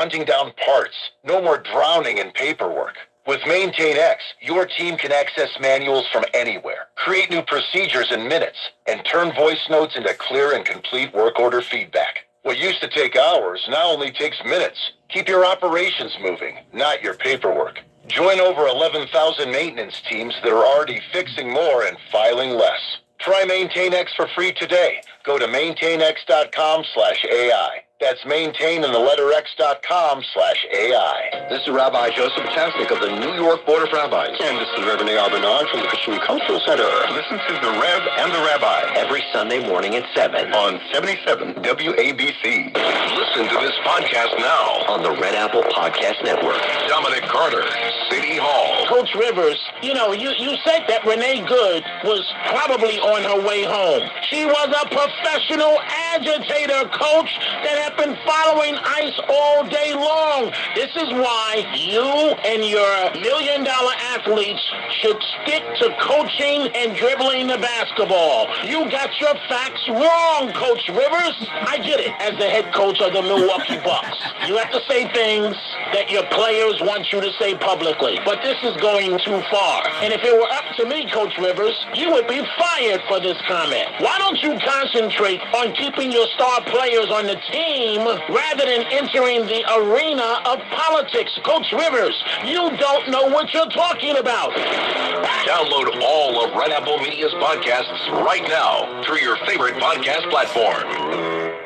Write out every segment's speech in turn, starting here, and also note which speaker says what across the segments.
Speaker 1: hunting down parts. No more drowning in paperwork. With MaintainX, your team can access manuals from anywhere, create new procedures in minutes, and turn voice notes into clear and complete work order feedback. What used to take hours now only takes minutes. Keep your operations moving, not your paperwork. Join over 11,000 maintenance teams that are already fixing more and filing less. Try MaintainX for free today. Go to MaintainX.com/AI. That's maintain and the letter X.com/AI.
Speaker 2: This is Rabbi Joseph Chasnick of the New York Board of Rabbis. And this is Reverend A.R. Bernard from the Christian Cultural Center.
Speaker 3: Listen to The Rev and the Rabbi
Speaker 4: every Sunday morning at 7
Speaker 3: on 77 WABC. Listen to this podcast now
Speaker 4: on the Red Apple Podcast Network.
Speaker 3: Dominic Carter, City Hall.
Speaker 5: Coach Rivers, you said that Renee Good was probably on her way home. She was a professional agitator, Coach, that had been following ICE all day long. This is why you and your million-dollar athletes should stick to coaching and dribbling the basketball. You got your facts wrong, Coach Rivers. I get it. As the head coach of the Milwaukee Bucks, you have to say things that your players want you to say publicly. But this is going too far. And if it were up to me, Coach Rivers, you would be fired for this comment. Why don't you concentrate on keeping your star players on the team rather than entering the arena of politics? Coach Rivers, you don't know what you're talking about.
Speaker 3: Download all of Red Apple Media's podcasts right now through your favorite podcast platform.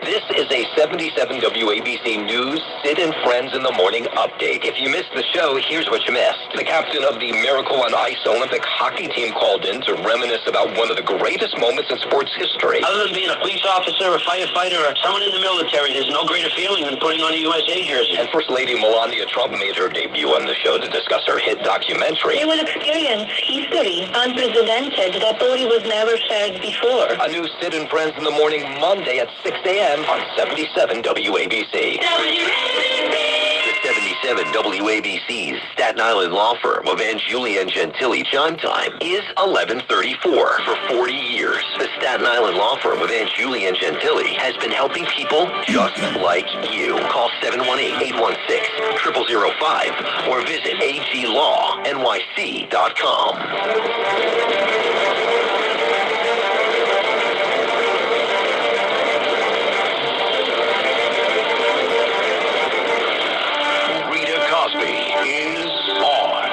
Speaker 4: This is a 77 WABC News Sid and Friends in the Morning update. If you missed the show, here's what you missed. The captain of the Miracle on Ice Olympic hockey team called in to reminisce about one of the greatest moments in sports history.
Speaker 6: Other than being a police officer, a firefighter, or someone in the military, there's no greater feeling than putting on a USA jersey.
Speaker 4: And First Lady Melania Trump made her debut on the show to discuss her hit documentary.
Speaker 7: It will experience history, unprecedented, that story was never shared before.
Speaker 4: A new Sid and Friends in the Morning Monday at 6 a.m. on 77 WABC. The 77 WABC's Staten Island law firm of Angiuli and Gentili John time is 11:34. For 40 years, the Staten Island law firm of Angiuli and Gentili has been helping people just like you. Call 718-816-0005 or visit aglawnyc.com.
Speaker 3: Is on.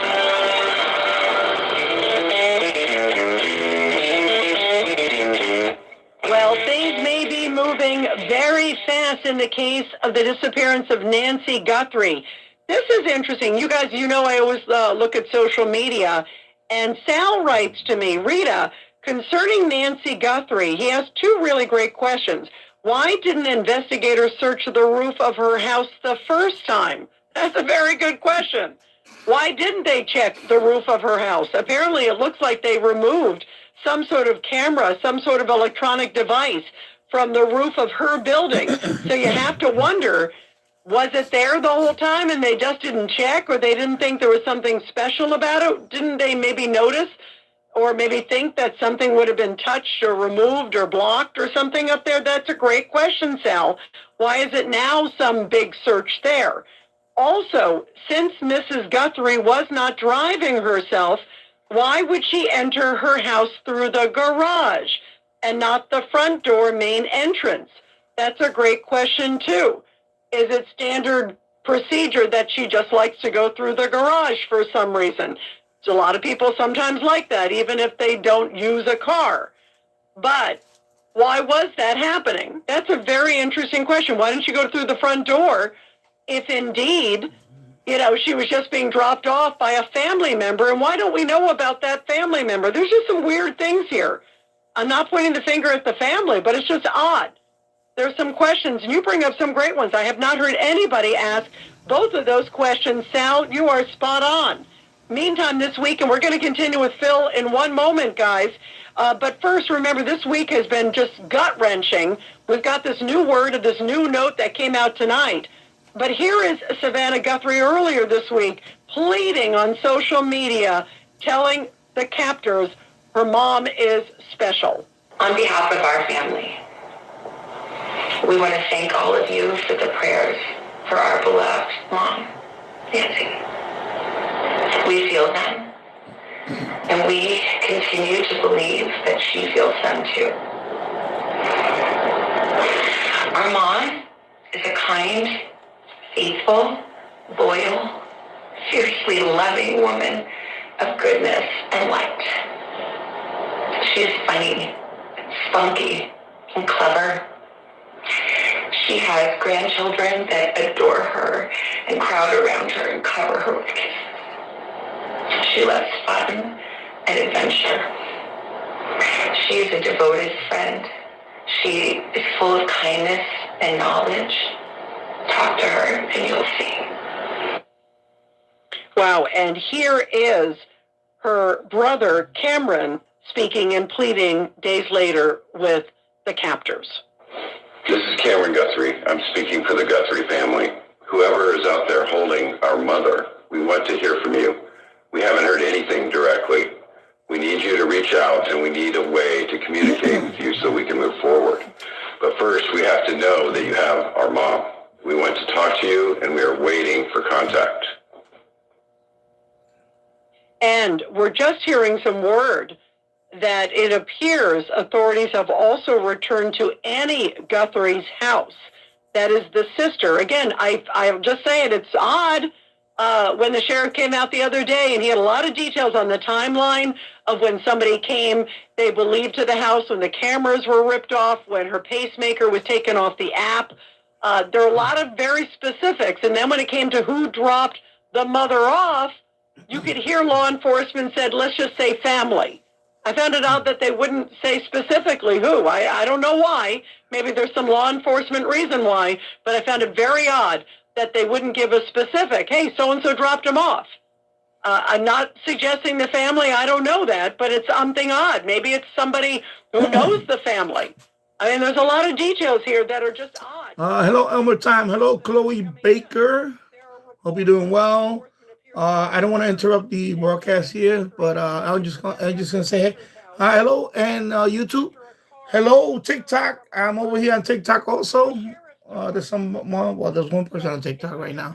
Speaker 8: Well, things may be moving very fast in the case of the disappearance of Nancy Guthrie. This is interesting. You guys, I always look at social media, and Sal writes to me, Rita, concerning Nancy Guthrie, he has two really great questions. Why didn't investigators search the roof of her house the first time? That's a very good question. Why didn't they check the roof of her house? Apparently, it looks like they removed some sort of camera, some sort of electronic device from the roof of her building. So you have to wonder, was it there the whole time and they just didn't check, or they didn't think there was something special about it? Didn't they maybe notice or maybe think that something would have been touched or removed or blocked or something up there? That's a great question, Sal. Why is it now some big search there? Also, since Mrs. Guthrie was not driving herself, why would she enter her house through the garage and not the front door main entrance? That's a great question, too. Is it standard procedure that she just likes to go through the garage for some reason? So a lot of people sometimes like that, even if they don't use a car. But why was that happening? That's a very interesting question. Why didn't she go through the front door if indeed, she was just being dropped off by a family member? And why don't we know about that family member? There's just some weird things here. I'm not pointing the finger at the family, but it's just odd. There's some questions, and you bring up some great ones. I have not heard anybody ask both of those questions. Sal, you are spot on. Meantime, this week, and we're going to continue with Phil in one moment, guys. But first, remember, this week has been just gut-wrenching. We've got this new word, this new note that came out tonight. But here is Savannah Guthrie earlier this week pleading on social media, telling the captors her mom is special.
Speaker 7: On behalf of our family, we want to thank all of you for the prayers, for our beloved mom, Nancy. We feel them, and we continue to believe that she feels them too. Our mom is a kind, faithful, loyal, fiercely loving woman of goodness and light. She is funny, spunky, and clever. She has grandchildren that adore her and crowd around her and cover her with kisses. She loves fun and adventure. She is a devoted friend. She is full of kindness and knowledge. Talk to her and you'll see.
Speaker 8: Wow, and here is her brother, Cameron, speaking and pleading days later with the captors.
Speaker 2: This is Cameron Guthrie. I'm speaking for the Guthrie family. Whoever is out there holding our mother, we want to hear from you. We haven't heard anything directly. We need you to reach out, and we need a way to communicate with you so we can move forward. But first, we have to know that you have our mom. We want to talk to you, and we are waiting for contact.
Speaker 8: And we're just hearing some word that it appears authorities have also returned to Annie Guthrie's house. That is the sister. Again, I'm just saying it's odd. When the sheriff came out the other day, and he had a lot of details on the timeline of when somebody came, they believed, to the house, when the cameras were ripped off, when her pacemaker was taken off the app. There are a lot of very specifics. And then when it came to who dropped the mother off, you could hear law enforcement said, let's just say family. I found it out that they wouldn't say specifically who. I don't know why. Maybe there's some law enforcement reason why, but I found it very odd that they wouldn't give a specific, hey, so-and-so dropped him off. I'm not suggesting the family. I don't know that, but it's something odd. Maybe it's somebody who knows the family. I mean, there's a lot of details here that are just odd.
Speaker 9: Hello, Elmer Time. Hello, Chloe Baker. Hope you're doing well. I don't want to interrupt the broadcast here, but I'm just gonna say hi, hello, and YouTube. Hello, TikTok. I'm over here on TikTok also. There's some more. Well, there's one person on TikTok right now.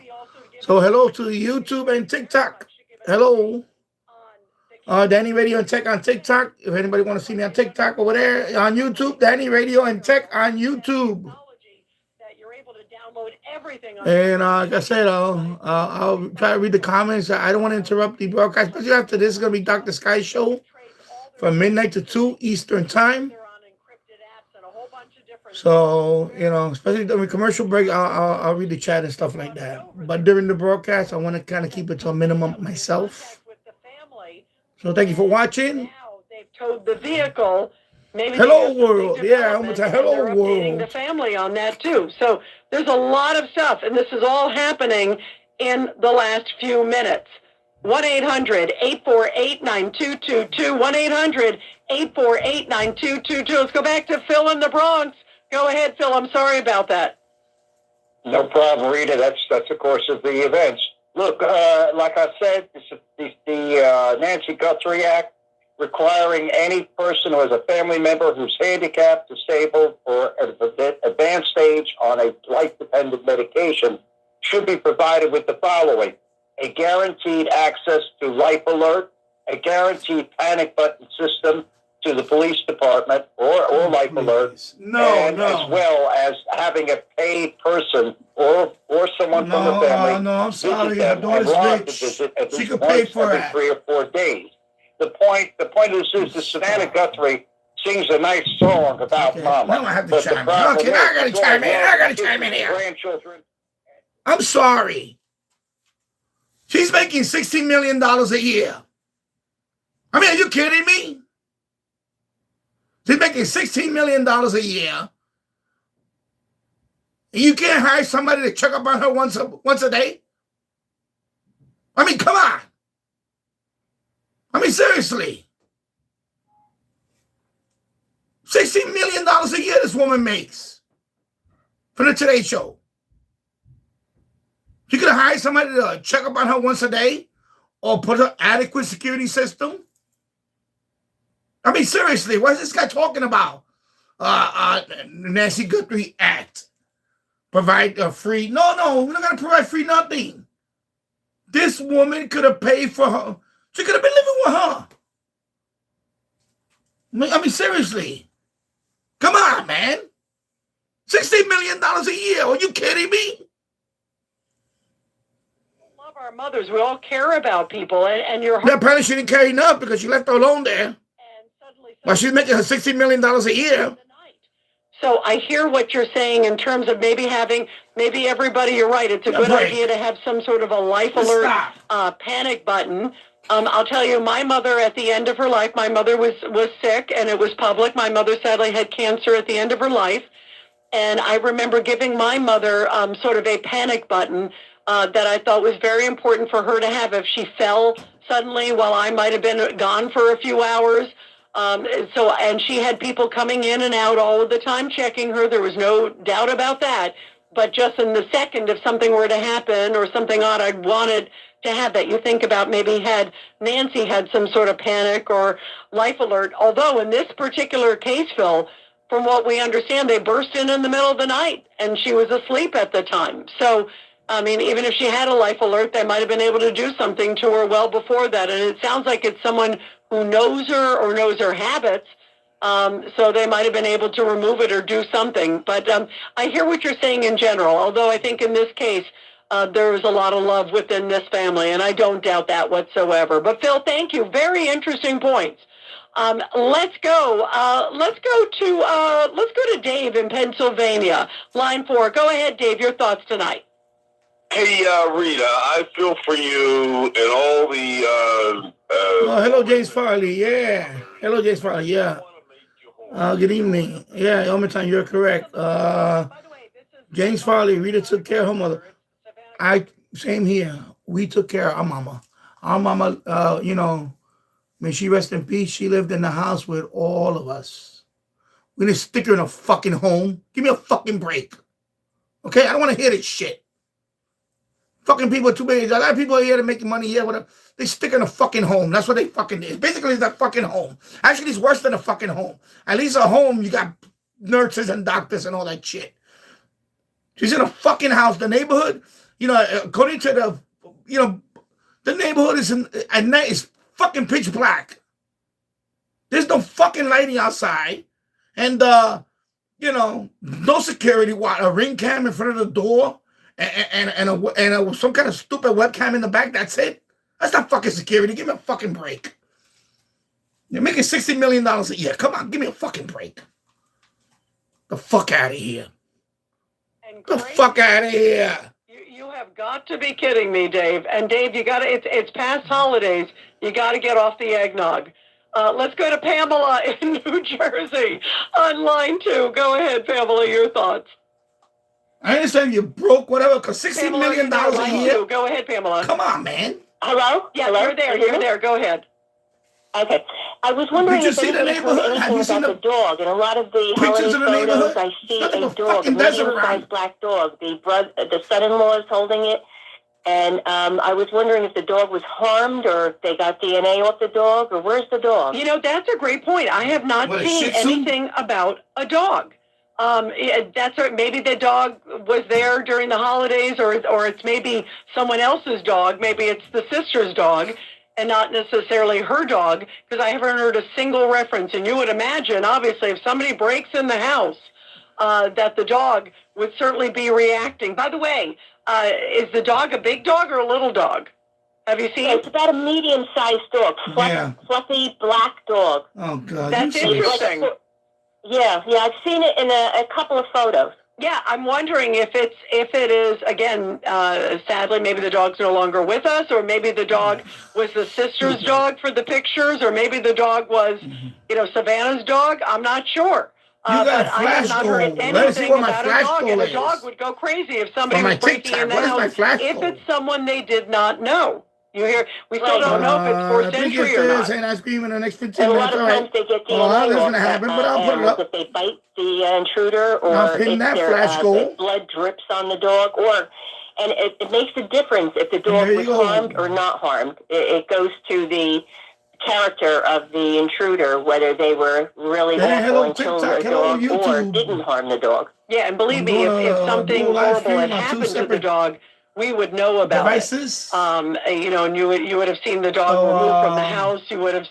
Speaker 9: So hello to YouTube and TikTok. Hello. Danny Radio and Tech on TikTok. If anybody want to see me on TikTok over there on YouTube, Danny Radio and Tech on YouTube. And like I said, I'll try to read the comments. I don't want to interrupt the broadcast, especially after this is going to be Dr. Sky's show from midnight to 2 Eastern time. So, you know, especially during commercial break, I'll read the chat and stuff like that. But during the broadcast, I want to kind of keep it to a minimum myself. So thank you for watching.
Speaker 8: They've towed the vehicle. Maybe
Speaker 9: hello world. Yeah, I'm going to say hello world.
Speaker 8: The family on that too. So there's a lot of stuff, and this is all happening in the last few minutes. 1-800-848-9222. 1-800-848-9222. Let's go back to Phil in the Bronx. Go ahead, Phil. I'm sorry about that.
Speaker 10: No problem, Rita. That's the course of the events. Look, like I said, the Nancy Guthrie Act, requiring any person who has a family member who's handicapped, disabled, or at an advanced stage on a life-dependent medication should be provided with the following: a guaranteed access to Life Alert, a guaranteed panic button system to the police department or Life Alert, as well as having a paid person or someone from the family visit them and log the visit at least once every 3 or 4 days. The point of this is the Savannah Guthrie sings a nice song about Mama.
Speaker 9: Now I have to chime in. Okay, I gotta chime in. I gotta chime in here. I'm sorry. She's making $16 million a year. I mean, are you kidding me? She's making $16 million a year. And you can't hire somebody to check up on her once a day? I mean, come on. I mean, seriously. $16 million a year this woman makes for the Today Show. She could have hired somebody to check up on her once a day or put an adequate security system. I mean, seriously, what is this guy talking about? Nancy Guthrie Act. provide a free. No, we're not gonna provide free nothing. This woman could have paid for her. She could have been living with her. I mean, seriously. Come on, man. $60 million a year. Are you kidding me?
Speaker 8: We love our mothers. We all care about people, and your
Speaker 9: Yeah, apparently she didn't care enough because she left her alone there.
Speaker 8: And suddenly,
Speaker 9: But she's making her $60 million a year.
Speaker 8: So I hear what you're saying in terms of maybe everybody, you're right, it's a good idea to have some sort of a life alert panic button. I'll tell you, my mother at the end of her life, my mother was sick and it was public. My mother sadly had cancer at the end of her life. And I remember giving my mother sort of a panic button that I thought was very important for her to have if she fell suddenly while I might have been gone for a few hours. And she had people coming in and out all of the time checking her. There was no doubt about that. But just in the second, if something were to happen or something odd, I wanted to have that. You think about maybe had Nancy had some sort of panic or life alert. Although in this particular case, Phil, from what we understand, they burst in the middle of the night and she was asleep at the time. So, I mean, even if she had a life alert, they might have been able to do something to her well before that. And it sounds like it's someone who knows her or knows her habits. So they might have been able to remove it or do something. But I hear what you're saying in general, although I think in this case, there was a lot of love within this family, and I don't doubt that whatsoever. But Phil, thank you. Very interesting points. Let's go to Dave in Pennsylvania, line 4. Go ahead, Dave. Your thoughts tonight.
Speaker 11: Hey, Rita, I feel for you and all the...
Speaker 9: hello, James Farley. Yeah. Hello, James Farley. Yeah. Good evening. Yeah, Omerton, you're correct. James Farley, Rita took care of her mother. Same here. We took care of our mama. Our mama, may she rest in peace. She lived in the house with all of us. We didn't stick her in a fucking home. Give me a fucking break. Okay? I don't want to hear this shit. Fucking people are too big. A lot of people are here to make money here. Whatever. They stick in a fucking home. That's what they fucking is. Basically, it's a fucking home. Actually, it's worse than a fucking home. At least a home, you got nurses and doctors and all that shit. She's in a fucking house. The neighborhood, according to the neighborhood is at night is fucking pitch black. There's no fucking lighting outside. And, no security. A ring cam in front of the door. And some kind of stupid webcam in the back. That's it. That's not fucking security. Give me a fucking break. You're making $60 million a year. Come on, give me a fucking break. The fuck out of here. The fuck out of here.
Speaker 8: You have got to be kidding me, Dave. And Dave, you got to. It's past holidays. You got to get off the eggnog. Let's go to Pamela in New Jersey on line 2. Go ahead, Pamela. Your thoughts.
Speaker 9: I understand you broke, whatever, because $60 million a year.
Speaker 8: Go ahead, Pamela.
Speaker 9: Come on, man.
Speaker 12: Hello?
Speaker 8: Yeah,
Speaker 12: Hello?
Speaker 8: you're there. You're there. Go ahead.
Speaker 12: Okay. I was wondering
Speaker 9: Did you
Speaker 12: if
Speaker 9: see the neighborhood? Have you seen
Speaker 12: the dog? In a lot of the holiday photos, I see a dog, a medium-sized black dog. The son-in-law is holding it. And I was wondering if the dog was harmed or if they got DNA off the dog, or where's the dog?
Speaker 8: That's a great point. I have not seen anything about a dog. Maybe the dog was there during the holidays, or it's maybe someone else's dog. Maybe it's the sister's dog and not necessarily her dog, because I haven't heard a single reference. And you would imagine, obviously, if somebody breaks in the house, that the dog would certainly be reacting. By the way, is the dog a big dog or a little dog? Have you seen it?
Speaker 12: It's about a medium-sized dog, fluffy black dog.
Speaker 9: Oh, God.
Speaker 8: That's interesting.
Speaker 12: Yeah, I've seen it in a couple of photos.
Speaker 8: Yeah, I'm wondering if it is, again, sadly, maybe the dog's no longer with us, or maybe the dog was the sister's dog for the pictures, or maybe the dog was, Savannah's dog. I'm not sure.
Speaker 9: But
Speaker 8: I have not heard anything about a dog, and a dog would go crazy if somebody was breaking in the house. If it's someone they did not know. We still don't know if it's 4th century or not.
Speaker 9: And ice cream in the next 15
Speaker 12: minutes. A lot of times they get DNA
Speaker 9: that's going to happen, but I'll put it up.
Speaker 12: If they bite the intruder, or if blood drips on the dog, and it makes a difference if the dog was harmed or not harmed. It goes to the character of the intruder, whether they were really awful and killed the dog or didn't harm the dog.
Speaker 8: Yeah, and believe me, if something horrible had happened to the dog, we would know about
Speaker 9: devices.
Speaker 8: it. You know, and you would have seen the dog removed from the house. You would have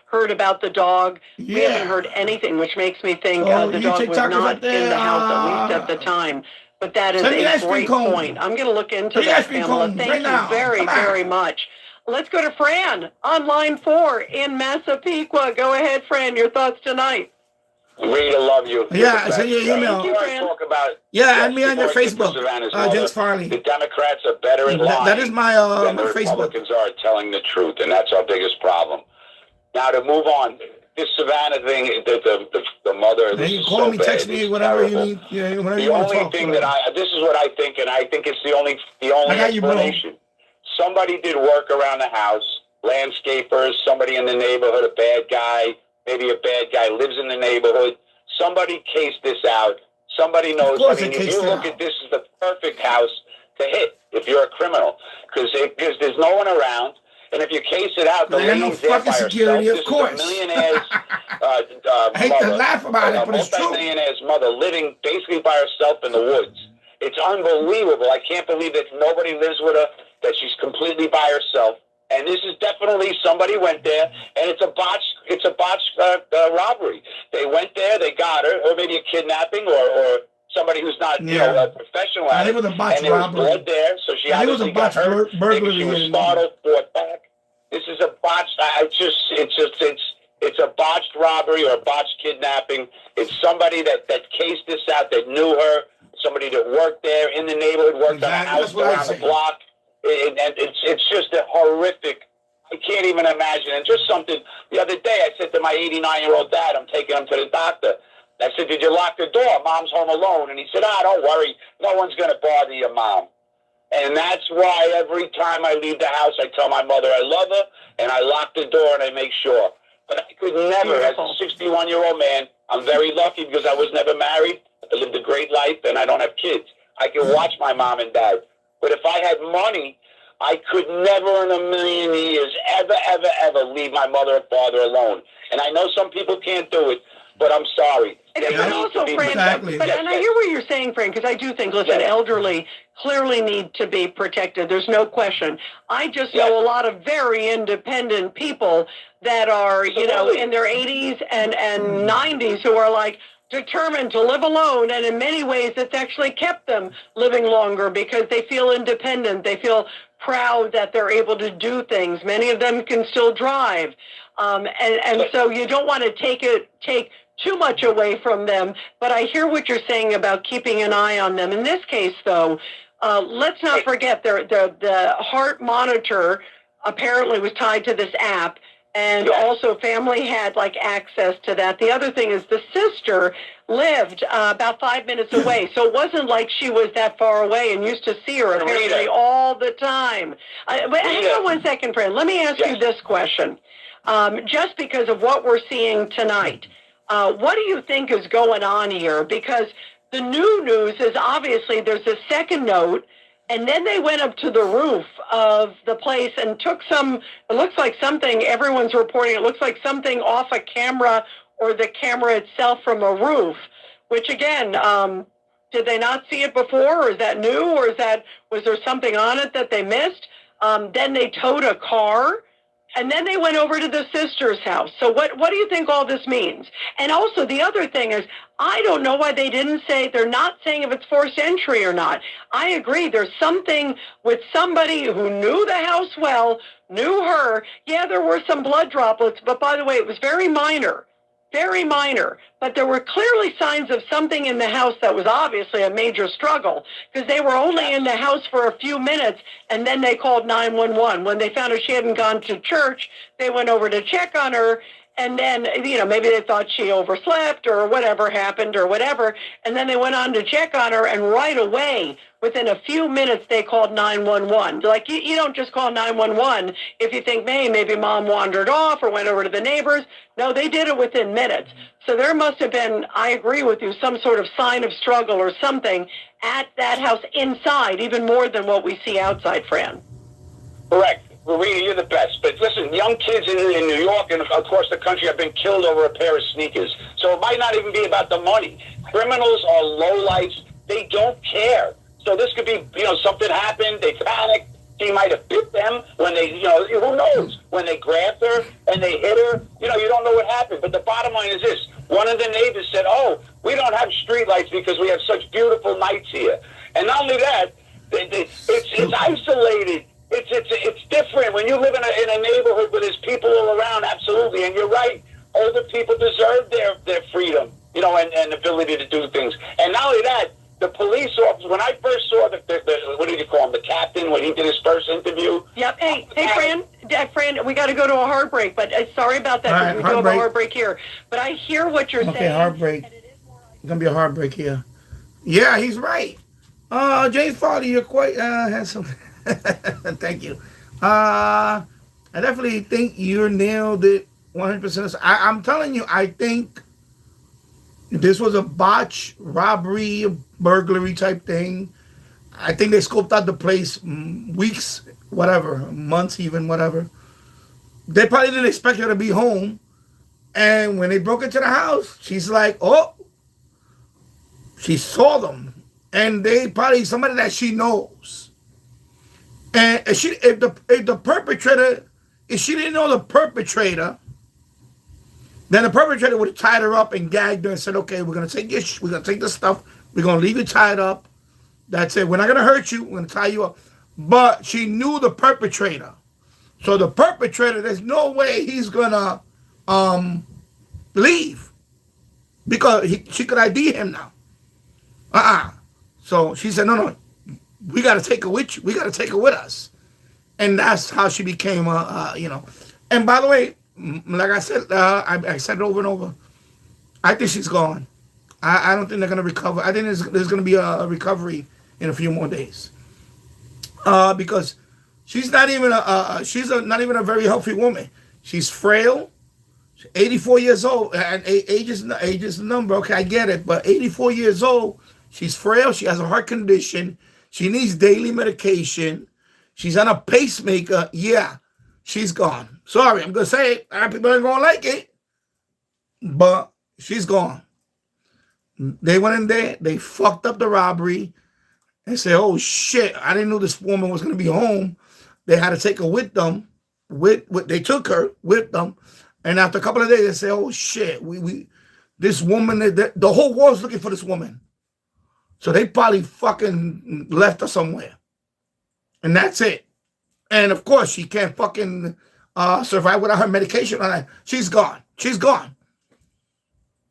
Speaker 8: heard about the dog.
Speaker 9: Yeah.
Speaker 8: We haven't heard anything, which makes me think the dog was not in the house, at least at the time. But that is a great point. I'm going to look into that, Pamela. Thank you very, very much. Let's go to Fran on line 4 in Massapequa. Go ahead, Fran. Your thoughts tonight.
Speaker 13: Rita, love you.
Speaker 9: Yeah, send you an email.
Speaker 13: Talk about
Speaker 9: add me on your Facebook. James Farley.
Speaker 13: The Democrats are better at lying.
Speaker 9: That is my
Speaker 13: than the
Speaker 9: Facebook.
Speaker 13: Republicans are at telling the truth, and that's our biggest problem. Now to move on, this Savannah thing, the mother.
Speaker 9: Then you call me, text me, whatever you need. Yeah, whatever you want to talk.
Speaker 13: The only thing this is what I think, and I think it's the only explanation. Somebody did work around the house, landscapers, somebody in the neighborhood, a bad guy. Maybe a bad guy lives in the neighborhood. Somebody cased this out. Somebody knows. I mean, if you look at this, is the perfect house to hit if you're a criminal, because there's no one around. And if you case it out, the lady's there by herself. This is a millionaire's
Speaker 9: I hate to laugh about it, but it's true.
Speaker 13: Multi-millionaire's mother living basically by herself in the woods. It's unbelievable. I can't believe that nobody lives with her, that she's completely by herself. And this is definitely somebody went there, and it's a botched robbery. They went there, they got her, or maybe a kidnapping, or somebody who's not a professional at it.
Speaker 9: It was a botched
Speaker 13: and there was
Speaker 9: robbery.
Speaker 13: blood there, so she obviously got hurt. Maybe she was startled, fought back. This is a botched. It's a botched robbery or a botched kidnapping. It's somebody that cased this out, that knew her, somebody that worked there in the neighborhood, worked on a house around the block. And it's just a horrific. I can't even imagine. And just something. The other day, I said to my 89-year-old dad, I'm taking him to the doctor. I said, "Did you lock the door? Mom's home alone." And he said, "Don't worry. No one's going to bother your mom." And that's why every time I leave the house, I tell my mother I love her, and I lock the door and I make sure. But I could never, as a 61-year-old man, I'm very lucky because I was never married. I lived a great life, and I don't have kids. I can watch my mom and dad. But if I had money, I could never in a million years ever leave my mother and father alone. And I know some people can't do it, but I'm sorry.
Speaker 8: And also, Frank, and I hear what you're saying, Frank, because I do think, listen, elderly clearly need to be protected. There's no question. I just know a lot of very independent people that are, in their 80s and 90s who are like, determined to live alone, and in many ways it's actually kept them living longer because they feel independent. They feel proud that they're able to do things. Many of them can still drive, and so you don't want to take too much away from them. But I hear what you're saying about keeping an eye on them. In this case, though, let's not forget the heart monitor apparently was tied to this app. And also family had access to that. The other thing is the sister lived about 5 minutes away. So it wasn't like she was that far away and used to see her apparently all the time. But hang on 1 second, friend. Let me ask you this question. Just because of what we're seeing tonight, what do you think is going on here? Because the new news is obviously there's a second note. And then they went up to the roof of the place and took it looks like something, everyone's reporting, it looks like something off a camera or the camera itself from a roof, which again, did they not see it before, or is that new, or was there something on it that they missed? Then they towed a car, and then they went over to the sister's house. So what do you think all this means? And also the other thing is, I don't know why they didn't say, they're not saying if it's forced entry or not. I agree, there's something with somebody who knew the house well, knew her. Yeah, there were some blood droplets, but by the way, it was very minor. Very minor, but there were clearly signs of something in the house that was obviously a major struggle, because they were only in the house for a few minutes, and then they called 911. When they found out she hadn't gone to church, they went over to check on her, and then, maybe they thought she overslept or whatever happened or whatever, and then they went on to check on her, and right away, within a few minutes, they called 911. Like, you don't just call 911 if you think, maybe mom wandered off or went over to the neighbors. No, they did it within minutes. So there must have been, I agree with you, some sort of sign of struggle or something at that house inside, even more than what we see outside, Fran.
Speaker 13: Correct. Rita, you're the best. But listen, young kids in New York and across the country have been killed over a pair of sneakers. So it might not even be about the money. Criminals are lowlifes. They don't care. So this could be, something happened. They panicked. She might have bit them when they, who knows? When they grabbed her and they hit her, you don't know what happened. But the bottom line is this. One of the neighbors said, we don't have street lights because we have such beautiful nights here. And not only that, it's isolated. It's different when you live in a neighborhood where there's people all around. Absolutely, and you're right. Older people deserve their freedom, and ability to do things. And not only that, the police officer. When I first saw the what did you call him? The captain when he did his first interview.
Speaker 8: Yep. Hey, Fran, we got to go to a hard break. But sorry about that.
Speaker 9: Right,
Speaker 8: we do have a hard break here. But I hear what you're saying.
Speaker 9: Okay, hard break. It's gonna be a hard break here. Yeah, he's right. James Farley, you're quite handsome. Thank you. I definitely think you nailed it 100%. I'm telling you, I think this was a botch, robbery, burglary type thing. I think they scoped out the place weeks, whatever, months even, whatever. They probably didn't expect her to be home. And when they broke into the house, she's like, she saw them. And they probably somebody that she knows. And if the perpetrator, if she didn't know the perpetrator, then the perpetrator would have tied her up and gagged her and said, okay, we're gonna take this stuff, we're gonna leave you tied up. That's it. We're not gonna hurt you, we're gonna tie you up. But she knew the perpetrator. So the perpetrator, there's no way he's gonna leave. Because she could ID him now. So she said, no, we got to take her with you. We got to take her with us. And that's how she became, And by the way, like I said, I said it over and over. I think she's gone. I don't think they're going to recover. I think there's going to be a recovery in a few more days. Because she's not even not even a very healthy woman. She's frail. She's 84 years old. And age is a number. Okay, I get it. But 84 years old. She's frail. She has a heart condition. She needs daily medication. She's on a pacemaker. Yeah, she's gone. Sorry, I'm going to say it. People aren't going to like it. But she's gone. They went in there. They fucked up the robbery. And said, oh, shit. I didn't know this woman was going to be home. They had to take her with them. They took her with them. And after a couple of days, they said, oh, shit. This woman, the whole world's looking for this woman. So they probably fucking left her somewhere. And that's it. And of course, she can't fucking survive without her medication. She's gone. She's gone.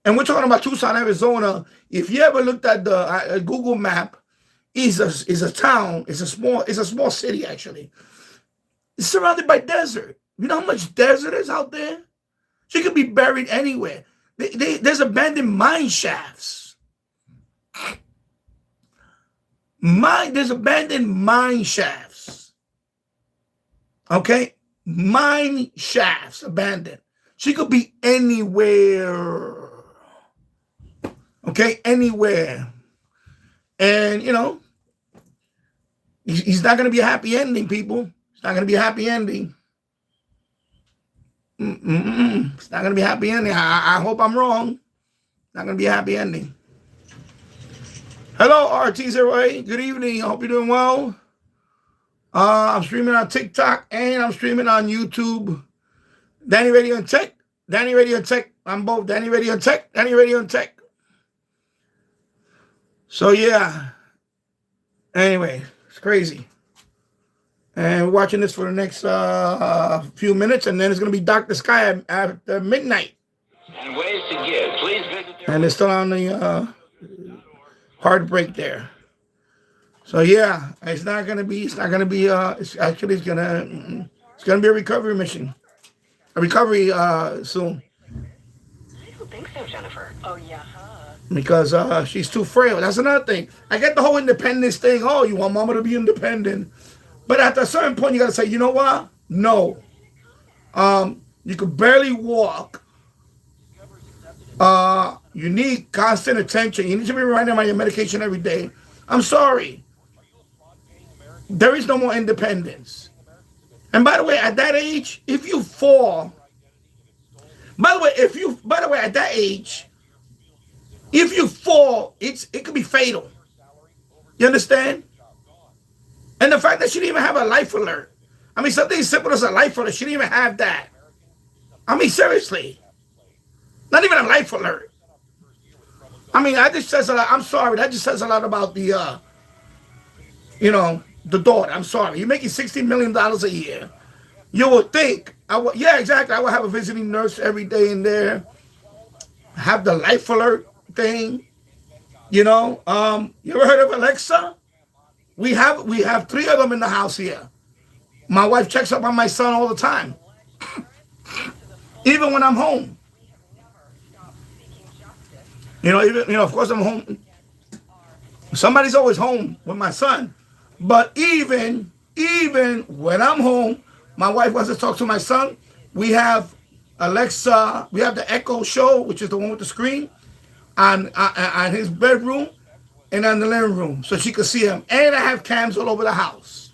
Speaker 9: And we're talking about Tucson, Arizona. If you ever looked at the Google map, is a town. It's a small city, actually. It's surrounded by desert. You know how much desert is out there? She could be buried anywhere. There's abandoned mine shafts. There's abandoned mine shafts. Okay? Mine shafts abandoned. She could be anywhere. Okay? Anywhere. And, he's not going to be a happy ending, people. It's not going to be a happy ending. It's not going to be a happy ending. I hope I'm wrong. It's not going to be a happy ending. Hello, RT08. Good evening. I hope you're doing well. I'm streaming on TikTok and I'm streaming on YouTube. Danny Radio and Tech. Danny Radio and Tech. I'm both Danny Radio and Tech. Danny Radio and Tech. So, yeah. Anyway, it's crazy. And we're watching this for the next few minutes, and then it's going to be Dr. Sky at midnight.
Speaker 3: And ways to give. Please visit their
Speaker 9: and it's still on the hard break there. So yeah, it's going to be a recovery mission. A recovery soon.
Speaker 7: I don't think so, Jennifer. Oh, yeah.
Speaker 9: Because she's too frail. That's another thing. I get the whole independence thing. Oh, you want mama to be independent. But at a certain point, you got to say, you know what? No. You could barely walk. You need constant attention. You need to be reminded about your medication every day. I'm sorry. There is no more independence. And by the way, at that age, if you fall, at that age, if you fall, it could be fatal. You understand? And the fact that she didn't even have a life alert. I mean, something as simple as a life alert, she didn't even have that. I mean, seriously. Not even a life alert. I mean, that just says a lot. I'm sorry. That just says a lot about the, the daughter. I'm sorry. You're making $16 million a year. You would think, yeah, exactly. I would have a visiting nurse every day in there. Have the life alert thing. You ever heard of Alexa? We have 3 of them in the house here. My wife checks up on my son all the time. Even when I'm home. Of course I'm home. Somebody's always home with my son. But even when I'm home, my wife wants to talk to my son. We have Alexa, we have the Echo Show, which is the one with the screen, on his bedroom and on the living room, so she could see him. And I have cams all over the house.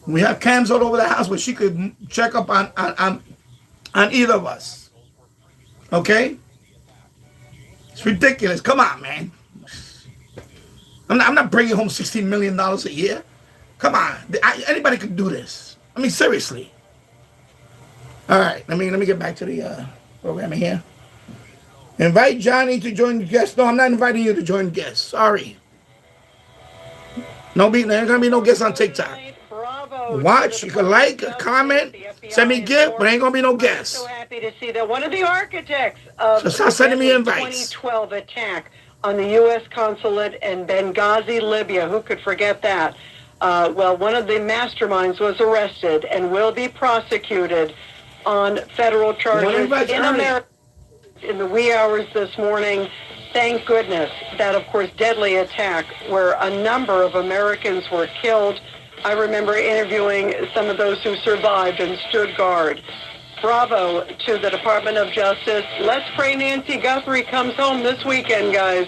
Speaker 9: We have cams all over the house where she could check up on either of us. Okay? It's ridiculous. Come on, man. I'm not bringing home $16 million a year. Come on. Anybody could do this. I mean, seriously. All right. Let me get back to the program here. Invite Johnny to join the guest. No, I'm not inviting you to join guests. Sorry. There's going to be no guests on TikTok. Watch, you can like, comment, send me a gift, but ain't going to be no guests.
Speaker 8: So happy to see that one of the architects of
Speaker 9: so start sending me invites.
Speaker 8: 2012 attack on the U.S. consulate in Benghazi, Libya. Who could forget that? One of the masterminds was arrested and will be prosecuted on federal charges in America in the wee hours this morning. Thank goodness. That, of course, deadly attack where a number of Americans were killed. I remember interviewing some of those who survived and stood guard. Bravo to the Department of Justice. Let's pray Nancy Guthrie comes home this weekend, guys.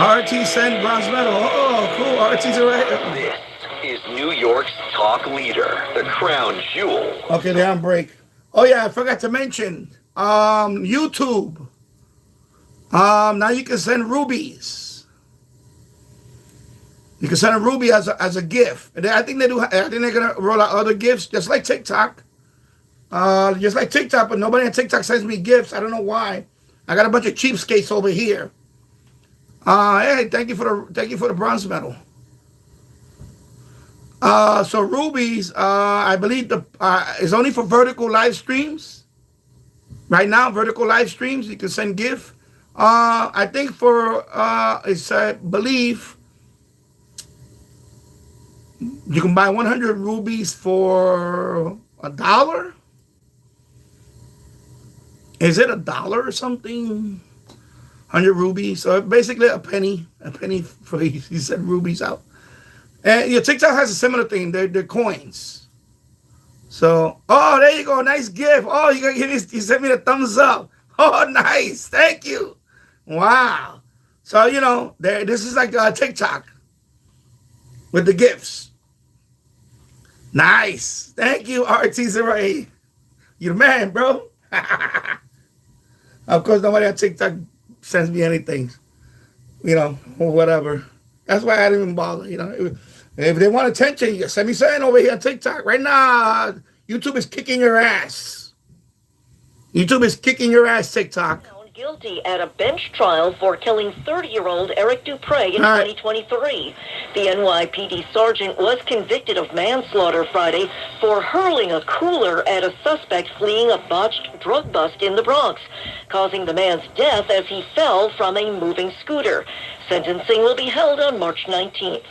Speaker 9: RT sent bronze medal. Oh, cool. RT's right.
Speaker 4: This is New York's talk leader, the crown jewel.
Speaker 9: Okay, they're on break. Oh, yeah, I forgot to mention. YouTube. Now you can send rubies. You can send a ruby as a gift. And I think they're gonna roll out other gifts, just like TikTok. But nobody on TikTok sends me gifts. I don't know why. I got a bunch of cheapskates over here. Hey, thank you for the bronze medal. So rubies, I believe is only for vertical live streams. Right now, vertical live streams, you can send gift. I think I believe you can buy 100 rubies for $1. Is it $1 or something? 100 rubies. So basically a penny for you send rubies out. And your TikTok has a similar thing. They're coins. So, there you go. Nice gift. Oh, you sent me the thumbs up. Oh, nice. Thank you. Wow. So, this is like TikTok with the gifts. Nice. Thank you, RT08. You're the man, bro. Of course, nobody on TikTok sends me anything. Or whatever. That's why I didn't even bother. If they want attention, you send me something over here on TikTok. Right now, YouTube is kicking your ass. YouTube is kicking your ass, TikTok.
Speaker 14: Guilty at a bench trial for killing 30-year-old Eric Dupre in 2023. The NYPD sergeant was convicted of manslaughter Friday for hurling a cooler at a suspect fleeing a botched drug bust in the Bronx, causing the man's death as he fell from a moving scooter. Sentencing will be held on March 19th.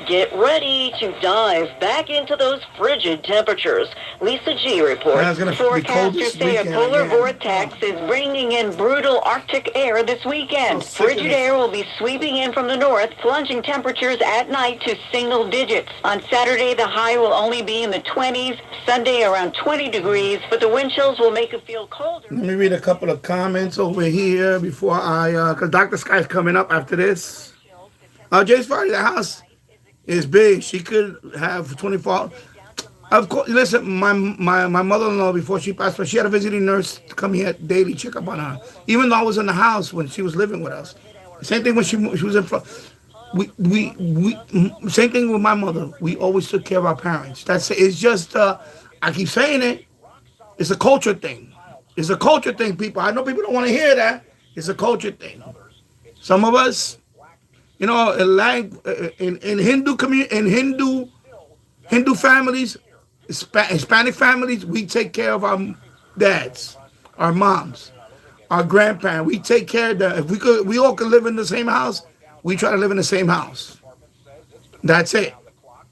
Speaker 14: Get ready to dive back into those frigid temperatures. Lisa G reports.
Speaker 8: Forecasters say a polar vortex is bringing in brutal Arctic air this weekend. Frigid air will be sweeping in from the north, plunging temperatures at night to single digits. On Saturday, the high will only be in the 20s. Sunday, around 20 degrees, but the wind chills will make it feel colder.
Speaker 9: Let me read a couple of comments over here before because Dr. Sky's coming up after this. Jace Farley, the house is big. She could have 24. Of course, listen, my mother-in-law, before she passed away, she had a visiting nurse come here daily, check up on her. Even though I was in the house when she was living with us. Same thing when she was in front. Same thing with my mother. We always took care of our parents. It's just, I keep saying it, it's a culture thing. It's a culture thing, people. I know people don't want to hear that. It's a culture thing. Some of us, you know, in Hindu families, Hispanic families, we take care of our dads, our moms, our grandparents. We take care of them. If we all could live in the same house, we try to live in the same house. That's it.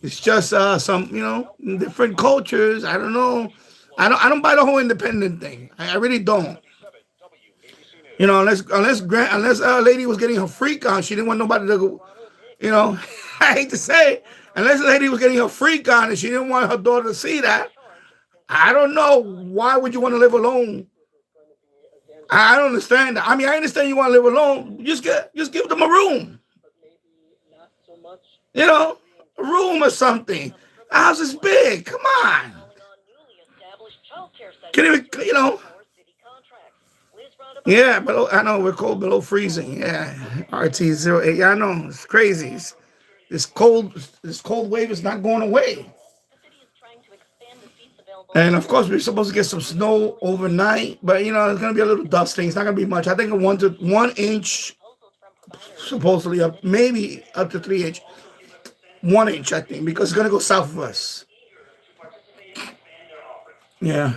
Speaker 9: It's just some, you know, different cultures. I don't know. I don't buy the whole independent thing. I really don't. You know, unless a lady was getting her freak on, she didn't want nobody to go. You know, I hate to say it, unless a lady was getting her freak on and she didn't want her daughter to see that. I don't know. Why would you want to live alone? I don't understand that. I mean, I understand you want to live alone. Just give them a room. You know, a room or something. The house is big. Come on. Can even, you know. Yeah, I know we're cold below freezing. Yeah, RT08. Yeah, I know. It's crazy. This cold wave is not going away. And of course, we're supposed to get some snow overnight, but you know, it's going to be a little dusting. It's not going to be much. I think 1 inch, supposedly up, maybe up to 3 inch. 1 inch, I think, because it's going to go south of us. Yeah.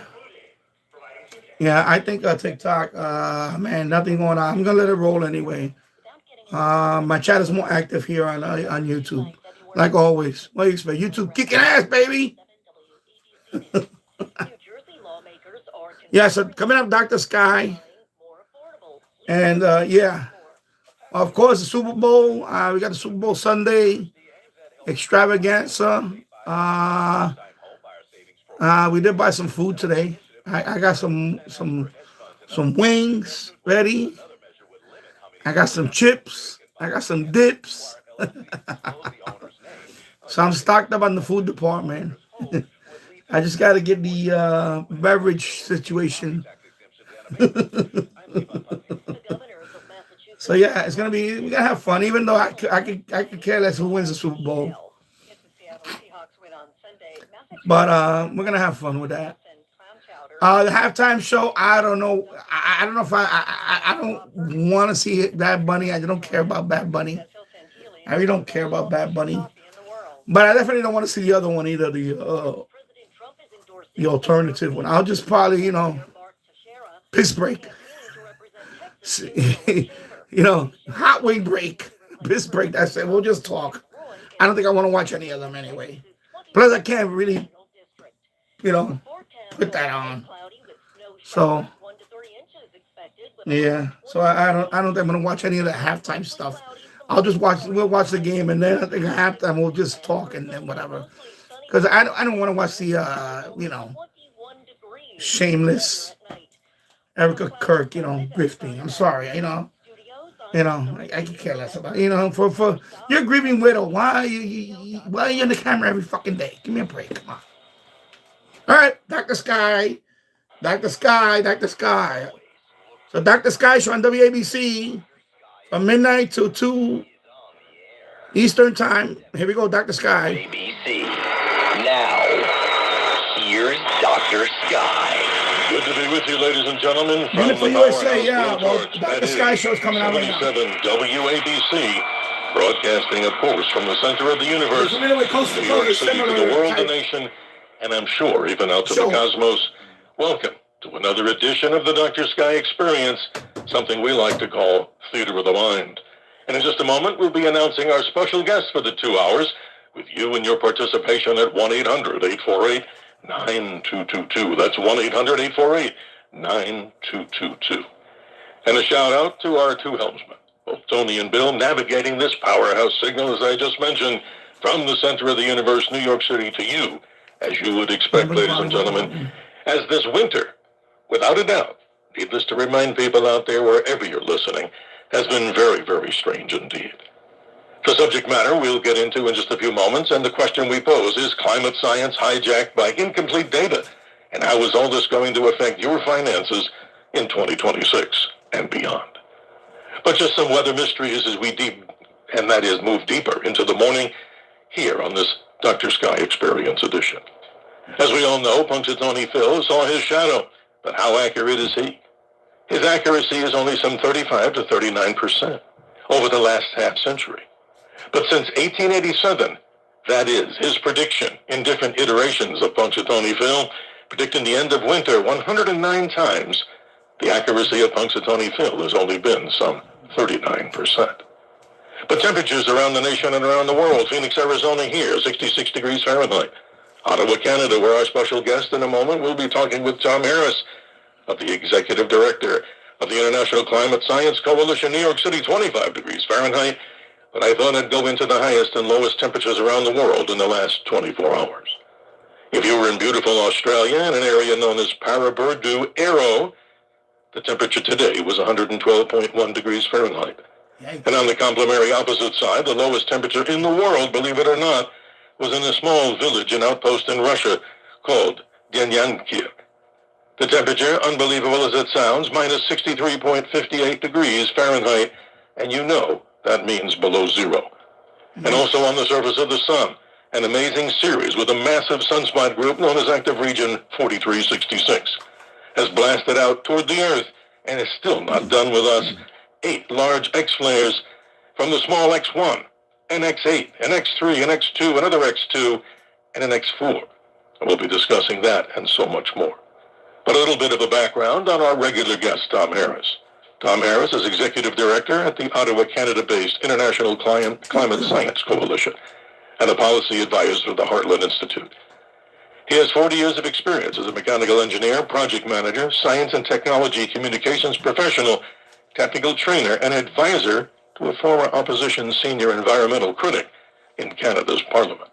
Speaker 9: Yeah, I think TikTok, man, nothing going on. I'm going to let it roll anyway. My chat is more active here on YouTube, like always. What do you expect? YouTube kicking ass, baby. Yeah, so coming up, Dr. Sky. And, yeah, of course, the Super Bowl. We got the Super Bowl Sunday extravaganza. We did buy some food today. I got some wings ready. I got some chips. I got some dips. So I'm stocked up on the food department. I just got to get the beverage situation. So yeah, it's gonna be. We're gonna have fun, even though I could care less who wins the Super Bowl. But we're gonna have fun with that. The halftime show, I don't know. I don't know if I don't want to see Bad Bunny. I don't care about Bad Bunny. I really don't care about Bad Bunny. But I definitely don't want to see the other one either, the alternative one. I'll just probably, you know, piss break. You know, hot wing break. Piss break, that's it. We'll just talk. I don't think I want to watch any of them anyway. Plus, I can't really, you know, put that on. So yeah, so I don't think I'm gonna watch any of the halftime stuff. We'll watch the game, and then I think at halftime we'll just talk and then whatever. Because I don't want to watch the you know, shameless Erica Kirk, you know, grifting. I'm sorry, you know, I can care less about it. You know, for you're a grieving widow. Why are you on the camera every fucking day? Give me a break, come on. All right, Dr. Sky. So Dr. Sky show on WABC from midnight to 2 Eastern time. Here we go, Dr. Sky.
Speaker 4: WABC. Now, here's Dr. Sky.
Speaker 11: Good to be with you, ladies and gentlemen.
Speaker 9: Minute for USA, yeah. Well, Dr. Sky show's coming out right now.
Speaker 11: 77 WABC, broadcasting, of course, from the center of the universe, New York City, to the world, the nation, and I'm sure even out to the cosmos. Welcome to another edition of the Dr. Sky Experience, something we like to call Theater of the Mind. And in just a moment, we'll be announcing our special guest for the 2 hours, with you and your participation at 1-800-848-9222. That's 1-800-848-9222. And a shout out to our 2 helmsmen, both Tony and Bill, navigating this powerhouse signal, as I just mentioned, from the center of the universe, New York City, to you, as you would expect, ladies and gentlemen, as this winter, without a doubt, needless to remind people out there wherever you're listening, has been very, very strange indeed. The subject matter we'll get into in just a few moments, and the question we pose is climate science hijacked by incomplete data? And how is all this going to affect your finances in 2026 and beyond? But just some weather mysteries as we move deeper into the morning here on this Dr. Sky Experience edition. As we all know, Punxsutawney Phil saw his shadow, but how accurate is he? His accuracy is only some 35 to 39% over the last half century. But since 1887, that is, his prediction in different iterations of Punxsutawney Phil, predicting the end of winter 109 times, the accuracy of Punxsutawney Phil has only been some 39%. But temperatures around the nation and around the world, Phoenix, Arizona here, 66 degrees Fahrenheit. Ottawa, Canada, where our special guest in a moment, we'll be talking with Tom Harris, of the Executive Director of the International Climate Science Coalition, New York City, 25 degrees Fahrenheit. But I thought I'd go into the highest and lowest temperatures around the world in the last 24 hours. If you were in beautiful Australia in an area known as Paraburdoo Arrow, the temperature today was 112.1 degrees Fahrenheit. And on the complementary opposite side, the lowest temperature in the world, believe it or not, was in a small village and outpost in Russia called Denyanki. The temperature, unbelievable as it sounds, minus 63.58 degrees Fahrenheit, and you know that means below zero. And also on the surface of the sun, an amazing series with a massive sunspot group known as Active Region 4366 has blasted out toward the Earth and is still not done with us. 8 large X-flares from the small X1, an X8, an X3, an X2, another X2, and an X4. And we'll be discussing that and so much more. But a little bit of a background on our regular guest, Tom Harris. Tom Harris is Executive Director at the Ottawa, Canada-based International Climate Science Coalition and a policy advisor for the Heartland Institute. He has 40 years of experience as a mechanical engineer, project manager, science and technology communications professional, technical trainer, and advisor to a former opposition senior environmental critic in Canada's Parliament.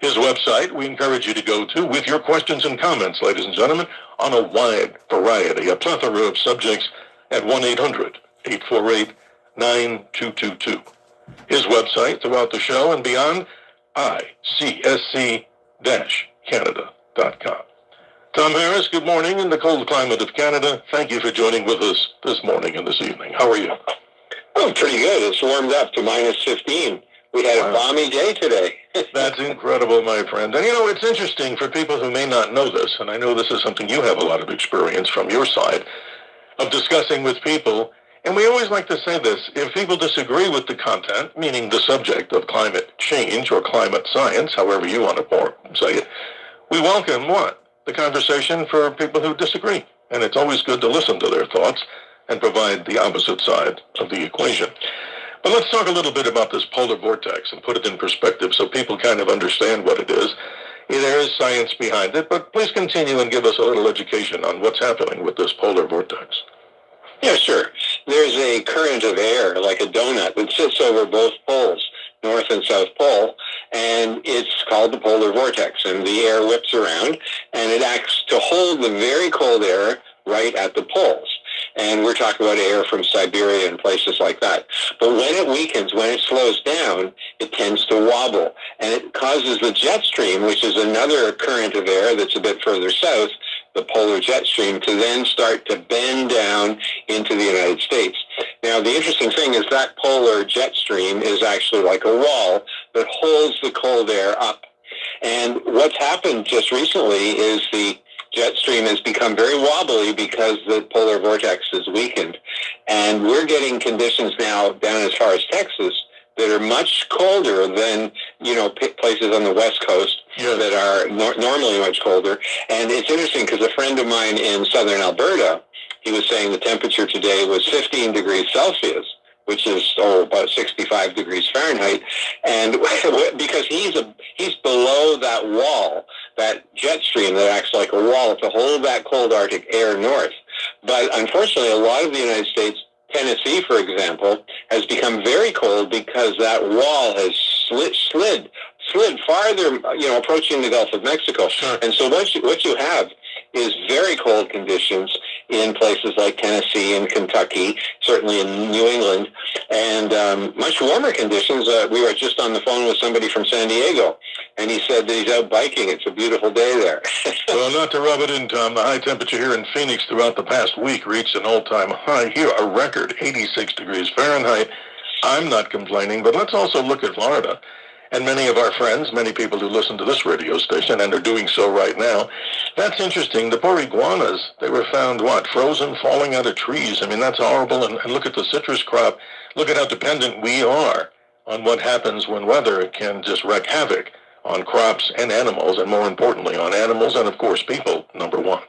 Speaker 11: His website we encourage you to go to with your questions and comments, ladies and gentlemen, on a wide variety, a plethora of subjects at 1-800-848-9222. His website throughout the show and beyond, icsc-canada.com. Tom Harris, good morning in the cold climate of Canada. Thank you for joining with us this morning and this evening. How are you?
Speaker 2: Oh, pretty good. It's warmed up to minus 15. We had a balmy day today.
Speaker 11: That's incredible, my friend. And you know, it's interesting for people who may not know this, and I know this is something you have a lot of experience from your side, of discussing with people. And we always like to say this, if people disagree with the content, meaning the subject of climate change or climate science, however you want to say it, we welcome what? The conversation for people who disagree. And it's always good to listen to their thoughts and provide the opposite side of the equation. But let's talk a little bit about this polar vortex and put it in perspective so people kind of understand what it is. There is science behind it, but please continue and give us a little education on what's happening with this polar vortex.
Speaker 2: Yeah, sure. There's a current of air, like a donut, that sits over both poles, North and South Pole, and it's called the polar vortex. And the air whips around, and it acts to hold the very cold air right at the poles. And we're talking about air from Siberia and places like that. But when it weakens, when it slows down, it tends to wobble. And it causes the jet stream, which is another current of air that's a bit further south, the polar jet stream, to then start to bend down into the United States. Now, the interesting thing is that polar jet stream is actually like a wall that holds the cold air up. And what's happened just recently is the jet stream has become very wobbly because the polar vortex is weakened. And we're getting conditions now down as far as Texas that are much colder than, places on the West Coast that are normally much colder. And it's interesting because a friend of mine in southern Alberta, he was saying the temperature today was 15 degrees Celsius, which is about 65 degrees Fahrenheit, and because he's below that wall, that jet stream that acts like a wall to hold that cold Arctic air north. But unfortunately, a lot of the United States, Tennessee, for example, has become very cold because that wall has slid farther, approaching the Gulf of Mexico. Sure. And so what you have is very cold conditions,
Speaker 15: in places like Tennessee and Kentucky, certainly in New England, and much warmer conditions. We were just on the phone with somebody from San Diego, and he said that he's out biking. It's a beautiful day there.
Speaker 11: Well, not to rub it in, Tom, the high temperature here in Phoenix throughout the past week reached an all-time high here, a record 86 degrees Fahrenheit. I'm not complaining, but let's also look at Florida. And many of our friends, many people who listen to this radio station and are doing so right now, that's interesting. The poor iguanas, they were found, frozen, falling out of trees. I mean, that's horrible. And look at the citrus crop. Look at how dependent we are on what happens when weather can just wreak havoc on crops and animals, and more importantly, on animals and, of course, people, number one.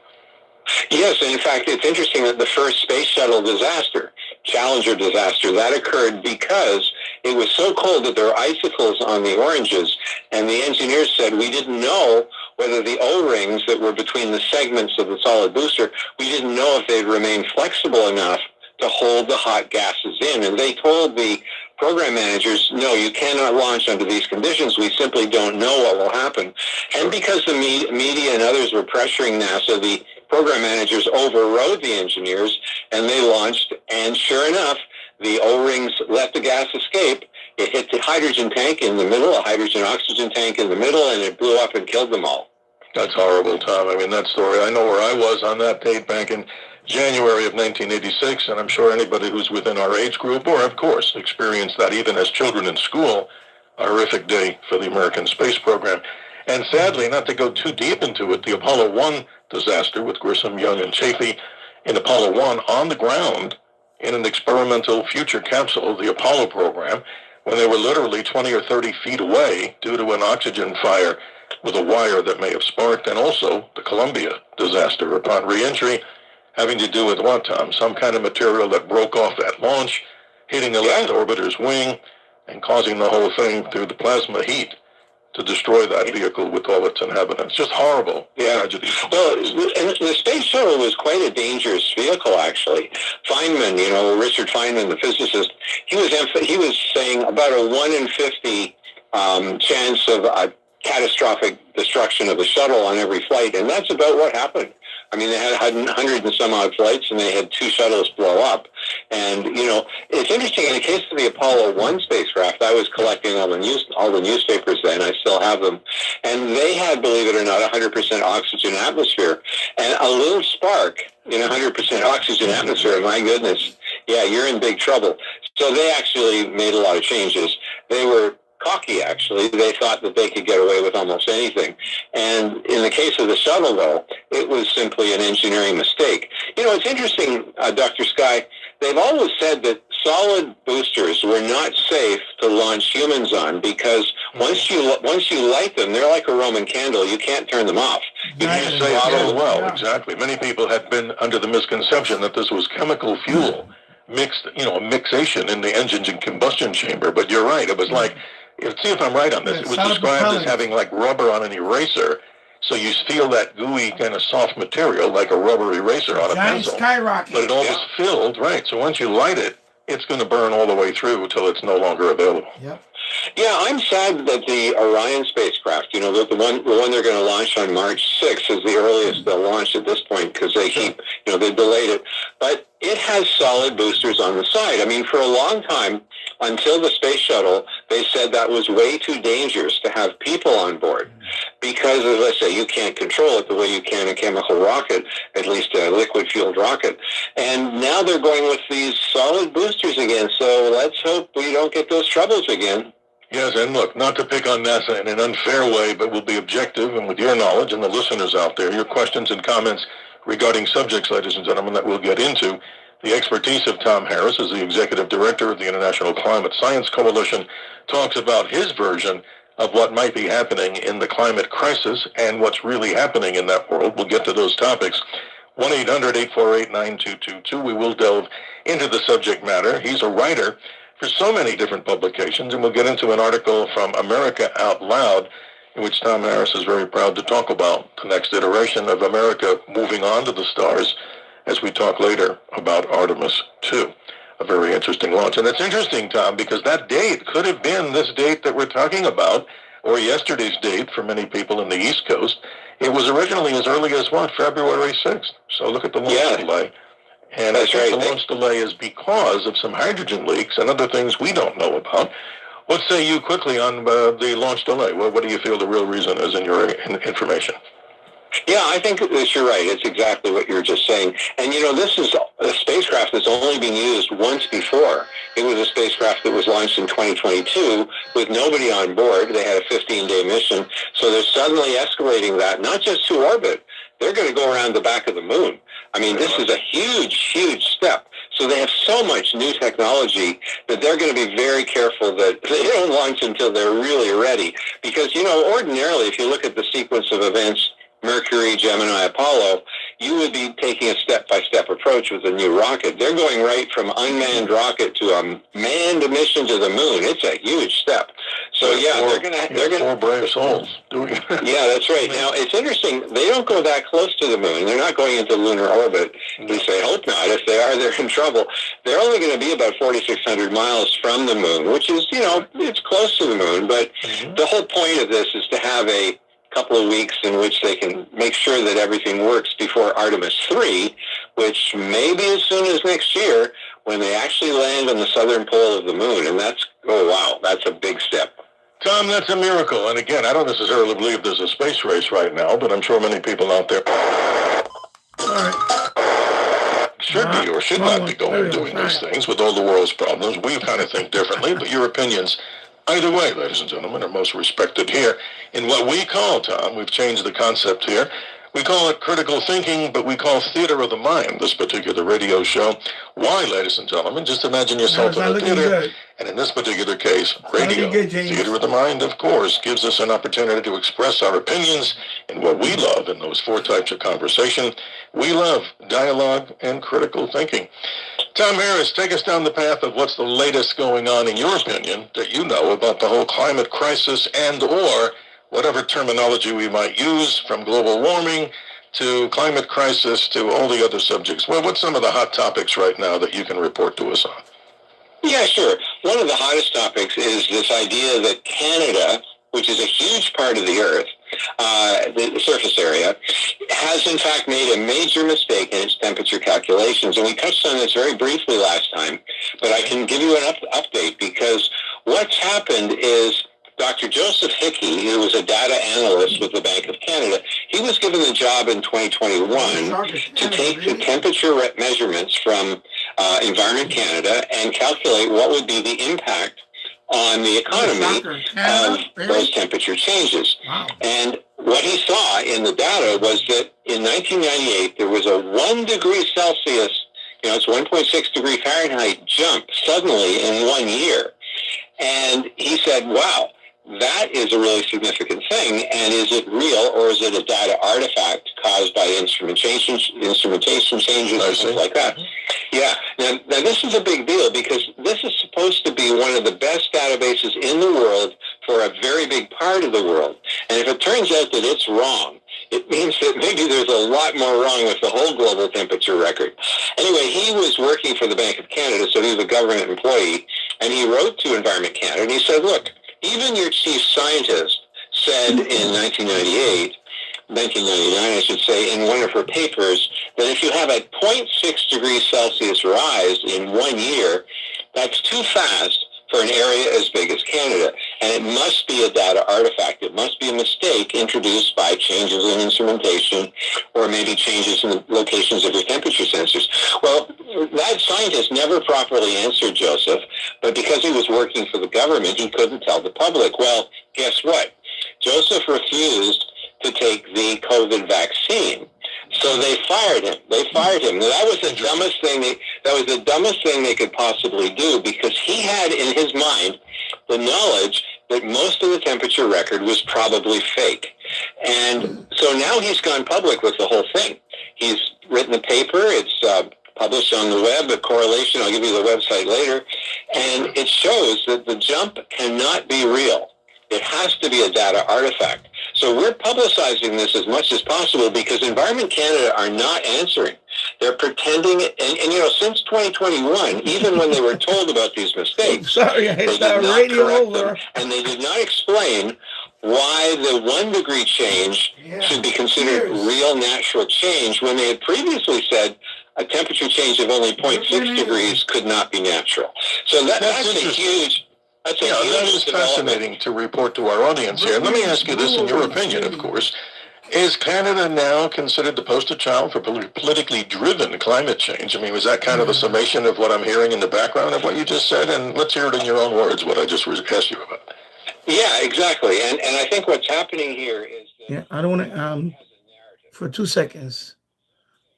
Speaker 15: Yes, and in fact, it's interesting that the first space shuttle disaster, Challenger disaster, that occurred because it was so cold that there were icicles on the oranges, and the engineers said we didn't know whether the O-rings that were between the segments of the solid booster, we didn't know if they'd remain flexible enough to hold the hot gases in. And they told the program managers, no, you cannot launch under these conditions. We simply don't know what will happen. And because the media and others were pressuring NASA, the program managers overrode the engineers, and they launched, and sure enough, the O-rings let the gas escape. It hit the hydrogen tank in the middle, a hydrogen-oxygen tank in the middle, and it blew up and killed them all.
Speaker 11: That's horrible, Tom. I mean, that story, I know where I was on that date back in January of 1986, and I'm sure anybody who's within our age group, or of course experienced that even as children in school, a horrific day for the American space program. And sadly, not to go too deep into it, the Apollo 1 disaster with Grissom, Young, and Chaffee in Apollo 1 on the ground in an experimental future capsule, the Apollo program, when they were literally 20 or 30 feet away due to an oxygen fire with a wire that may have sparked, and also the Columbia disaster upon re-entry, having to do with what, Tom? Some kind of material that broke off at launch, hitting the left orbiter's wing, and causing the whole thing through the plasma heat to destroy that vehicle with all its inhabitants. Just horrible tragedy.
Speaker 15: Well, and the space shuttle was quite a dangerous vehicle, actually. Feynman, Richard Feynman, the physicist, he was saying about a 1 in 50 chance of a catastrophic destruction of the shuttle on every flight, and that's about what happened. I mean, they had 100 and some odd flights, and they had 2 shuttles blow up. And, it's interesting, in the case of the Apollo 1 spacecraft, I was collecting all the newspapers then, I still have them, and they had, believe it or not, 100% oxygen atmosphere. And a little spark in 100% oxygen atmosphere, my goodness, you're in big trouble. So they actually made a lot of changes. They were cocky, actually. They thought that they could get away with almost anything. And in the case of the shuttle, though, it was simply an engineering mistake. It's interesting, Dr. Sky, they've always said that solid boosters were not safe to launch humans on because once you light them, they're like a Roman candle. You can't turn them off.
Speaker 11: You can't say it as well, exactly. Many people had been under the misconception that this was chemical fuel mixed, a mixation in the engine's and combustion chamber. But you're right. It was like, see if I'm right on this. It was described as having like rubber on an eraser. So you feel that gooey kind of soft material like a rubber eraser on a pencil.
Speaker 9: Skyrocket.
Speaker 11: But it all was filled, right. So once you light it, it's going to burn all the way through until it's no longer available.
Speaker 9: Yep.
Speaker 15: Yeah, I'm sad that the Orion spacecraft, the one they're going to launch on March 6th is the earliest they'll launch at this point because they keep, they delayed it. But it has solid boosters on the side. I mean, for a long time, until the space shuttle, they said that was way too dangerous to have people on board because, as I say, you can't control it the way you can a chemical rocket, at least a liquid-fueled rocket. And now they're going with these solid boosters again, so let's hope we don't get those troubles again.
Speaker 11: Yes, and look, not to pick on NASA in an unfair way, but we'll be objective, and with your knowledge and the listeners out there, your questions and comments regarding subjects, ladies and gentlemen, that we'll get into. The expertise of Tom Harris as the Executive Director of the International Climate Science Coalition talks about his version of what might be happening in the climate crisis and what's really happening in that world. We'll get to those topics. 1-800-848-9222. We will delve into the subject matter. He's a writer for so many different publications, and we'll get into an article from America Out Loud, in which Tom Harris is very proud to talk about the next iteration of America moving on to the stars, as we talk later about Artemis 2, a very interesting launch. And it's interesting, Tom, because that date could have been this date that we're talking about or yesterday's date for many people in the East Coast. It was originally as early as what, February 6th. So look at the launch delay. And I think the launch delay is because of some hydrogen leaks and other things we don't know about. What say you quickly on the launch delay? What do you feel the real reason is in your information?
Speaker 15: Yeah, I think that you're right. It's exactly what you were just saying. And, this is a spacecraft that's only been used once before. It was a spacecraft that was launched in 2022 with nobody on board. They had a 15-day mission. So they're suddenly escalating that, not just to orbit. They're going to go around the back of the moon. I mean, this is a huge, huge step. So they have so much new technology that they're going to be very careful that they don't launch until they're really ready. Because, ordinarily, if you look at the sequence of events, Mercury, Gemini, Apollo, you would be taking a step-by-step approach with a new rocket. They're going right from unmanned rocket to a manned mission to the moon. It's a huge step. So they're gonna
Speaker 11: four brave souls doing it.
Speaker 15: Yeah, that's right. Now it's interesting. They don't go that close to the moon. They're not going into lunar orbit. At least I hope not. If they are, they're in trouble. They're only going to be about 4,600 miles from the moon, which is it's close to the moon. But the whole point of this is to have a couple of weeks in which they can make sure that everything works before Artemis 3, which may be as soon as next year when they actually land on the southern pole of the moon. And that's a big step.
Speaker 11: Tom, that's a miracle. And again, I don't necessarily believe there's a space race right now, but I'm sure many people out there should be or should not be doing these things with all the world's problems. We kind of think differently, but your opinions, either way, ladies and gentlemen, are most respected here in what we call, Tom, we've changed the concept here. We call it critical thinking, but we call theater of the mind this particular radio show. Why, ladies and gentlemen? Just imagine yourself in a theater, and in this particular case, radio. Theater of the mind, of course, gives us an opportunity to express our opinions and what we love in those four types of conversation. We love dialogue and critical thinking. Tom Harris, take us down the path of what's the latest going on, in your opinion, that you know about the whole climate crisis and or whatever terminology we might use, from global warming to climate crisis to all the other subjects. Well, what's some of the hot topics right now that you can report to us on?
Speaker 15: Yeah, sure. One of the hottest topics is this idea that Canada, which is a huge part of the Earth, the surface area, has in fact made a major mistake in its temperature calculations. And we touched on this very briefly last time, but I can give you an update, because what's happened is Dr. Joseph Hickey, who was a data analyst with the Bank of Canada, he was given the job in 2021 to take the temperature measurements from Environment Canada and calculate what would be the impact on the economy of those temperature changes.
Speaker 9: Wow.
Speaker 15: And what he saw in the data was that in 1998, there was a 1 degree Celsius, it's 1.6 degree Fahrenheit jump suddenly in 1 year. And he said, wow, that is a really significant thing. And is it real, or is it a data artifact caused by instrumentation changes and things like that? Yeah. Now, this is a big deal, because this is supposed to be one of the best databases in the world for a very big part of the world. And if it turns out that it's wrong, it means that maybe there's a lot more wrong with the whole global temperature record. Anyway, he was working for the Bank of Canada, so he was a government employee, and he wrote to Environment Canada, and he said, look, even your chief scientist said in 1999, I should say, in one of her papers, that if you have a 0.6 degrees Celsius rise in 1 year, that's too fast for an area as big as Canada. And it must be a data artifact. It must be a mistake introduced by changes in instrumentation, or maybe changes in the locations of your temperature sensors. Well, that scientist never properly answered Joseph, but because he was working for the government, he couldn't tell the public. Well, guess what? Joseph refused to take the COVID vaccine. So they fired him. Now, that was the dumbest thing they could possibly do, because he had in his mind the knowledge that most of the temperature record was probably fake. And so now he's gone public with the whole thing. He's written a paper. It's published on the web, a correlation. I'll give you the website later. And it shows that the jump cannot be real. It has to be a data artifact. So we're publicizing this as much as possible, because Environment Canada are not answering. They're pretending, and since 2021, even when they were told about these mistakes, they did not correct them, and they did not explain why the 1 degree change should be considered real natural change when they had previously said a temperature change of only 0.6 degrees could not be natural. So that's a huge...
Speaker 11: that is fascinating to report to our audience here. And let me ask you this, in your opinion, of course. Is Canada now considered the poster child for politically driven climate change? I mean, was that kind of a summation of what I'm hearing in the background of what you just said? And let's hear it in your own words, what I just asked you about.
Speaker 15: Yeah, exactly. And I think what's happening here is...
Speaker 9: I don't want to, for 2 seconds,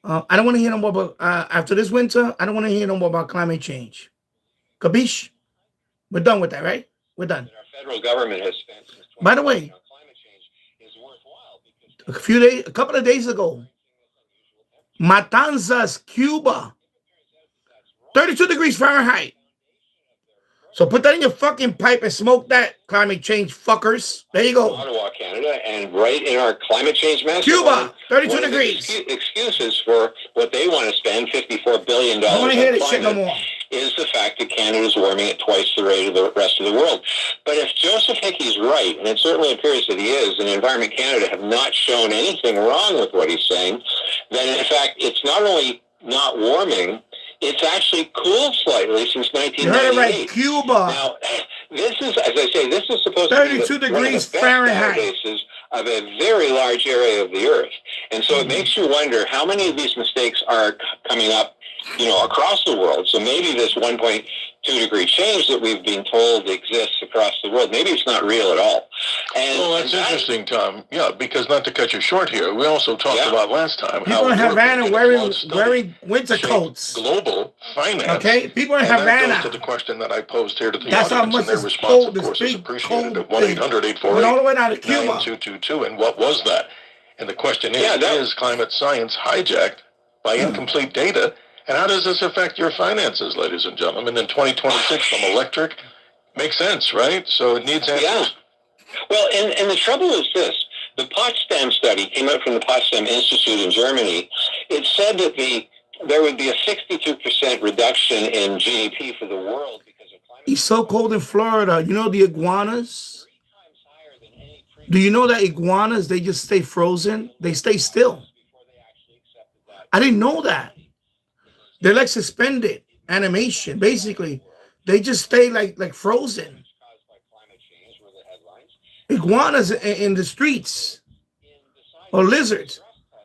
Speaker 9: I don't want to hear no more about, after this winter, I don't want to hear no more about climate change. Capiche? We're done with that, right? We're done.
Speaker 15: Our federal government has spent...
Speaker 9: By the way, a couple of days ago, Matanzas, Cuba, 32 degrees Fahrenheit. So put that in your fucking pipe and smoke that, climate change fuckers. There you go.
Speaker 15: Ottawa, Canada, and right in our climate change master
Speaker 9: Cuba, 32
Speaker 15: one
Speaker 9: degrees.
Speaker 15: Of the excuses for what they want to spend $54 billion
Speaker 9: I don't want to hear
Speaker 15: on
Speaker 9: this shit no
Speaker 15: climate
Speaker 9: more.
Speaker 15: is the fact that Canada is warming at twice the rate of the rest of the world. But if Joseph Hickey's right, and it certainly appears that he is, and Environment Canada have not shown anything wrong with what he's saying, then in fact it's not only not warming, it's actually cooled slightly since 1998.
Speaker 9: You heard it right, Cuba.
Speaker 15: Now, this is, as I say, this is supposed
Speaker 9: 32
Speaker 15: to be
Speaker 9: degrees
Speaker 15: the
Speaker 9: Fahrenheit
Speaker 15: databases of a very large area of the Earth. And so it makes you wonder how many of these mistakes are coming up, across the world. So maybe this 1.2 degree change that we've been told exists across the world, maybe it's not real at all. And
Speaker 11: well, that's interesting, Tom. Yeah, because not to cut you short here, we also talked about last time
Speaker 9: people in Havana wearing winter coats.
Speaker 11: Global finance.
Speaker 9: Okay, people in
Speaker 11: and
Speaker 9: Havana.
Speaker 11: That goes to the question that I posed here to the
Speaker 9: That's
Speaker 11: audience,
Speaker 9: how much
Speaker 11: and their
Speaker 9: it's
Speaker 11: response,
Speaker 9: cold,
Speaker 11: of course,
Speaker 9: this
Speaker 11: is
Speaker 9: big,
Speaker 11: appreciated at
Speaker 9: cold thing.
Speaker 11: 1-800-848-9222. And what was that? And the question is climate science hijacked by incomplete data? And how does this affect your finances, ladies and gentlemen? In 2026 from electric, makes sense, right? So it needs answers.
Speaker 15: Yeah. Well, and the trouble is this. The Potsdam study came out from the Potsdam Institute in Germany. It said that there would be a 62% reduction in GDP for the world because of climate change.
Speaker 9: It's so cold in Florida. You know the iguanas? Do you know that iguanas, they just stay frozen? They stay still. I didn't know that. They're like suspended animation, basically. They just stay like frozen. Iguanas in the streets or lizards.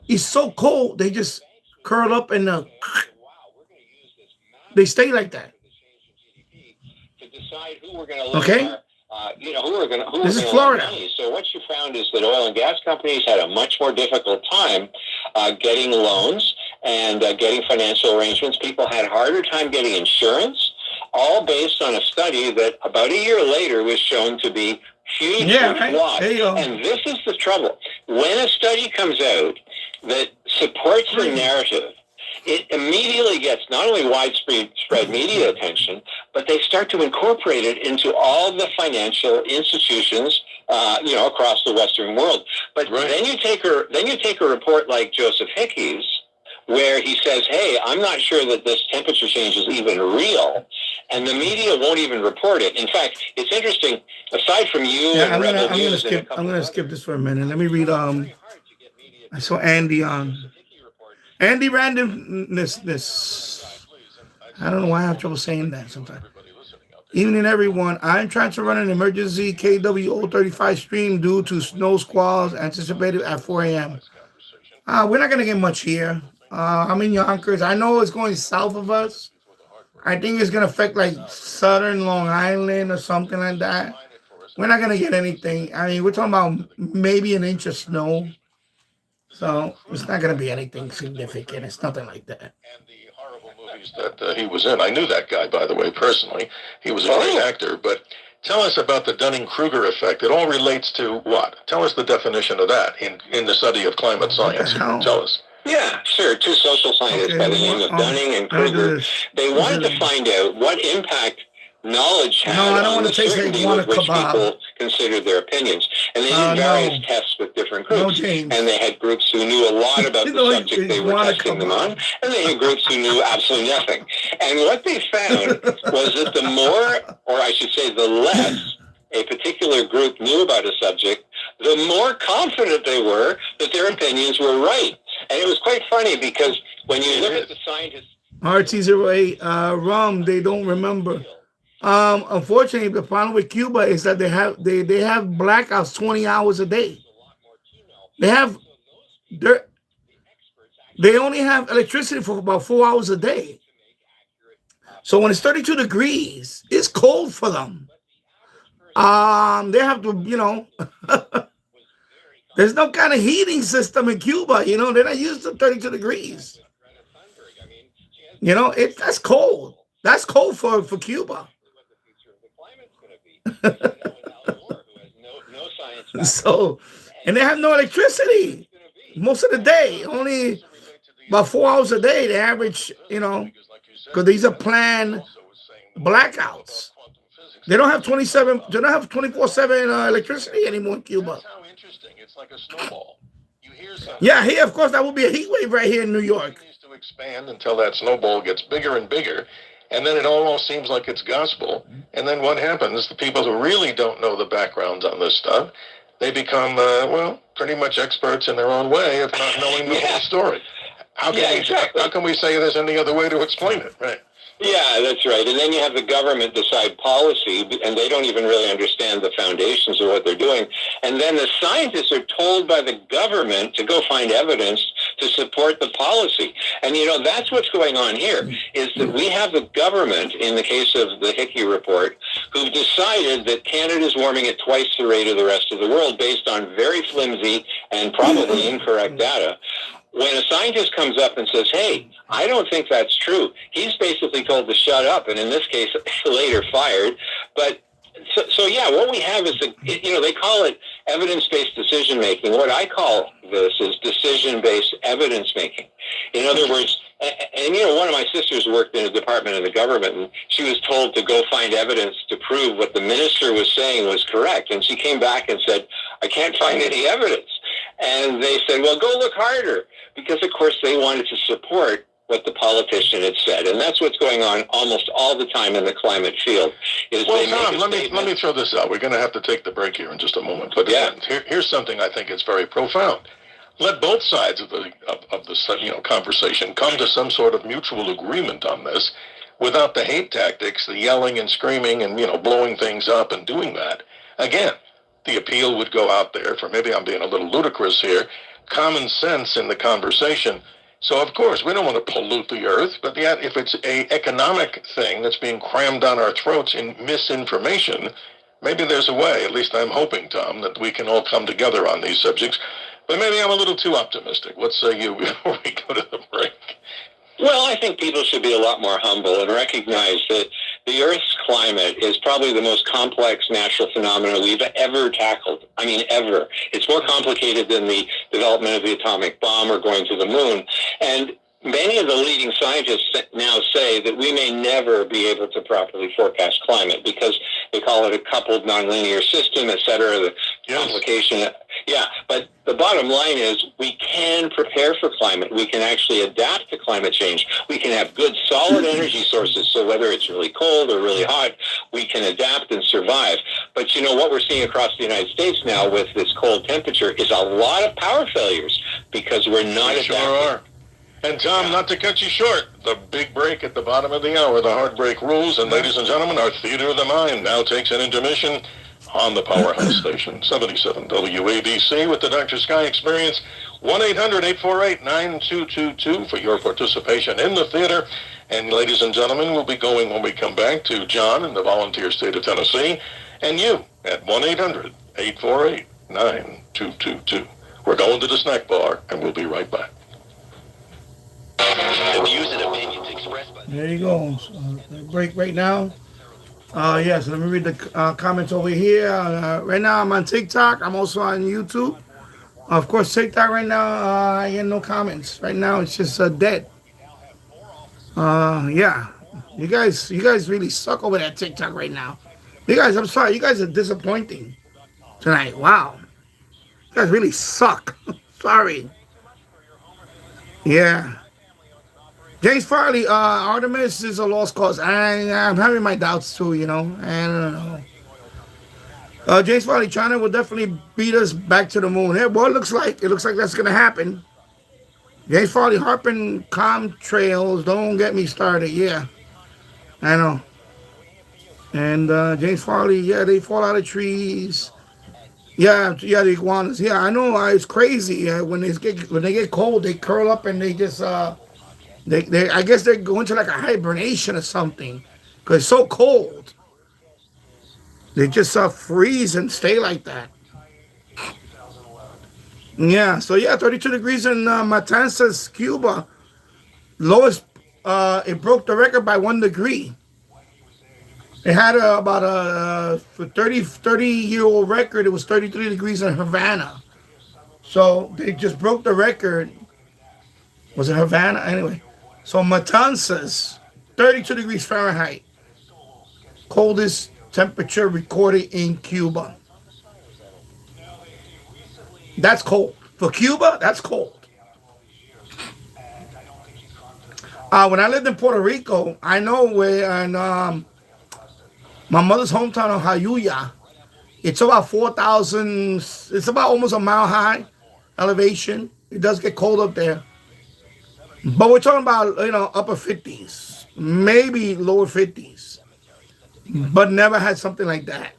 Speaker 9: It's so cold, they just curl up and they stay like that. Okay? This is Florida.
Speaker 15: So what you found is that oil and gas companies had a much more difficult time getting loans and getting financial arrangements. People had a harder time getting insurance, all based on a study that about a year later was shown to be hugely flawed.
Speaker 9: There you go.
Speaker 15: And this is the trouble. When a study comes out that supports the narrative, it immediately gets not only widespread media attention, but they start to incorporate it into all the financial institutions, across the Western world. But then you take a report like Joseph Hickey's, where he says, "Hey, I'm not sure that this temperature change is even real," and the media won't even report it. In fact, it's interesting. Aside from you,
Speaker 9: I'm gonna skip this for a minute. Let me read. I saw Andy on. Andy Randomness. I don't know why I have trouble saying that sometimes. Evening, everyone. I'm trying to run an emergency KWO35 stream due to snow squalls anticipated at 4 a.m. We're not going to get much here. I'm in Yonkers. I know it's going south of us. I think it's going to affect like southern Long Island or something like that. We're not going to get anything. I mean, we're talking about maybe an inch of snow. So it's not going to be anything significant. It's nothing like that.
Speaker 11: And the horrible movies that he was in. I knew that guy, by the way, personally. He was a great actor. But tell us about the Dunning-Kruger effect. It all relates to what? Tell us the definition of that in the study of climate science. Tell us.
Speaker 15: Yeah, sure. Two social scientists by the name of Dunning and Kruger. They wanted to find out what impact knowledge had on the certainty with which people considered their opinions. And they did various tests with different groups. And they had groups who knew a lot about the subject they were testing them on, and they had groups who knew absolutely nothing. And what they found was that the more, or I should say the less, a particular group knew about a subject, the more confident they were that their opinions were right. And it was quite funny because when you look at the scientists...
Speaker 9: RT08, rum, they don't remember. Unfortunately, the problem with Cuba is that they have blackouts 20 hours a day. They only have electricity for about 4 hours a day. So when it's 32 degrees, it's cold for them. They have to, there's no kind of heating system in Cuba. They're not used to 32 degrees. That's cold. That's cold for Cuba. So, and they have no electricity most of the day. Only about 4 hours a day. They average, because these are planned blackouts. They don't have 27. They don't have 24/7 electricity anymore in Cuba.
Speaker 11: It's like a snowball.
Speaker 9: Yeah, here, of course, that will be a heat wave right here in New York.
Speaker 11: It needs to expand until that snowball gets bigger and bigger, and then it almost seems like it's gospel. And then what happens? The people who really don't know the backgrounds on this stuff, they become, pretty much experts in their own way of not knowing the whole story. How can we say there's any other way to explain it, right?
Speaker 15: Yeah, that's right. And then you have the government decide policy, and they don't even really understand the foundations of what they're doing. And then the scientists are told by the government to go find evidence to support the policy. And, that's what's going on here, is that we have the government, in the case of the Hickey report, who've decided that Canada's warming at twice the rate of the rest of the world based on very flimsy and probably incorrect data. When a scientist comes up and says, hey, I don't think that's true, he's basically told to shut up, and in this case, later fired. But so what we have is, they call it evidence-based decision-making. What I call this is decision-based evidence-making. In other words, and one of my sisters worked in a department of the government, and she was told to go find evidence to prove what the minister was saying was correct. And she came back and said, I can't find any evidence. And they said, well, go look harder, because, of course, they wanted to support what the politician had said. And that's what's going on almost all the time in the climate field.
Speaker 11: Tom, let me throw this out. We're going to have to take the break here in just a moment. But again, here's something I think is very profound. Let both sides of the conversation come to some sort of mutual agreement on this without the hate tactics, the yelling and screaming and, blowing things up and doing that. Again, the appeal would go out there for, maybe I'm being a little ludicrous here, common sense in the conversation. So, of course, we don't want to pollute the earth, but yet if it's an economic thing that's being crammed down our throats in misinformation, maybe there's a way, at least I'm hoping, Tom, that we can all come together on these subjects. But maybe I'm a little too optimistic. What say you before we go to the break?
Speaker 15: Well, I think people should be a lot more humble and recognize that the Earth's climate is probably the most complex natural phenomenon we've ever tackled. I mean, ever. It's more complicated than the development of the atomic bomb or going to the moon. And many of the leading scientists now say that we may never be able to properly forecast climate because they call it a coupled nonlinear system, et cetera, the complication. Yeah, but the bottom line is we can prepare for climate. We can actually adapt to climate change. We can have good, solid energy sources, so whether it's really cold or really hot, we can adapt and survive. But what we're seeing across the United States now with this cold temperature is a lot of power failures because we're not adapting.
Speaker 11: Sure are. And Tom, not to cut you short, the big break at the bottom of the hour, the hard break rules. And ladies and gentlemen, our Theater of the Mind now takes an intermission on the Powerhouse Station, 77 WABC with the Dr. Sky Experience, 1-800-848-9222 for your participation in the theater. And ladies and gentlemen, we'll be going when we come back to John in the volunteer state of Tennessee and you at 1-800-848-9222. We're going to the snack bar and we'll be right back.
Speaker 4: The views and opinions expressed by...
Speaker 9: There you go. Break right now. Yes, let me read the comments over here. Right now, I'm on TikTok. I'm also on YouTube. Of course, TikTok right now, I get no comments. Right now, it's just dead. Yeah. You guys really suck over that TikTok right now. You guys, I'm sorry. You guys are disappointing tonight. Wow. You guys really suck. Sorry. Yeah. James Farley, Artemis is a lost cause. I'm having my doubts too, I don't know. James Farley, China will definitely beat us back to the moon. Yeah, well, it looks like that's gonna happen. James Farley harping trails. Don't get me started. Yeah, I know. And James Farley, yeah, they fall out of trees. Yeah, the iguanas. Yeah, I know. It's crazy. When they get cold, they curl up and they just they I guess they go into like a hibernation or something because it's so cold. They just freeze and stay like that. Yeah. So yeah, 32 degrees in Matanzas, Cuba. Lowest. It broke the record by 1 degree. It had about a 30-year-old record. It was 33 degrees in Havana. So they just broke the record. Was it Havana? Anyway. So Matanzas, 32 degrees Fahrenheit. Coldest temperature recorded in Cuba. That's cold. For Cuba, that's cold. When I lived in Puerto Rico, I know where, and my mother's hometown of Jayuya, it's about 4,000, it's about almost a mile high elevation. It does get cold up there. But we're talking about, upper 50s, maybe lower 50s, but never had something like that.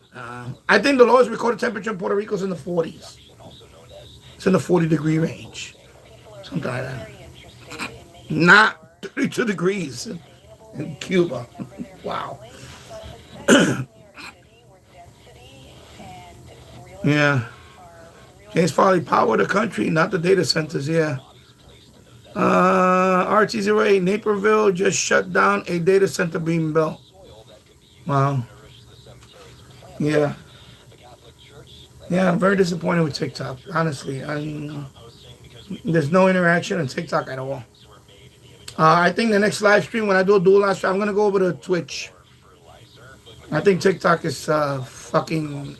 Speaker 9: I think the lowest recorded temperature in Puerto Rico is in the 40s. It's in the 40-degree range, something like that. Not 32 degrees in Cuba. Wow. Yeah. James Farley, power the country, not the data centers. Yeah. RT08, Naperville just shut down a data center being built. Wow. Yeah. Yeah, I'm very disappointed with TikTok. Honestly, I mean, there's no interaction on TikTok at all. I think the next live stream, when I do a dual live stream, I'm gonna go over to Twitch. I think TikTok is fucking.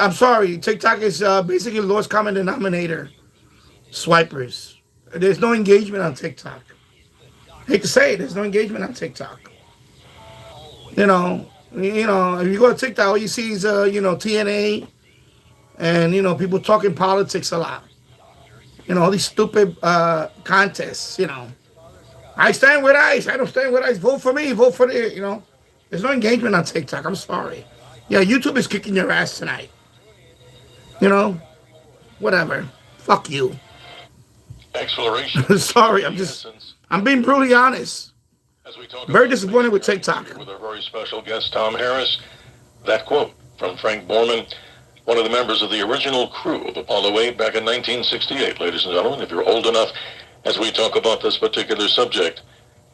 Speaker 9: I'm sorry. TikTok is basically the lowest common denominator. Swipers. There's no engagement on TikTok. Hate to say it, there's no engagement on TikTok. If you go to TikTok, all you see is TNA, and people talking politics a lot. All these stupid contests. I stand with ICE. I don't stand with ICE. Vote for me. Vote for the. There's no engagement on TikTok. I'm sorry. Yeah, YouTube is kicking your ass tonight. Whatever. Fuck you.
Speaker 11: Exploration.
Speaker 9: Sorry, I'm being brutally honest. Very disappointed with TikTok.
Speaker 11: With our very special guest, Tom Harris. That quote from Frank Borman, one of the members of the original crew of Apollo 8 back in 1968. Ladies and gentlemen, if you're old enough, as we talk about this particular subject,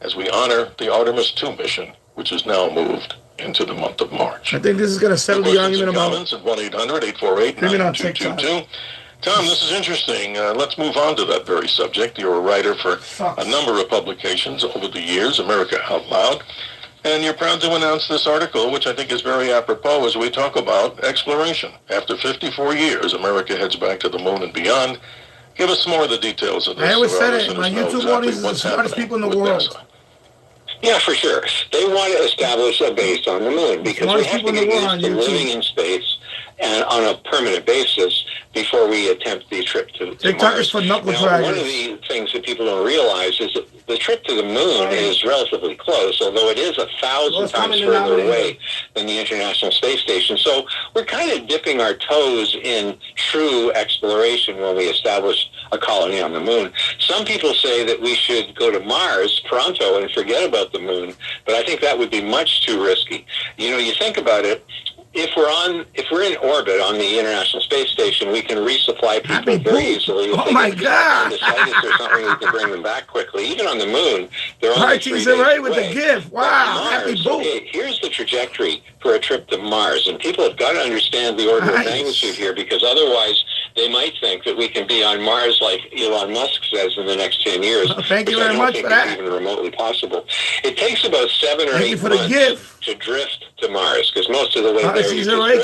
Speaker 11: as we honor the Artemis 2 mission, which is now moved into the month of March.
Speaker 9: I think this is going to settle the argument about
Speaker 11: comments at 1-800-848-9222. Tom, this is interesting. Let's move on to that very subject. You're a writer for a number of publications over the years, America Out Loud, and you're proud to announce this article, which I think is very apropos as we talk about exploration. After 54 years, America heads back to the moon and beyond. Give us more of the details of this.
Speaker 9: I always said it. My YouTube audience is the smartest people in the world.
Speaker 15: NASA. Yeah, for sure. They want to establish a base on the moon because we have to get used to living in space and on a permanent basis before we attempt the trip to Mars.
Speaker 9: For knuckle
Speaker 15: now, one of the things that people don't realize is that the trip to the moon is relatively close, although it is 1,000 times further away than the International Space Station. So we're kind of dipping our toes in true exploration when we establish a colony on the moon. Some people say that we should go to Mars pronto and forget about the moon, but I think that would be much too risky. You think about it. If we're in orbit on the International Space Station, we can resupply people very easily.
Speaker 9: Oh my God!
Speaker 15: Appendicitis or something, we can bring them back quickly. Even on the moon, they're only 3 days away.
Speaker 9: With the gift. Wow! Happy boot.
Speaker 15: Here's the trajectory for a trip to Mars, and people have got to understand the order of magnitude here, because otherwise they might think that we can be on Mars like Elon Musk says in the next 10 years.
Speaker 9: Thank you very much for that.
Speaker 15: Even remotely possible. It takes about 7 or 8 months to drift to Mars, because most of the way there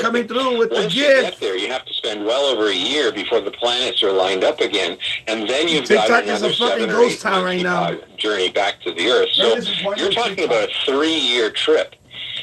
Speaker 9: coming through with
Speaker 15: once
Speaker 9: the
Speaker 15: you
Speaker 9: gift.
Speaker 15: get there, you have to spend well over a year before the planets are lined up again, and then you've got another 7 or 8 month journey back to the Earth. So you're talking about a 3-year trip.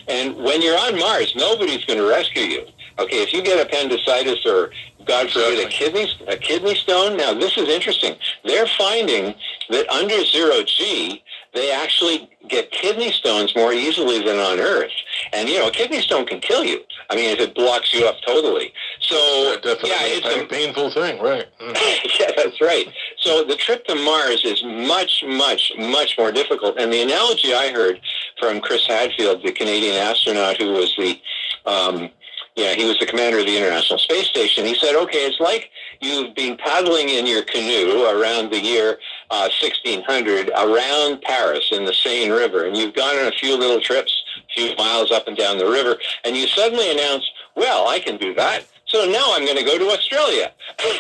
Speaker 15: And when you're on Mars, nobody's going to rescue you. Okay, if you get appendicitis or, God forbid, a kidney stone, now this is interesting. They're finding that under 0G, they actually get kidney stones more easily than on Earth. And, a kidney stone can kill you. I mean, if it blocks you up totally. So,
Speaker 11: it's a painful thing, right?
Speaker 15: Yeah, that's right. So the trip to Mars is much, much, much more difficult. And the analogy I heard from Chris Hadfield, the Canadian astronaut who was he was the commander of the International Space Station. He said, okay, it's like you've been paddling in your canoe around the year 1600 around Paris in the Seine River, and you've gone on a few little trips, a few miles up and down the river, and you suddenly announce, well, I can do that. So now I'm going to go to Australia. He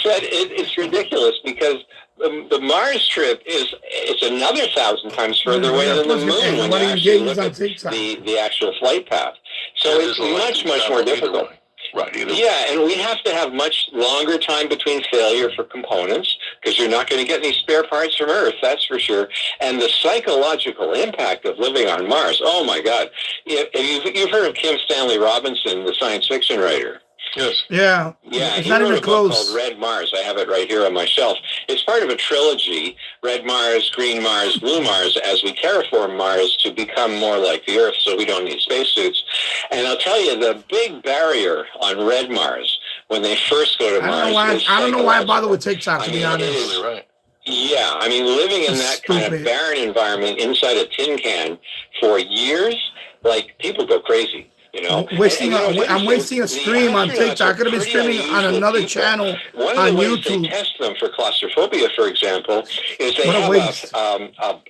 Speaker 15: said it's ridiculous because the Mars trip it's another 1,000 times further away than the moon when you actually look at the actual flight path. So it's much, much more difficult.
Speaker 11: Right.
Speaker 15: Yeah, and we have to have much longer time between failure for components because you're not going to get any spare parts from Earth, that's for sure. And the psychological impact of living on Mars, oh my God. You've heard of Kim Stanley Robinson, the science fiction writer.
Speaker 11: Yes.
Speaker 15: Yeah,
Speaker 9: it's
Speaker 15: he
Speaker 9: not
Speaker 15: wrote
Speaker 9: even
Speaker 15: a book
Speaker 9: close.
Speaker 15: called Red Mars. I have it right here on my shelf. It's part of a trilogy, Red Mars, Green Mars, Blue Mars, as we terraform Mars to become more like the Earth so we don't need spacesuits. And I'll tell you, the big barrier on Red Mars, when they first go to Mars,
Speaker 9: I don't know why I bother with TikTok, to be honest.
Speaker 11: Really right.
Speaker 15: Yeah, I mean, living in that kind of barren environment inside a tin can for years, like, people go crazy.
Speaker 9: I'm wasting a stream on TikTok. I could have been streaming on another channel on YouTube.
Speaker 15: They test them for claustrophobia, for example, is they have a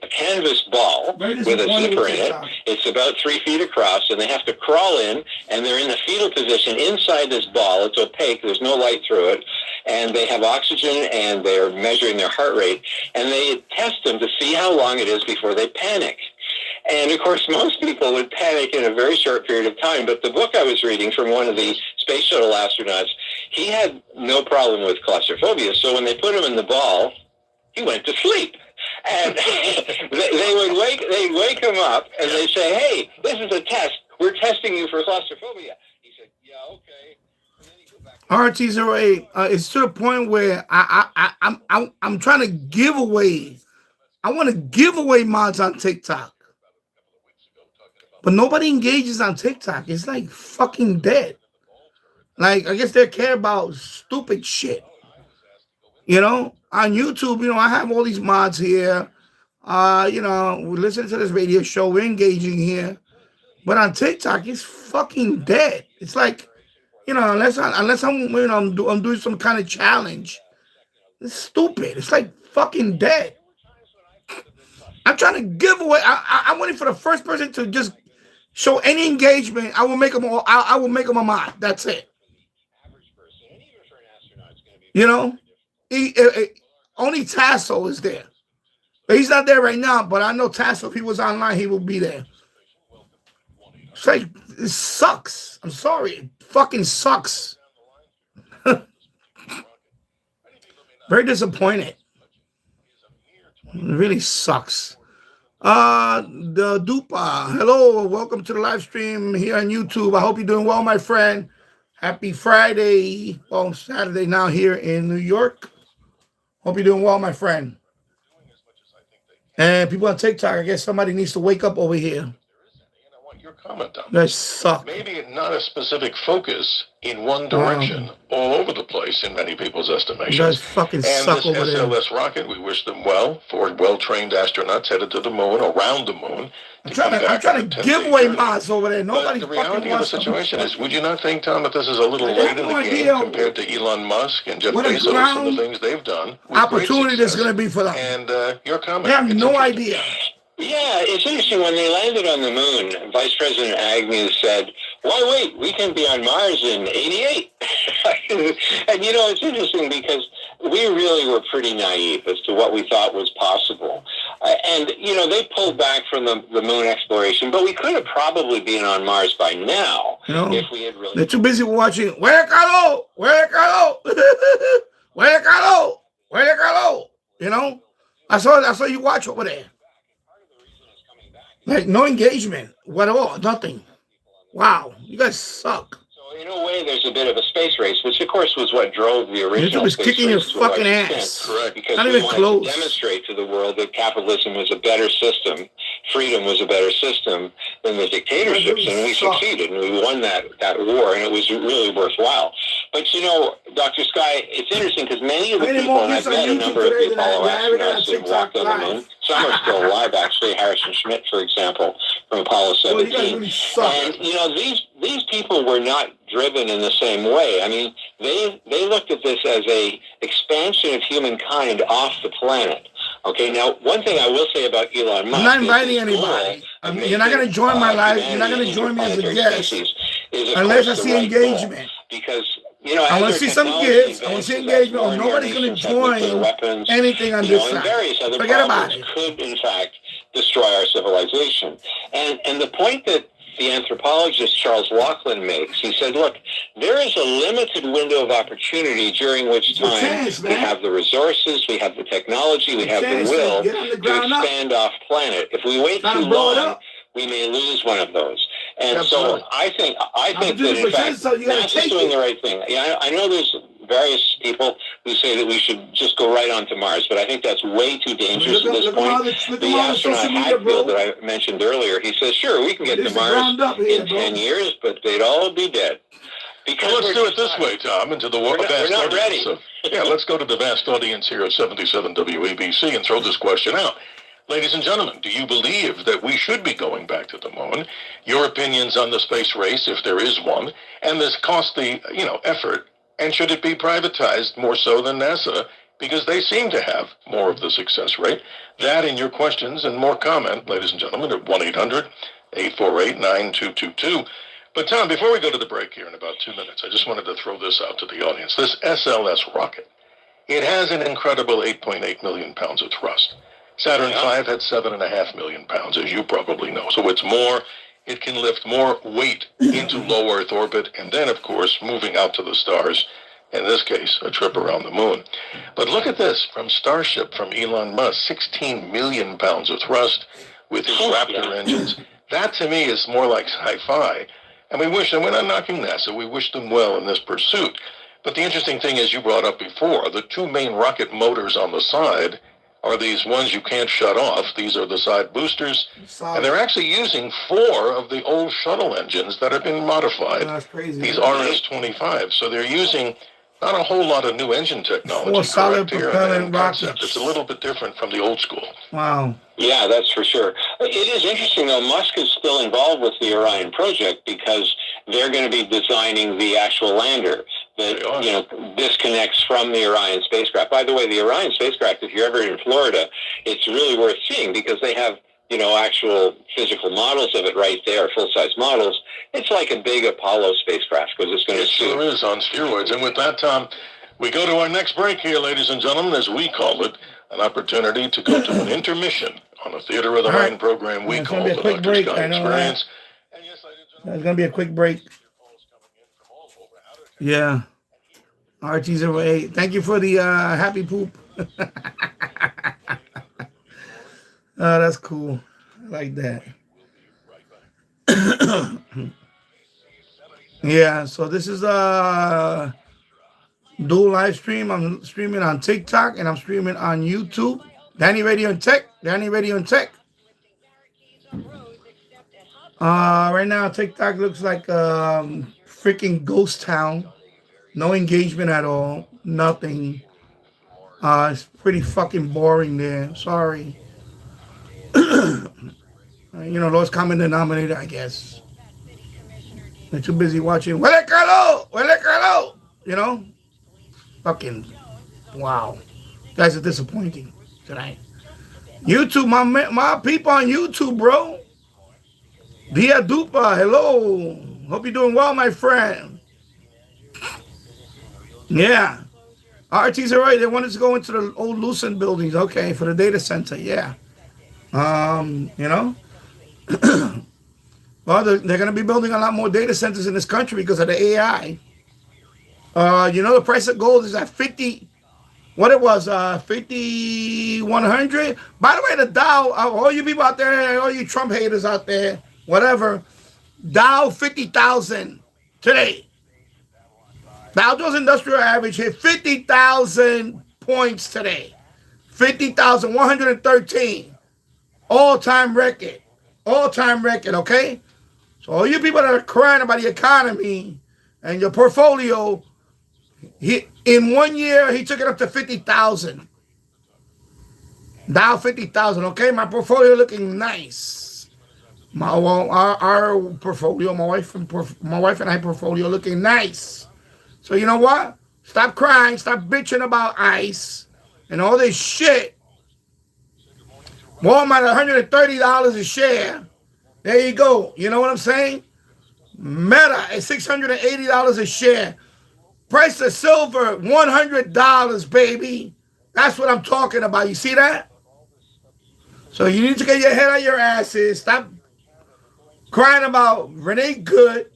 Speaker 15: canvas ball with a zipper in it. It's about 3 feet across, and they have to crawl in, and they're in the fetal position inside this ball. It's opaque. There's no light through it. And they have oxygen, and they're measuring their heart rate. And they test them to see how long it is before they panic. And, of course, most people would panic in a very short period of time. But the book I was reading from one of the space shuttle astronauts, he had no problem with claustrophobia. So when they put him in the ball, he went to sleep. And they'd wake him up, and they'd say, hey, this is a test. We're testing you for claustrophobia. He said, yeah, okay.
Speaker 9: RT08, it's to the point where I'm trying to give away. I want to give away mods on TikTok. But nobody engages on TikTok. It's like fucking dead. Like, I guess they care about stupid shit. On YouTube, I have all these mods here. We listen to this radio show. We're engaging here. But on TikTok, it's fucking dead. It's like, unless I'm doing some kind of challenge. It's stupid. It's like fucking dead. I'm trying to give away. I'm waiting for the first person to just show any engagement. I will make them all. I will make them a mod. That's it. Only Tasso is there. But he's not there right now. But I know Tasso. If he was online, he will be there. It's like, it sucks. I'm sorry. It fucking sucks. Very disappointed. It really sucks. The Dupa. Hello, welcome to the live stream here on YouTube. I hope you're doing well, my friend. Happy Friday. Well, Saturday now here in New York. Hope you're doing well, my friend. And people on TikTok, I guess somebody needs to wake up over here.
Speaker 11: Your comment on
Speaker 9: that suck.
Speaker 11: Maybe not a specific focus in one direction, all over the place in many people's estimations.
Speaker 9: That's fucking suck over there.
Speaker 11: And this SLS rocket, we wish them well. 4 well-trained astronauts headed to the moon, around the moon.
Speaker 9: I'm trying to give away mods over there. Nobody
Speaker 11: the reality of the situation is, would you not think, Tom, that this is a little late in the game compared to Elon Musk and Jeff Bezos and the things they've done?
Speaker 9: Opportunity that's going to be for them.
Speaker 11: And your comment.
Speaker 9: They have no idea.
Speaker 15: Yeah, it's interesting. When they landed on the moon, Vice President Agnew said, why wait? We can be on Mars in 88. And, it's interesting because we really were pretty naive as to what we thought was possible. And they pulled back from the moon exploration, but we could have probably been on Mars by now if we had really...
Speaker 9: They're too busy watching, where Carlo? Where Carlo? Where Carlo? Where Carlo? I saw you watch over there. Like, no engagement. What at all? Nothing. Wow, you guys suck.
Speaker 15: So in a way, there's a bit of a space race, which of course was what drove the original
Speaker 9: YouTube is
Speaker 15: space
Speaker 9: kicking your
Speaker 15: race to a large
Speaker 9: fucking
Speaker 15: extent.
Speaker 9: ass.
Speaker 15: Correct. Because
Speaker 9: Not
Speaker 15: we
Speaker 9: even
Speaker 15: wanted
Speaker 9: close.
Speaker 15: to demonstrate to the world that capitalism was a better system, freedom was a better system than the dictatorships, and we succeeded, and we won that war, and it was really worthwhile. But you know, Dr. Sky, it's interesting because many of the people, and I've met a number of the Apollo astronauts that walked on the moon. Some are still alive, actually. Harrison Schmitt, for example, from Apollo 17. And you know, these people were not driven in the same way. I mean, they looked at this as a expansion of humankind off the planet. Okay, now one thing I will say about Elon Musk,
Speaker 9: I'm not inviting anybody. You're not going to join my live. You're not going to join me as a guest unless I see engagement.
Speaker 15: Because you know,
Speaker 9: I want to see some gifts. I want to see engagement. Or nobody's going to join anything on this side. Forget about it.
Speaker 15: Could in fact destroy our civilization. And the point that the anthropologist Charles Laughlin makes, he said, look, there is a limited window of opportunity during which time we have the resources, we have the technology, we have the will to expand off planet. If we wait too long, we may lose one of those. And so I think that in fact NASA's doing the right thing. Yeah, I know there's various people who say that we should just go right on to Mars, but I think that's way too dangerous at this point. The astronaut Hadfield that I mentioned earlier, he says, sure, we can get to Mars in 10 years, but they'd all be dead.
Speaker 11: Because let's do it this way, Tom, and to the vast audience. Yeah, let's go to the vast audience here of 77 WABC and throw this question out. Ladies and gentlemen, do you believe that we should be going back to the moon? Your opinions on the space race, if there is one, and this costly, effort. And should it be privatized more so than NASA? Because they seem to have more of the success rate. That and your questions and more comment, ladies and gentlemen, at 1-800-848-9222. But Tom, before we go to the break here in about 2 minutes, I just wanted to throw this out to the audience. This SLS rocket, it has an incredible 8.8 million pounds of thrust. Saturn V had 7.5 million pounds, as you probably know. So it's more. It can lift more weight into low Earth orbit, and then, of course, moving out to the stars, in this case, a trip around the moon. But look at this, from Starship, from Elon Musk, 16 million pounds of thrust with his Raptor engines. That, to me, is more like sci-fi. And we wish, and we're not knocking NASA, we wish them well in this pursuit. But the interesting thing, as you brought up before, the two main rocket motors on the side are these ones you can't shut off. These are the side boosters. And they're actually using 4 of the old shuttle engines that have been modified.
Speaker 9: That's crazy.
Speaker 11: These RS-25. So they're using not a whole lot of new engine technology.
Speaker 9: 4 solid propellant rockets.
Speaker 11: It's a little bit different from the old school.
Speaker 9: Wow.
Speaker 15: Yeah, that's for sure. It is interesting, though. Musk is still involved with the Orion project because they're going to be designing the actual lander that disconnects from the Orion spacecraft. By the way, the Orion spacecraft, if you're ever in Florida, it's really worth seeing because they have actual physical models of it right there, full-size models. It's like a big Apollo spacecraft because it's going to
Speaker 11: sure is on steroids. And with that, Tom, we go to our next break here, ladies and gentlemen, as we call it, an opportunity to go to an intermission on a Theater of the Mind program we call the Dr. Sky Experience.
Speaker 9: It's going to be a quick break. Yeah. RT08. Thank you for the happy poop. Oh, that's cool. I like that. Yeah, so this is a dual live stream. I'm streaming on TikTok and I'm streaming on YouTube. Danny Radio and Tech. Danny Radio and Tech. Right now, TikTok looks like freaking ghost town. No engagement at all. Nothing. It's pretty fucking boring there. Sorry. Lowest common denominator, I guess. They're too busy watching. Huele calor! Huele calor! Fucking wow. You guys are disappointing tonight. YouTube, my people on YouTube, bro. Dia Dupa, hello. Hope you're doing well, my friend. Yeah. RT's all right. They wanted to go into the old Lucent buildings. Okay, for the data center. Yeah. Well, they're going to be building a lot more data centers in this country because of the AI. The price of gold is at 50. What it was, 5,100. By the way, the Dow, all you people out there, all you Trump haters out there, whatever, Dow 50,000 today. Dow Jones Industrial Average hit 50,000 points today. 50,113. All-time record. All-time record, okay? So all you people that are crying about the economy and your portfolio, in 1 year, he took it up to 50,000. Dow 50,000, okay? My portfolio looking nice. Our portfolio, my wife and I portfolio looking nice. So you know what? Stop crying. Stop bitching about ICE and all this shit. Walmart $130 a share. There you go. You know what I'm saying? Meta is $680 a share. Price of silver, $100, baby. That's what I'm talking about. You see that? So you need to get your head out your asses. Stop crying about Renee Good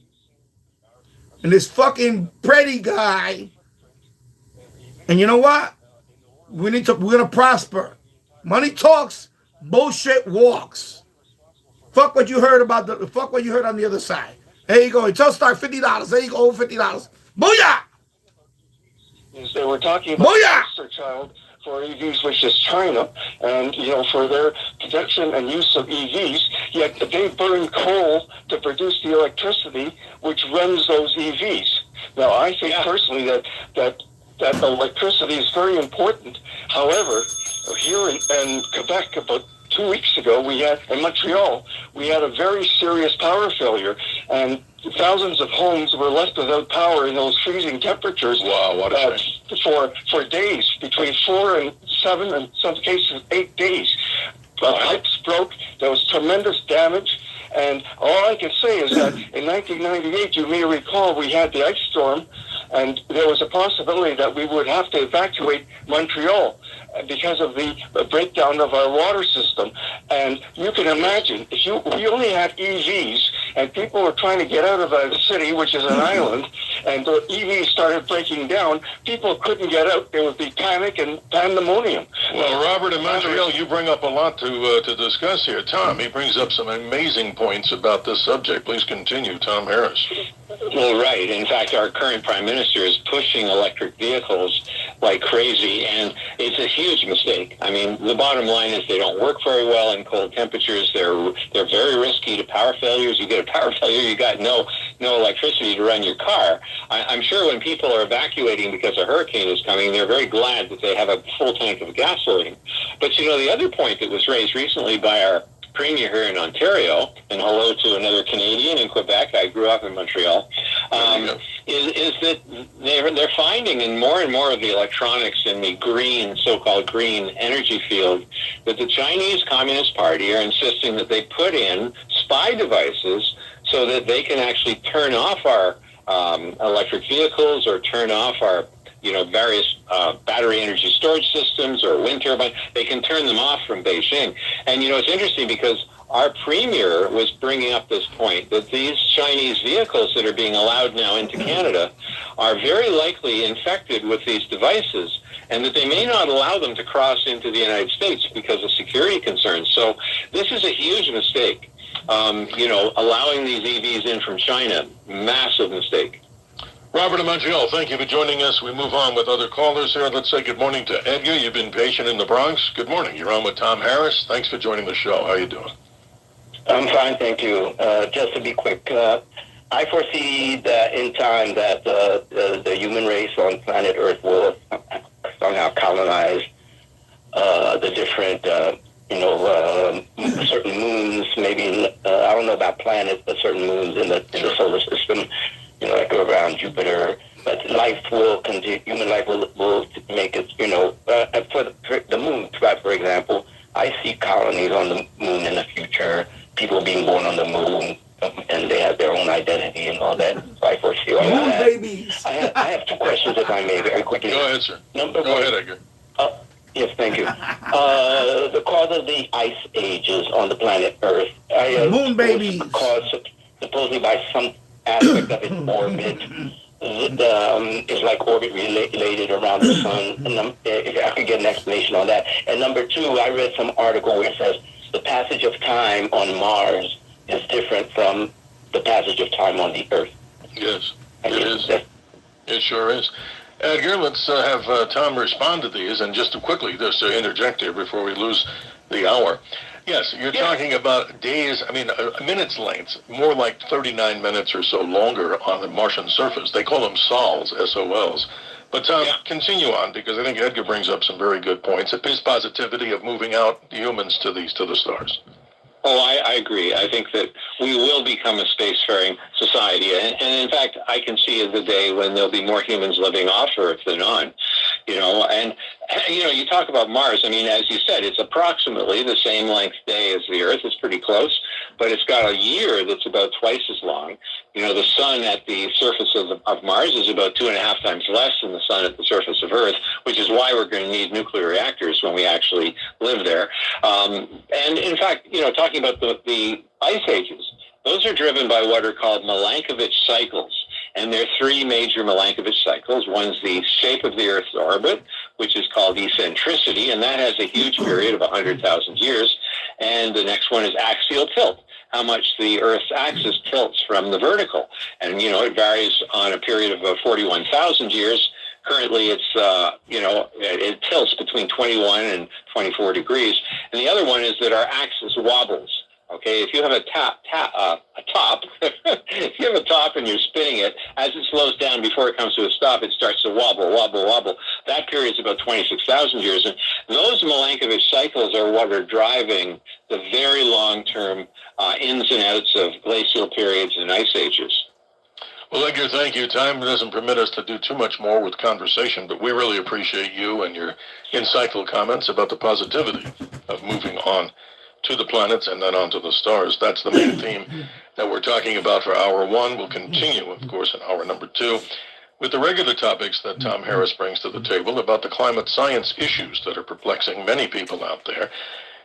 Speaker 9: and this fucking pretty guy. And you know what? We're gonna prosper. Money talks, bullshit walks. Fuck what you heard on the other side. There you go. Until start $50. There you go, over $50. Booyah!
Speaker 16: They were talking about the poster child for EVs, which is China, and for their production and use of EVs. Yet they burn coal to produce the electricity which runs those EVs. Now, I think personally that electricity is very important. However, here in Quebec, about 2 weeks ago, in Montreal, we had a very serious power failure, and thousands of homes were left without power in those freezing temperatures.
Speaker 11: Wow, what a shame.
Speaker 16: For days, between 4 and 7, and in some cases 8 days. Pipes broke. There was tremendous damage. And all I can say is that in 1998, you may recall, we had the ice storm, and there was a possibility that we would have to evacuate Montreal because of the breakdown of our water system. And you can imagine, if we only had EVs, and people were trying to get out of a city, which is an island, and the EVs started breaking down, people couldn't get out. There would be panic and pandemonium.
Speaker 11: Well, Robert, in Montreal, you bring up a lot to discuss here. Tom, he brings up some amazing points about this subject. Please continue, Tom Harris.
Speaker 15: Well, right. In fact, our current prime minister is pushing electric vehicles like crazy, and it's a huge mistake. I mean, the bottom line is they don't work very well in cold temperatures. They're very risky to power failures. You get a power failure, you got no electricity to run your car. I'm sure when people are evacuating because a hurricane is coming, they're very glad that they have a full tank of gasoline. But the other point that was raised recently by our Premier here in Ontario, and hello to another Canadian in Quebec, I grew up in Montreal, is that they're finding in more and more of the electronics in the so-called green energy field, that the Chinese Communist Party are insisting that they put in spy devices so that they can actually turn off our electric vehicles or turn off our various battery energy storage systems or wind turbines. They can turn them off from Beijing. And, it's interesting because our premier was bringing up this point that these Chinese vehicles that are being allowed now into Canada are very likely infected with these devices, and that they may not allow them to cross into the United States because of security concerns. So this is a huge mistake. Allowing these EVs in from China, massive mistake.
Speaker 11: Robert in Montreal, thank you for joining us. We move on with other callers here. Let's say good morning to Edgar. You've been patient in the Bronx. Good morning. You're on with Tom Harris. Thanks for joining the show. How you doing?
Speaker 17: I'm fine, thank you. Just to be quick, I foresee that in time that the human race on planet Earth will somehow colonize the different, certain moons, maybe, I don't know about planets, but certain moons in the solar system, like around Jupiter. But life will continue, human life will make it, for the moon, for example, I see colonies on the moon in the future, people being born on the moon, and they have their own identity and all that. So I foresee all
Speaker 9: moon
Speaker 17: that.
Speaker 9: Babies.
Speaker 17: I have two questions, if I may, very quickly.
Speaker 11: Go ahead, sir.
Speaker 17: Go
Speaker 11: ahead, Edgar.
Speaker 17: Yes, thank you. The cause of the ice ages on the planet Earth.
Speaker 9: Moon babies.
Speaker 17: Caused supposedly by some aspect of its orbit. It's like orbit related around the sun. And if I could get an explanation on that. And number two, I read some article where it says the passage of time on Mars is different from the passage of time on the Earth.
Speaker 11: Yes, it is. It sure is. Edgar, let's have Tom respond to these, and just quickly, just to interject here before we lose the hour. Yes, you're talking about days, minutes lengths, more like 39 minutes or so longer on the Martian surface. They call them sols, S-O-Ls. But Tom, continue on, because I think Edgar brings up some very good points. His positivity of moving out humans to the stars.
Speaker 15: Oh, I agree. I think that we will become a spacefaring society. And in fact, I can see the day when there'll be more humans living off Earth than on. And you talk about Mars. I mean, as you said, it's approximately the same length day as the Earth. It's pretty close, but it's got a year that's about twice as long. The sun at the surface of Mars is about 2.5 times less than the sun at the surface of Earth, which is why we're going to need nuclear reactors when we actually live there. And in fact, talking about the ice ages, those are driven by what are called Milankovitch cycles. And there are 3 major Milankovitch cycles. One's the shape of the Earth's orbit, which is called eccentricity, and that has a huge period of 100,000 years. And the next one is axial tilt, how much the Earth's axis tilts from the vertical. And, it varies on a period of about 41,000 years. Currently, it's, it tilts between 21 and 24 degrees. And the other one is that our axis wobbles. Okay, if you have a top, if you have a top and you're spinning it, as it slows down before it comes to a stop, it starts to wobble. That period is about 26,000 years. And those Milankovitch cycles are what are driving the very long-term ins and outs of glacial periods and ice ages.
Speaker 11: Well, Edgar, thank you. Time doesn't permit us to do too much more with conversation, but we really appreciate you and your insightful comments about the positivity of moving on to the planets and then onto the stars. That's the main theme that we're talking about for hour 1. We'll continue, of course, in hour number 2 with the regular topics that Tom Harris brings to the table about the climate science issues that are perplexing many people out there.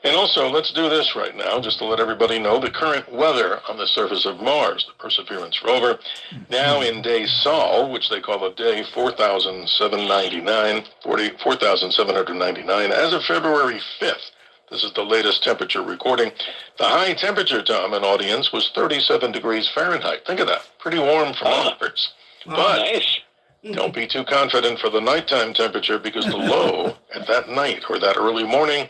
Speaker 11: And also, let's do this right now, just to let everybody know the current weather on the surface of Mars, the Perseverance rover, now in day Sol, which they call a day 4,799, as of February 5th. This is the latest temperature recording. The high temperature, Tom, and audience, was 37 degrees Fahrenheit. Think of that. Pretty warm for Mars. But
Speaker 15: nice.
Speaker 11: Don't be too confident for the nighttime temperature, because the low at that night or that early morning,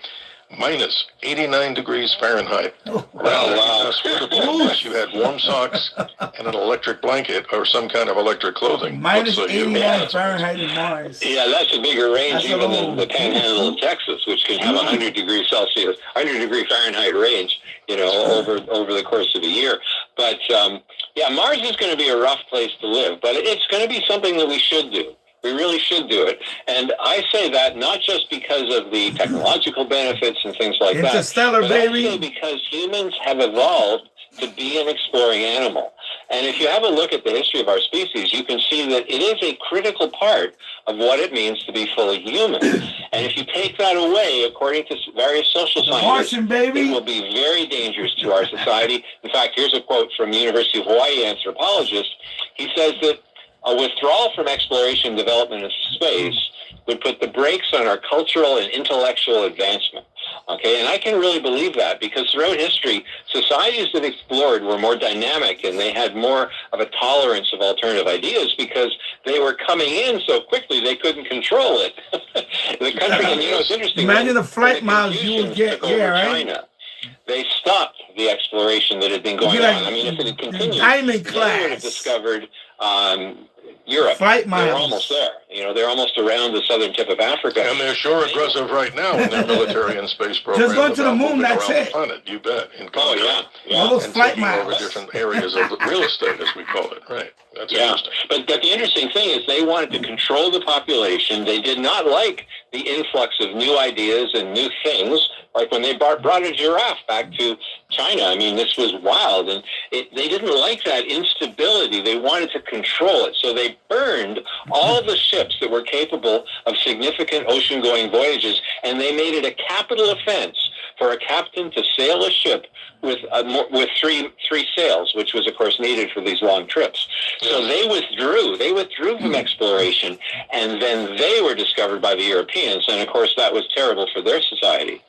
Speaker 11: minus 89 degrees Fahrenheit. Unless you had warm socks and an electric blanket or some kind of electric clothing.
Speaker 9: Minus 89 Fahrenheit in Mars.
Speaker 15: Yeah, that's a bigger range even than the panhandle of Texas, which can have 100 degrees Celsius, 100 degree Fahrenheit range, over the course of a year. But, Mars is going to be a rough place to live, but it's going to be something that we should do. We really should do it. And I say that not just because of the technological benefits and things like that,
Speaker 9: Interstellar,
Speaker 15: but
Speaker 9: baby.
Speaker 15: also because humans have evolved to be an exploring animal. And if you have a look at the history of our species, you can see that it is a critical part of what it means to be fully human. And if you take that away, according to various social scientists, it will be very dangerous to our society. In fact, here's a quote from University of Hawaii anthropologist. He says that a withdrawal from exploration and development of space would put the brakes on our cultural and intellectual advancement. Okay, and I can really believe that, because throughout history, societies that explored were more dynamic and they had more of a tolerance of alternative ideas because they were coming in so quickly they couldn't control it. The country, and it's interesting.
Speaker 9: Imagine the flight miles you would get here, right?
Speaker 15: China, they stopped the exploration that had been going on. I mean, if it had continued,
Speaker 9: diamond
Speaker 15: they
Speaker 9: class
Speaker 15: would have discovered Europe.
Speaker 9: Flight miles.
Speaker 15: They're almost there. They're almost around the southern tip of Africa.
Speaker 11: And they're sure aggressive right now in their military and space program.
Speaker 9: Just going to the moon, that's
Speaker 11: around
Speaker 9: it.
Speaker 11: The planet, you bet.
Speaker 15: Yeah.
Speaker 9: All those
Speaker 11: and
Speaker 9: flight
Speaker 11: taking
Speaker 9: miles.
Speaker 11: over different areas of real estate, as we call it. Right. That's interesting.
Speaker 15: But the interesting thing is they wanted to control the population. They did not like the influx of new ideas and new things, like when they brought a giraffe back to China. I mean, this was wild. And they didn't like that instability. They wanted to control it. So they burned all the ships that were capable of significant ocean-going voyages, and they made it a capital offense for a captain to sail a ship with three sails, which was, of course, needed for these long trips. So they withdrew. They withdrew from exploration, and then they were discovered by the Europeans. And, of course, that was terrible for their society.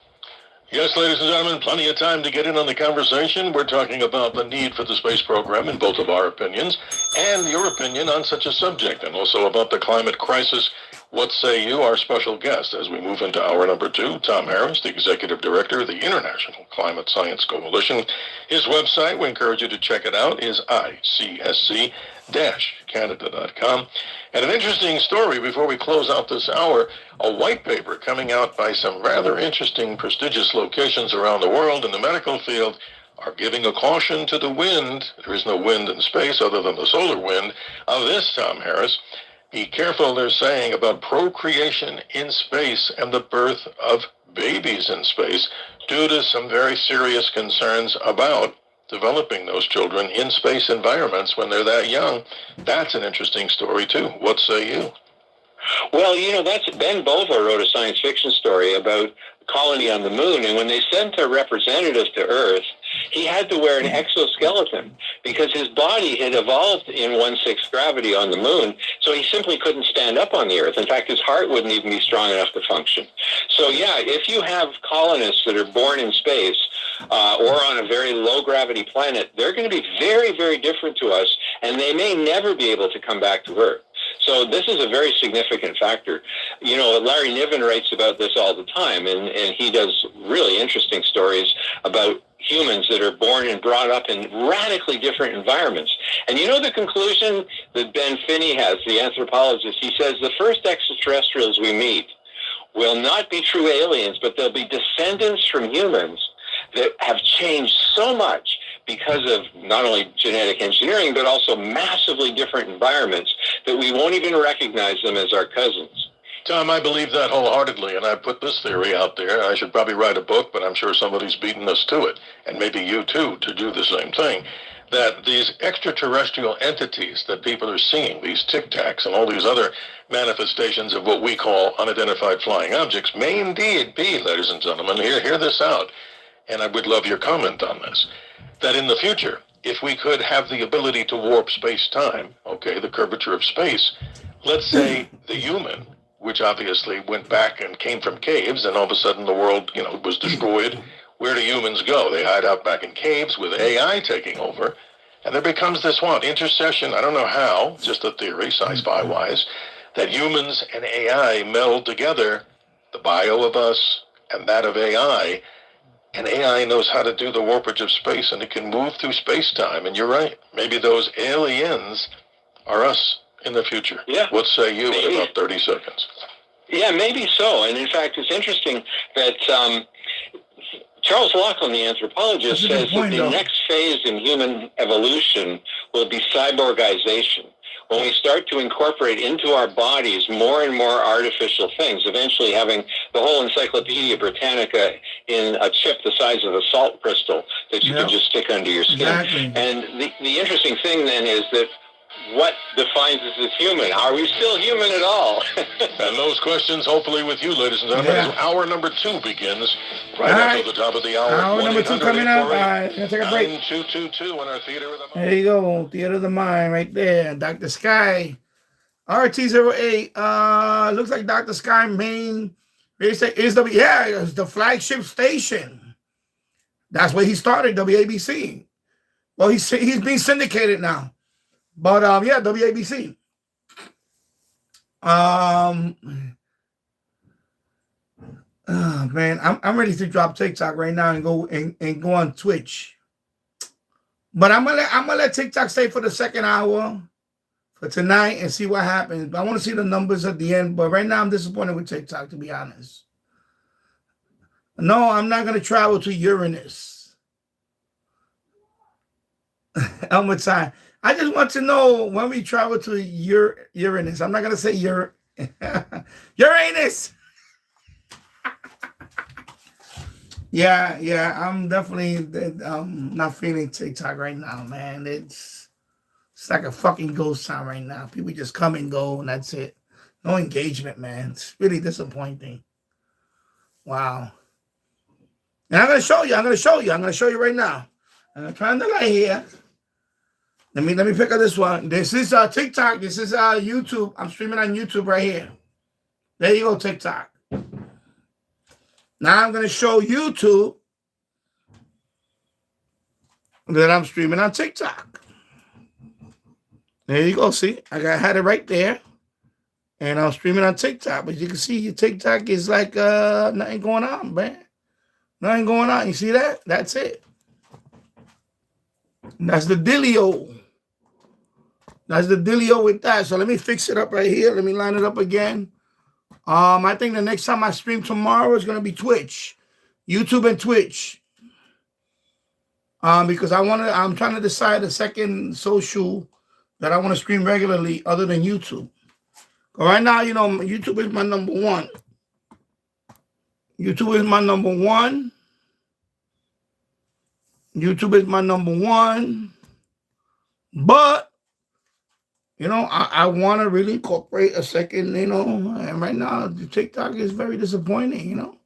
Speaker 11: Yes, ladies and gentlemen, plenty of time to get in on the conversation. We're talking about the need for the space program in both of our opinions and your opinion on such a subject, and also about the climate crisis. What say you, our special guest, as we move into hour number 2, Tom Harris, the Executive Director of the International Climate Science Coalition. His website, we encourage you to check it out, is icsc-canada.com. And an interesting story before we close out this hour, a white paper coming out by some rather interesting, prestigious locations around the world in the medical field are giving a caution to the wind. There is no wind in space other than the solar wind of this, Tom Harris. Be careful, they're saying, about procreation in space and the birth of babies in space due to some very serious concerns about developing those children in space environments when they're that young. That's an interesting story, too. What say you?
Speaker 15: Well, that's Ben Bova wrote a science fiction story about a colony on the moon, and when they sent a representative to Earth, he had to wear an exoskeleton because his body had evolved in 1/6 gravity on the moon, so he simply couldn't stand up on the Earth. In fact, his heart wouldn't even be strong enough to function. So, yeah, if you have colonists that are born in space or on a very low-gravity planet, they're going to be very, very different to us, and they may never be able to come back to Earth. So this is a very significant factor. Larry Niven writes about this all the time, and he does really interesting stories about humans that are born and brought up in radically different environments. And the conclusion that Ben Finney has, the anthropologist, he says the first extraterrestrials we meet will not be true aliens, but they'll be descendants from humans that have changed so much because of not only genetic engineering, but also massively different environments that we won't even recognize them as our cousins.
Speaker 11: Tom, I believe that wholeheartedly, and I put this theory out there. I should probably write a book, but I'm sure somebody's beaten us to it, and maybe you too, to do the same thing, that these extraterrestrial entities that people are seeing, these tic-tacs and all these other manifestations of what we call unidentified flying objects, may indeed be, ladies and gentlemen, hear this out, and I would love your comment on this, that in the future, if we could have the ability to warp space-time, okay, the curvature of space, let's say the human, which obviously went back and came from caves, and all of a sudden the world, was destroyed. Where do humans go? They hide out back in caves with AI taking over, and there becomes this intercession, I don't know how, just a theory, sci-fi wise, that humans and AI meld together, the bio of us and that of AI, and AI knows how to do the warpage of space, and it can move through space-time. And you're right. Maybe those aliens are us in the future.
Speaker 15: Yeah.
Speaker 11: What say you in about 30 seconds?
Speaker 15: Yeah, maybe so. And in fact, it's interesting that Charles Laughlin, the anthropologist, says that the next phase in human evolution will be cyborgization. When we start to incorporate into our bodies more and more artificial things, eventually having the whole Encyclopedia Britannica in a chip the size of a salt crystal that you can just stick under your skin.
Speaker 9: Exactly.
Speaker 15: And the interesting thing then is that what defines us as human? Are we still human at all?
Speaker 11: And those questions, hopefully, with you, ladies and gentlemen, as hour number 2 begins right after the top of the hour.
Speaker 9: Hour number 2 coming up. Gonna take a break.
Speaker 11: 9222 in our Theater of the Mind.
Speaker 9: There you go, Theater of the Mind, right there. Dr. Sky, RT08. Looks like Dr. Sky main is it's the flagship station. That's where he started, WABC. Well, he's being syndicated now. But WABC. Man, I'm ready to drop TikTok right now and go on Twitch. But I'm gonna let TikTok stay for the second hour for tonight and see what happens. I want to see the numbers at the end, but right now I'm disappointed with TikTok, to be honest. No, I'm not gonna travel to Uranus. Elmer time. I just want to know when we travel to Uranus. I'm not going to say Uranus. Yeah. I'm definitely not feeling TikTok right now, man. It's like a fucking ghost town right now. People just come and go, and that's it. No engagement, man. It's really disappointing. Wow. And I'm going to show you. I'm going to show you right now. I'm going to turn the light here. Let me pick up this one. This is TikTok. This is YouTube. I'm streaming on YouTube right here. There you go, TikTok. Now I'm going to show YouTube that I'm streaming on TikTok. There you go. See, had it right there. And I'm streaming on TikTok. But you can see your TikTok is like nothing going on, man. Nothing going on. You see that? That's it. That's the dealio. That's the dealio with that. So let me fix it up right here. Let me line it up again. I think the next time I stream tomorrow is going to be Twitch. YouTube and Twitch. Because I'm trying to decide a second social that I want to stream regularly other than YouTube. Right now, you know, YouTube is my number one. YouTube is my number one. YouTube is my number one. But, you know, I want to really incorporate a second, you know, and right now the TikTok is very disappointing, you know.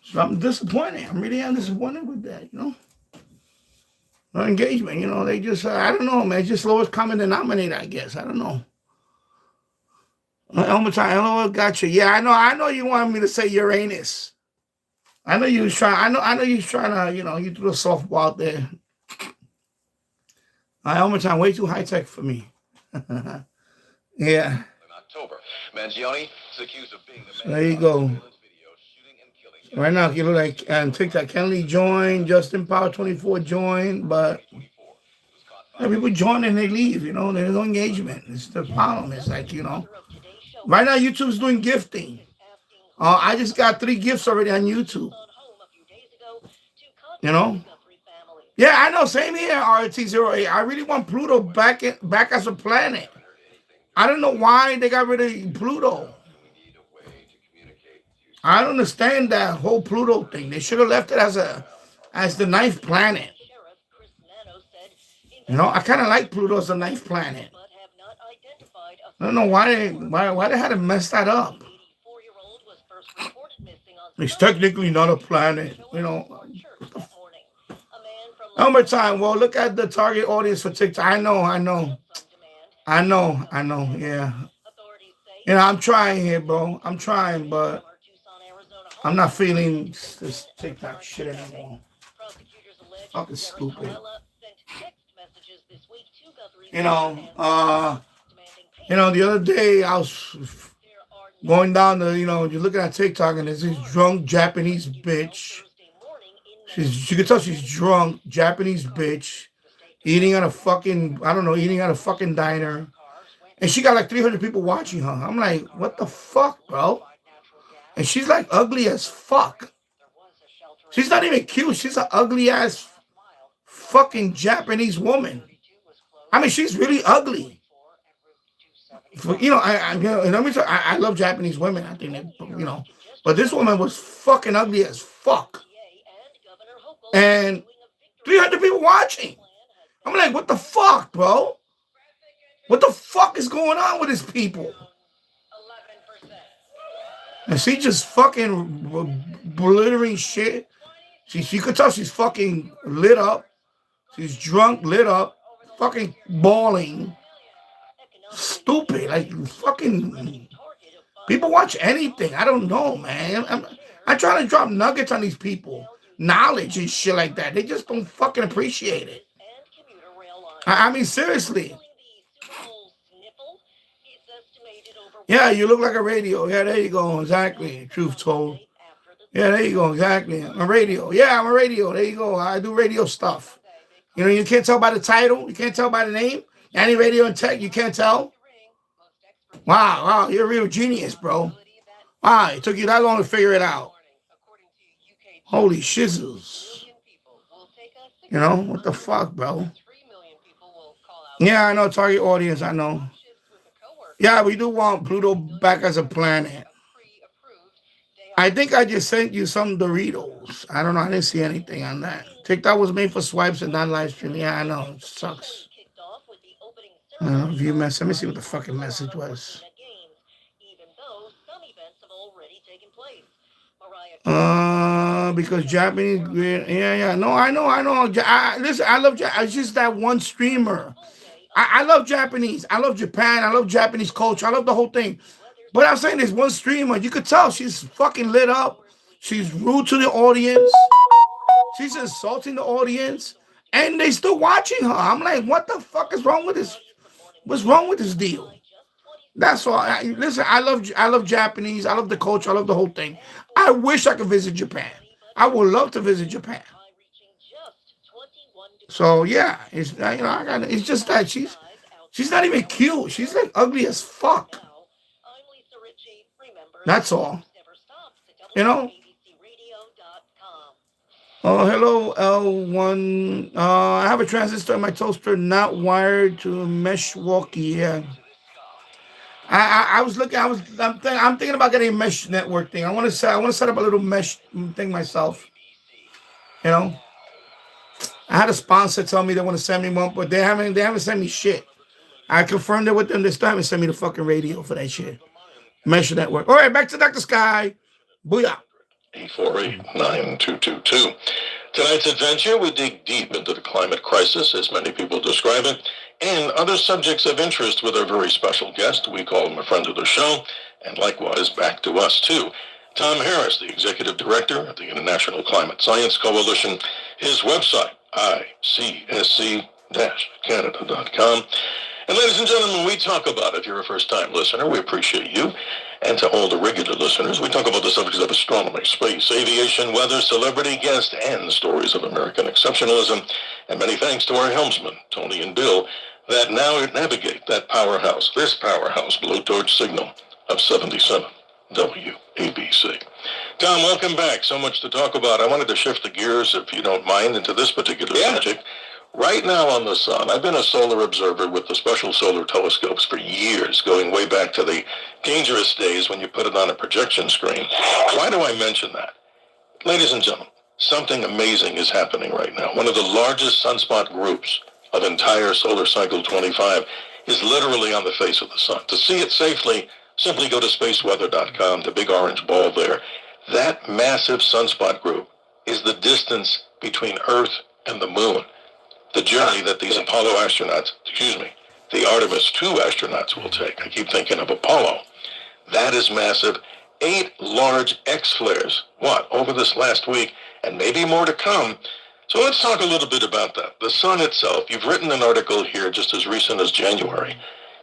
Speaker 9: So I'm disappointed. I really am disappointed with that, you know. No engagement, you know, they just, I don't know, man. It's just lowest common denominator, I guess. I don't know. Hello, gotcha. Yeah, I know you wanted me to say Uranus. I know you was trying, I know you was trying to, you know, you threw a softball out there. Time way too high tech for me. Yeah.
Speaker 3: In October, Mangione is accused of being the
Speaker 9: man. There you go. Right now, you look like and TikTok. Kenley joined, Justin Power 24 joined, but people join and they leave. You know, there's no engagement. It's the problem. It's like, you know, right now YouTube's doing gifting. I just got 3 gifts already on YouTube. You know. Yeah, I know. Same here, RT08. I really want Pluto back as a planet. I don't know why they got rid of Pluto. I don't understand that whole Pluto thing. They should have left it as the 9th planet. You know, I kind of like Pluto as the 9th planet. I don't know why they had to mess that up. It's technically not a planet, you know. Number time. Well, look at the target audience for TikTok. I know. Yeah. You know, I'm trying here, bro. I'm trying, but I'm not feeling this TikTok shit anymore. Fucking stupid. You know, the other day I was going down the, you know, you're looking at TikTok and there's this drunk Japanese bitch. You can tell she's drunk, Japanese bitch, eating at a fucking diner. And she got like 300 people watching her. I'm like, what the fuck, bro? And she's like ugly as fuck. She's not even cute. She's an ugly ass fucking Japanese woman. I mean, she's really ugly. You know, I love Japanese women. I think that, you know, but this woman was fucking ugly as fuck. And 300 people watching. I'm like, what the fuck, bro? What the fuck is going on with these people? And she just fucking blithering shit. She could tell she's fucking lit up. She's drunk, lit up, fucking bawling. Stupid. Like, fucking... People watch anything. I don't know, man. I'm trying to drop nuggets on these people. Knowledge and shit like that. They just don't fucking appreciate it. I mean, seriously. Yeah, you look like a radio. Yeah, there you go. Exactly. Truth told. Yeah, there you go. Exactly. I'm a radio. Yeah, I'm a radio. There you go. I do radio stuff. You know, you can't tell by the title. You can't tell by the name. Any radio and tech, you can't tell. Wow, you're a real genius, bro. Wow, it took you that long to figure it out. Holy shizzles. You know, what the fuck, bro? Yeah, I know, target audience, I know. Yeah, we do want Pluto back as a planet. I think I just sent you some Doritos. I don't know, I didn't see anything on that. TikTok was made for swipes and not live stream. Yeah, I know, it sucks. View message. Let me see what the fucking message was. Because Japanese, yeah. No, I know. Listen, I love. It's just that one streamer. I love Japanese. I love Japan. I love Japanese culture. I love the whole thing. But I'm saying there's one streamer. You could tell she's fucking lit up. She's rude to the audience. She's insulting the audience. And they still watching her. I'm like, what the fuck is wrong with this? What's wrong with this deal? That's all. Listen, I love Japanese. I love the culture. I love the whole thing. I wish I could visit Japan. I would love to visit Japan. So yeah, it's it's just that she's not even cute. She's like ugly as fuck. That's all. You know. Oh, hello, L1. I have a transistor in my toaster, not wired to a mesh walkie. Yeah. I was looking. I'm thinking about getting a mesh network thing. I want to set up a little mesh thing myself. You know. I had a sponsor tell me they want to send me one, but they haven't sent me shit. I confirmed it with them. They still haven't sent me the fucking radio for that shit. Mesh network. All right, back to Dr. Sky. Booyah.
Speaker 11: 848-9222. Tonight's adventure, we dig deep into the climate crisis, as many people describe it, and other subjects of interest with our very special guest. We call him a friend of the show, and likewise back to us, too. Tom Harris, the Executive Director of the International Climate Science Coalition. His website, icsc-canada.com. And ladies and gentlemen, we talk about, if you're a first-time listener, we appreciate you. And to all the regular listeners, we talk about the subjects of astronomy, space, aviation, weather, celebrity guests, and stories of American exceptionalism. And many thanks to our helmsmen, Tony and Bill, that now navigate that powerhouse, this powerhouse blowtorch signal of 77 WABC. Tom, welcome back. So much to talk about. I wanted to shift the gears, if you don't mind, into this particular subject. Right now on the sun, I've been a solar observer with the special solar telescopes for years, going way back to the dangerous days when you put it on a projection screen. Why do I mention that? Ladies and gentlemen, something amazing is happening right now. One of the largest sunspot groups of entire solar cycle 25 is literally on the face of the sun. To see it safely, simply go to spaceweather.com, the big orange ball there. That massive sunspot group is the distance between Earth and the moon. The journey that these Apollo astronauts, the Artemis 2 astronauts will take. I keep thinking of Apollo. That is massive. 8 large X-flares, over this last week, and maybe more to come. So let's talk a little bit about that. The sun itself, you've written an article here just as recent as January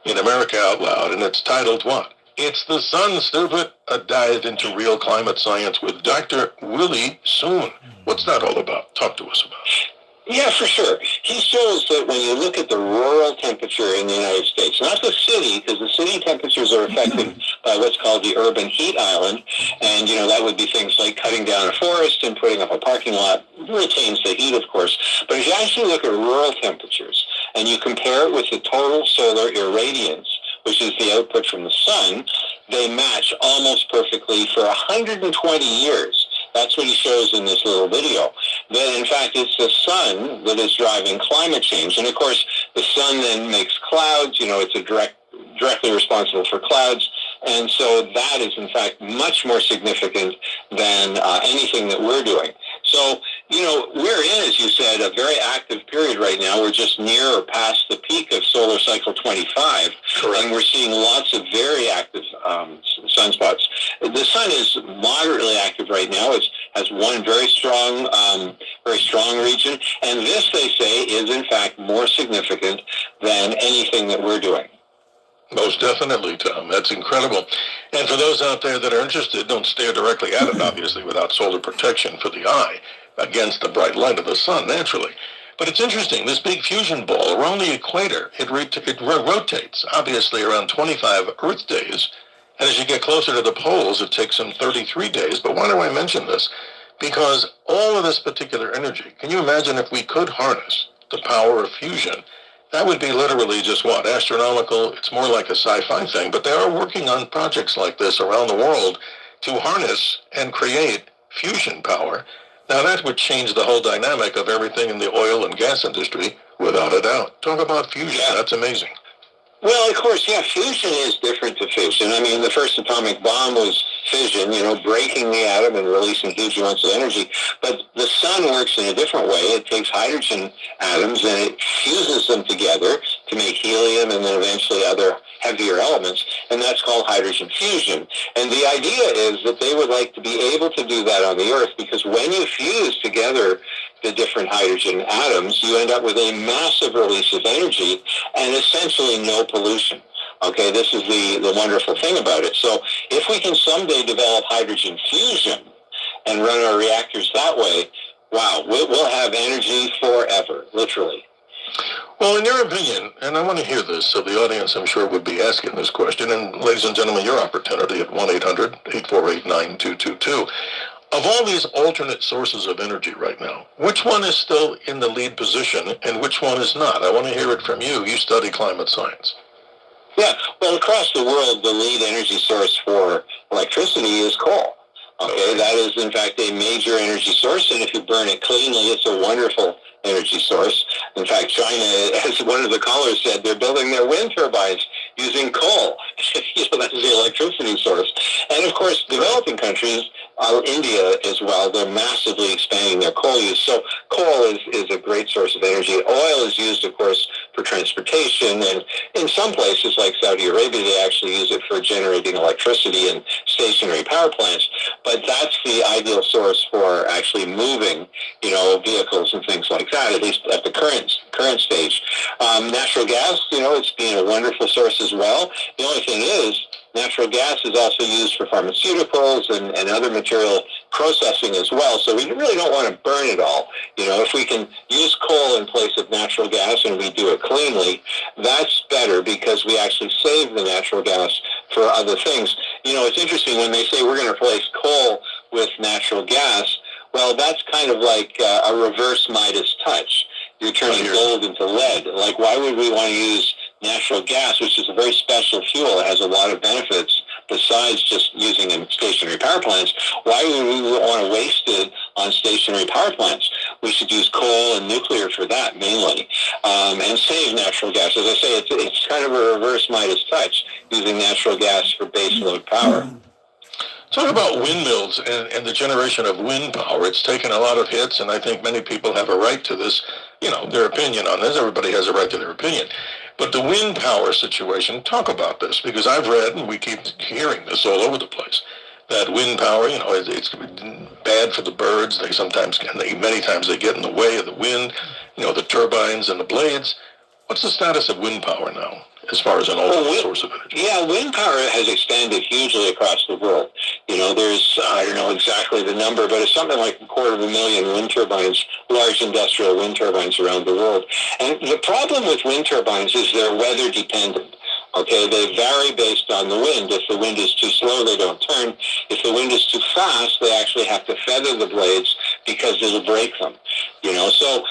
Speaker 11: in America Out Loud, and it's titled what? It's the Sun, Stupid, a dive into real climate science with Dr. Willie Soon. What's that all about? Talk to us about it.
Speaker 15: Yeah, for sure. He shows that when you look at the rural temperature in the United States, not the city, because the city temperatures are affected by what's called the urban heat island, and, that would be things like cutting down a forest and putting up a parking lot. It retains the heat, of course. But if you actually look at rural temperatures, and you compare it with the total solar irradiance, which is the output from the sun, they match almost perfectly for 120 years. That's what he shows in this little video. That, in fact, it's the sun that is driving climate change. And, of course, the sun then makes clouds. It's directly responsible for clouds. And so that is, in fact, much more significant than anything that we're doing. So, we're in, as you said, a very active period right now. We're just near or past the peak of solar cycle 25. Correct. And we're seeing lots of very active sunspots. The sun is moderately active right now. It has one very strong region. And this, they say, is, in fact, more significant than anything that we're doing.
Speaker 11: Most definitely, Tom. That's incredible. And for those out there that are interested, don't stare directly at it, obviously, without solar protection for the eye against the bright light of the sun, naturally. But it's interesting, this big fusion ball around the equator, it rotates, obviously, around 25 Earth days. And as you get closer to the poles, it takes them 33 days. But why do I mention this? Because all of this particular energy, can you imagine if we could harness the power of fusion? That would be literally just astronomical. It's more like a sci-fi thing, but they are working on projects like this around the world to harness and create fusion power. Now that would change the whole dynamic of everything in the oil and gas industry, without a doubt. Talk about fusion. That's amazing.
Speaker 15: Well, of course, fusion is different to fission. I mean, the first atomic bomb was fission, breaking the atom and releasing huge amounts of energy. But the sun works in a different way. It takes hydrogen atoms and it fuses them together to make helium and then eventually other heavier elements, and that's called hydrogen fusion. And the idea is that they would like to be able to do that on the Earth, because when you fuse together the different hydrogen atoms, you end up with a massive release of energy and essentially no pollution. Okay, this is the wonderful thing about it. So if we can someday develop hydrogen fusion and run our reactors that way, wow, we'll have energy forever, literally.
Speaker 11: Well, in your opinion, and I want to hear this, so the audience, I'm sure, would be asking this question, and ladies and gentlemen, your opportunity at 1-800-848-9222. Of all these alternate sources of energy right now, which one is still in the lead position and which one is not? I want to hear it from you. You study climate science.
Speaker 15: Yeah, well, across the world, the lead energy source for electricity is coal. Okay, that is, in fact, a major energy source, and if you burn it cleanly, it's a wonderful energy source. In fact, China, as one of the callers said, they're building their wind turbines using coal. That's the electricity source. And, of course, developing countries, India as well, they're massively expanding their coal use. So coal is a great source of energy. Oil is used, of course, for transportation, and in some places like Saudi Arabia, they actually use it for generating electricity in stationary power plants. But that's the ideal source for actually moving, vehicles and things like that, at least at the current stage. Natural gas, it's been a wonderful source as well. The only thing is, natural gas is also used for pharmaceuticals and other material processing as well. So we really don't want to burn it all. If we can use coal in place of natural gas and we do it cleanly, that's better because we actually save the natural gas for other things. It's interesting when they say we're going to replace coal with natural gas. Well, that's kind of like a reverse Midas touch. You're turning gold into lead. Like, why would we want to use natural gas, which is a very special fuel? It has a lot of benefits besides just using in stationary power plants. Why would we want to waste it on stationary power plants? We should use coal and nuclear for that mainly, and save natural gas. As I say, it's kind of a reverse Midas touch, using natural gas for baseload power.
Speaker 11: Talk about windmills and the generation of wind power. It's taken a lot of hits, and I think many people have a right to this, their opinion on this. Everybody has a right to their opinion. But the wind power situation, talk about this, because I've read, and we keep hearing this all over the place, that wind power, it's bad for the birds. Many times they get in the way of the wind, the turbines and the blades. What's the status of wind power now, as far as an alternate source of energy?
Speaker 15: Yeah, wind power has expanded hugely across the world. There's, I don't know exactly the number, but it's something like 250,000 wind turbines, large industrial wind turbines around the world. And the problem with wind turbines is they're weather dependent. Okay, they vary based on the wind. If the wind is too slow, they don't turn. If the wind is too fast, they actually have to feather the blades because it'll break them. So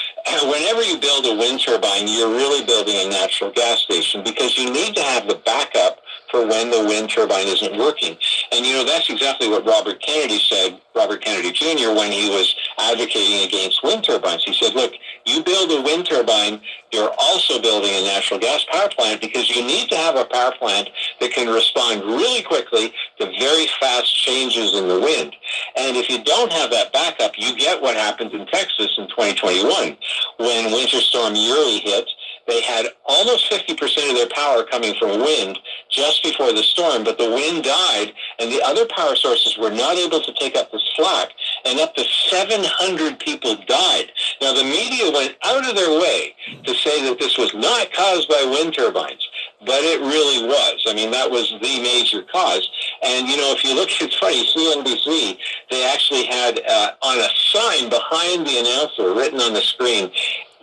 Speaker 15: whenever you build a wind turbine, you're really building a natural gas station because you need to have the backup for when the wind turbine isn't working. And, that's exactly what Robert Kennedy said, Robert Kennedy Jr., when he was advocating against wind turbines. He said, look, you build a wind turbine, you're also building a natural gas power plant because you need to have a power plant that can respond really quickly to very fast changes in the wind. And if you don't have that backup, you get what happened in Texas in 2021 when Winter Storm Uri hit. They had almost 50% of their power coming from wind just before the storm, but the wind died, and the other power sources were not able to take up the slack, and up to 700 people died. Now, the media went out of their way to say that this was not caused by wind turbines, but it really was. I mean, that was the major cause. And, if you look, it's funny, CNBC, they actually had on a sign behind the announcer, written on the screen,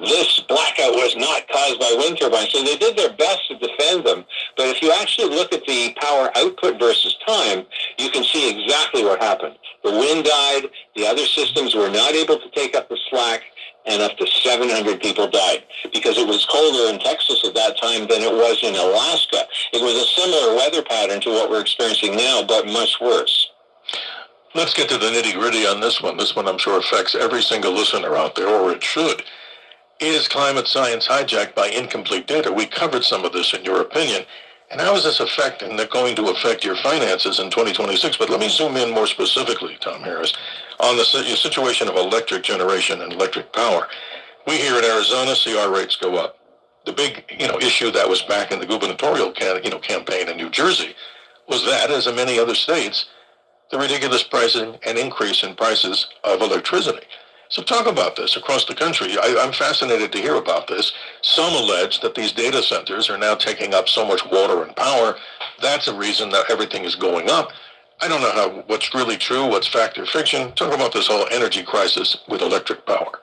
Speaker 15: this blackout was not caused by wind turbines. So they did their best to defend them. But if you actually look at the power output versus time, you can see exactly what happened. The wind died, the other systems were not able to take up the slack, and up to 700 people died because it was colder in Texas at that time than it was in Alaska. It was a similar weather pattern to what we're experiencing now, but much worse.
Speaker 11: Let's get to the nitty-gritty on this one. This one, I'm sure, affects every single listener out there, or it should. Is climate science hijacked by incomplete data? We covered some of this in your opinion. And how is this going to affect your finances in 2026? But let me zoom in more specifically, Tom Harris, on the situation of electric generation and electric power. We here in Arizona see our rates go up. the big, issue that was back in the gubernatorial campaign in New Jersey was that, as in many other states, the ridiculous pricing and increase in prices of electricity. So talk about this across the country. I'm fascinated to hear about this. Some allege that these data centers are now taking up so much water and power. That's a reason that everything is going up. I don't know what's really true, what's fact or fiction. Talk about this whole energy crisis with electric power.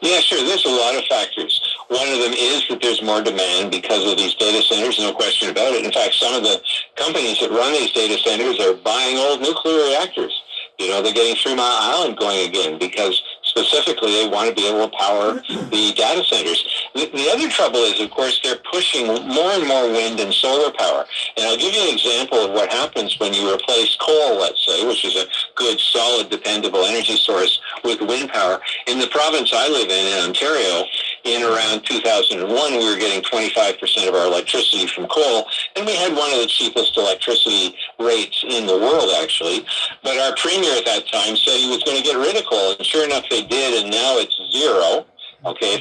Speaker 15: Yeah, sure. There's a lot of factors. One of them is that there's more demand because of these data centers, no question about it. In fact, some of the companies that run these data centers are buying old nuclear reactors. They're getting 3 Mile Island going again because specifically they want to be able to power the data centers. The other trouble is, of course, they're pushing more and more wind and solar power. And I'll give you an example of what happens when you replace coal, let's say, which is a good, solid, dependable energy source, with wind power. In the province I live in Ontario, in around 2001, we were getting 25% of our electricity from coal, and we had one of the cheapest electricity rates in the world, actually. But our premier at that time said he was going to get rid of coal, and sure enough, they did, and now it's zero,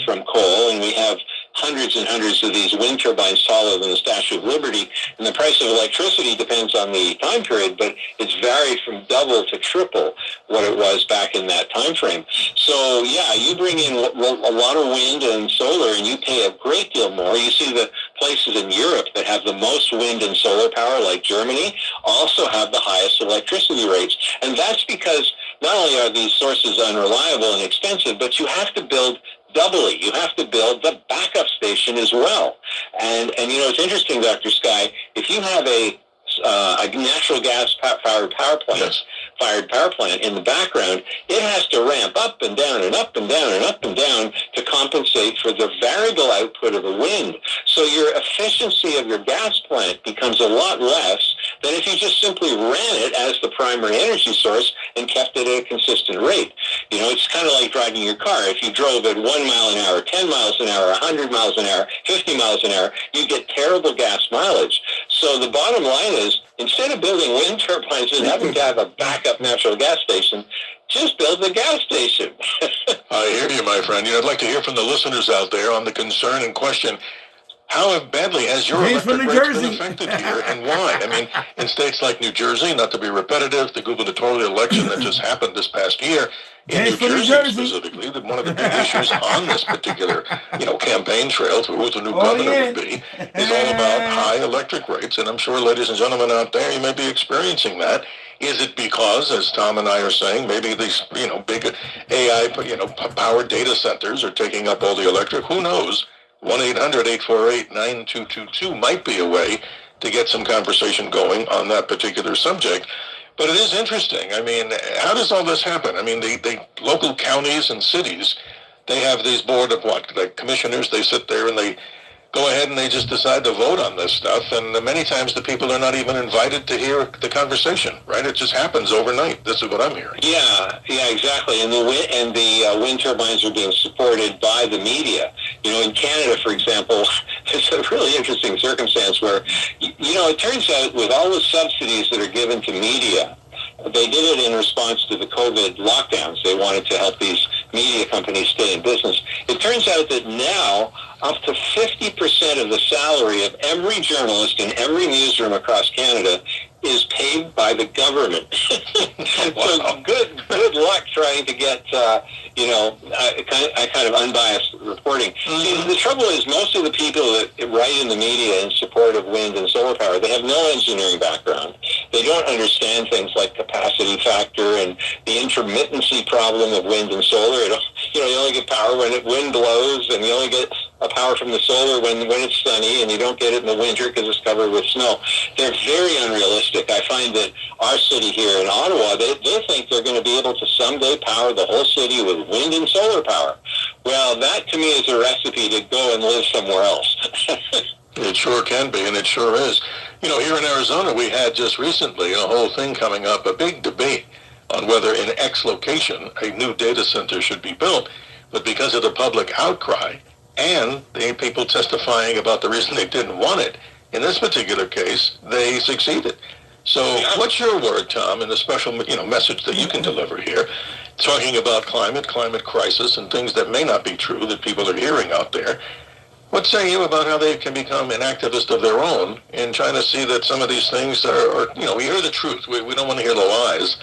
Speaker 15: from coal, and we have hundreds and hundreds of these wind turbines taller than the Statue of Liberty, and the price of electricity depends on the time period, but it's varied from double to triple what it was back in that time frame. So, yeah, you bring in a lot of wind and solar, and you pay a great deal more. You see the places in Europe that have the most wind and solar power, like Germany, also have the highest electricity rates, and that's because not only are these sources unreliable and expensive, but you have to build doubly. You have to build the backup station as well. And it's interesting, Dr. Sky, if you have a natural gas fired power plant in the background, it has to ramp up and down and up and down and up and down to compensate for the variable output of the wind. So your efficiency of your gas plant becomes a lot less than if you just simply ran it as the primary energy source and kept it at a consistent rate. It's kind of like driving your car. If you drove at 1 mile an hour, 10 miles an hour, 100 miles an hour, 50 miles an hour, you get terrible gas mileage. So the bottom line is, instead of building wind turbines and having to have a backup natural gas station, just build the gas station.
Speaker 11: I hear you, my friend. I'd like to hear from the listeners out there on the concern and question, how badly has your electric rates been affected here, and why? I mean, in states like New Jersey, not to be repetitive, the gubernatorial election that just happened this past year, in New Jersey specifically, that one of the big issues on this particular, campaign trail to who the new governor would be is all about high electric rates. And I'm sure, ladies and gentlemen out there, you may be experiencing that. Is it because, as Tom and I are saying, maybe these, big AI, powered data centers are taking up all the electric? Who knows? 1-800-848-9222 might be a way to get some conversation going on that particular subject. But it is interesting. I mean, how does all this happen? I mean, the local counties and cities, they have these board of commissioners. They sit there and they go ahead and they just decide to vote on this stuff. And many times the people are not even invited to hear the conversation, right? It just happens overnight. This is what I'm hearing.
Speaker 15: Yeah, exactly. And the wind turbines are being supported by the media. In Canada, for example, it's a really interesting circumstance where, it turns out with all the subsidies that are given to media, they did it in response to the COVID lockdowns. They wanted to help these media companies stay in business. It turns out that now up to 50% of the salary of every journalist in every newsroom across Canada is paid by the government. So good luck trying to get, kind of unbiased reporting. See, the trouble is most of the people that write in the media in support of wind and solar power, they have no engineering background. They don't understand things like capacity factor and the intermittency problem of wind and solar. You only get power when wind blows, and you only get power from the solar when it's sunny, and you don't get it in the winter because it's covered with snow. They're very unrealistic. I find that our city here in Ottawa, they think they're going to be able to someday power the whole city with wind and solar power. Well, that to me is a recipe to go and live somewhere else.
Speaker 11: It sure can be, and it sure is. Here in Arizona, we had just recently a whole thing coming up, a big debate on whether in X location a new data center should be built. But because of the public outcry and the people testifying about the reason they didn't want it, in this particular case, they succeeded. So what's your word, Tom, in the special message that you can deliver here, talking about climate crisis, and things that may not be true that people are hearing out there? What say you about how they can become an activist of their own and trying to see that some of these things are we hear the truth. We don't want to hear the lies.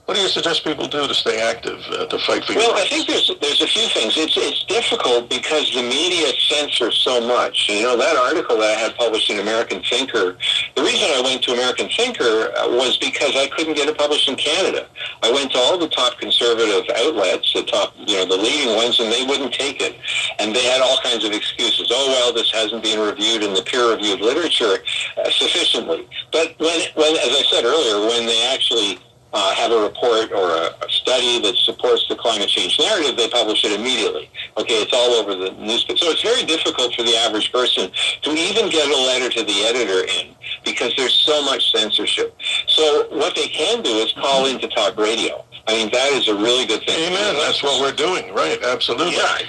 Speaker 11: What do you suggest people do to stay active, to fight for your rights?
Speaker 15: Well, I think there's a few things. It's difficult because the media censors so much. You know, that article that I had published in American Thinker, the reason I went to American Thinker was because I couldn't get it published in Canada. I went to all the top conservative outlets, the leading ones, and they wouldn't take it. And they had all kinds of excuses. Oh, well, this hasn't been reviewed in the peer-reviewed literature sufficiently. But when, as I said earlier, when they actually have a report or a study that supports the climate change narrative, they publish it immediately. Okay, it's all over the newspaper. So it's very difficult for the average person to even get a letter to the editor in because there's so much censorship. So what they can do is call into talk radio. I mean, that is a really good thing.
Speaker 11: Amen. That's what we're doing, right? Absolutely.
Speaker 15: Yeah.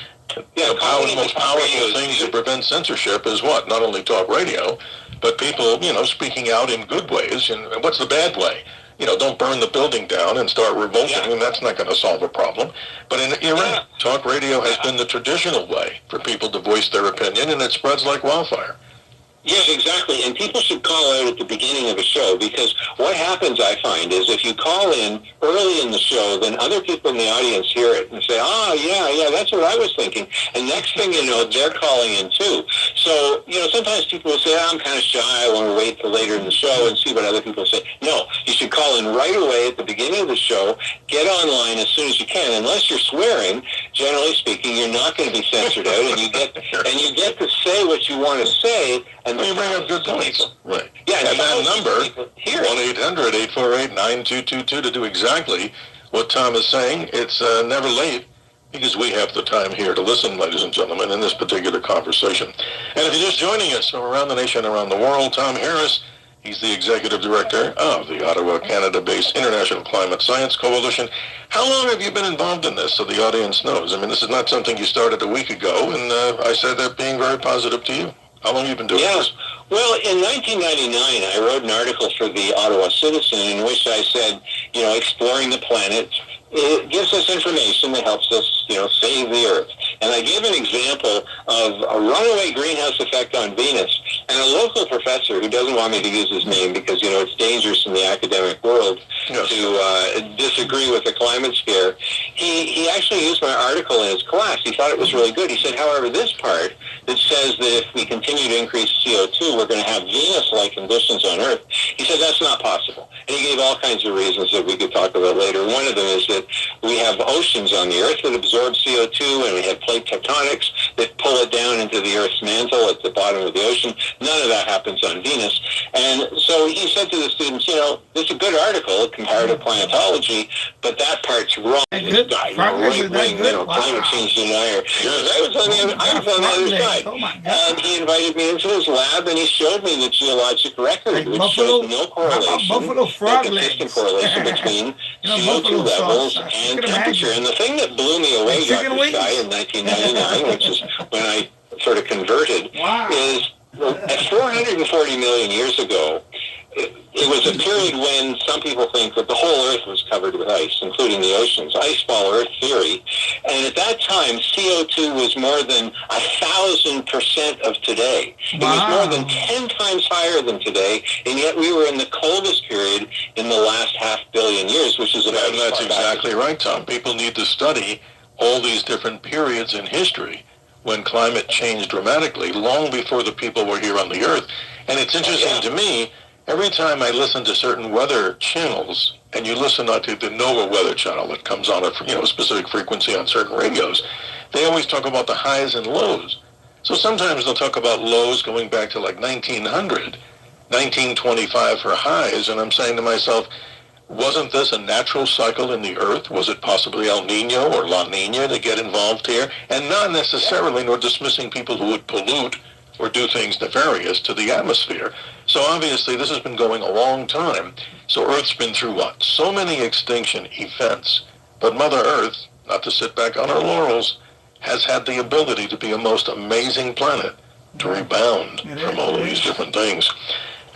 Speaker 11: The most powerful thing to prevent censorship is what? Not only talk radio, but people, speaking out in good ways. And what's the bad way? Don't burn the building down and start revolting, and that's not going to solve a problem. But you're right. Talk radio has been the traditional way for people to voice their opinion, and it spreads like wildfire.
Speaker 15: Yes, exactly. And people should call out at the beginning of a show because what happens, I find, is if you call in early in the show, then other people in the audience hear it and say, yeah, that's what I was thinking. And next thing you know, they're calling in too. So, sometimes people will say, I'm kind of shy. I want to wait till later in the show and see what other people say. No, you should call in right away at the beginning of the show. Get online as soon as you can. Unless you're swearing, generally speaking, you're not going to be censored out, and you get to say what you want to say. And
Speaker 11: you bring up good points. Right.
Speaker 15: Yeah,
Speaker 11: and that number, 1-800-848-9222, to do exactly what Tom is saying. It's never late because we have the time here to listen, ladies and gentlemen, in this particular conversation. And if you're just joining us from around the nation, around the world, Tom Harris, he's the executive director of the Ottawa, Canada-based International Climate Science Coalition. How long have you been involved in this so the audience knows? I mean, this is not something you started a week ago, and I said that being very positive to you. How long have you been doing this?
Speaker 15: Well, in 1999, I wrote an article for the Ottawa Citizen in which I said, exploring the planet, it gives us information that helps us, save the Earth. And I gave an example of a runaway greenhouse effect on Venus. And a local professor who doesn't want me to use his name because, it's dangerous in the academic world to disagree with the climate scare, he actually used my article in his class. He thought it was really good. He said, however, this part that says that if we continue to increase CO2, we're going to have Venus-like conditions on Earth, he said that's not possible. And he gave all kinds of reasons that we could talk about later. One of them is that we have oceans on the Earth that absorb CO2, and we have plate tectonics that pull it down into the Earth's mantle at the bottom of the ocean. None of that happens on Venus. And so he said to the students, this is a good article, comparative planetology, but that part's wrong. This guy, right-wing, climate change denier. I was on the other side. And he invited me into his lab, and he showed me the geologic record, which shows no correlation, no consistent correlation between CO2 levels and temperature. And the thing that blew me away, Dr. Sky, in 1999, which is when I sort of converted, is at 440 million years ago, it was a period when some people think that the whole Earth was covered with ice, including the oceans, ice ball Earth theory. And at that time, CO2 was more than 1,000% of today. It was more than 10 times higher than today, and yet we were in the coldest period in the last 500 million years, which is about...
Speaker 11: That's exactly right, Tom. People need to study all these different periods in history when climate changed dramatically, long before the people were here on the Earth. And it's interesting to me, every time I listen to certain weather channels, and you listen to the NOAA weather channel that comes on a specific frequency on certain radios, they always talk about the highs and lows. So sometimes they'll talk about lows going back to like 1900, 1925 for highs, and I'm saying to myself, wasn't this a natural cycle in the Earth? Was it possibly El Nino or La Nina to get involved here? And not necessarily, nor dismissing people who would pollute or do things nefarious to the atmosphere. So obviously this has been going a long time. So Earth's been through what? So many extinction events. But Mother Earth, not to sit back on her laurels, has had the ability to be a most amazing planet to rebound from all of these different things.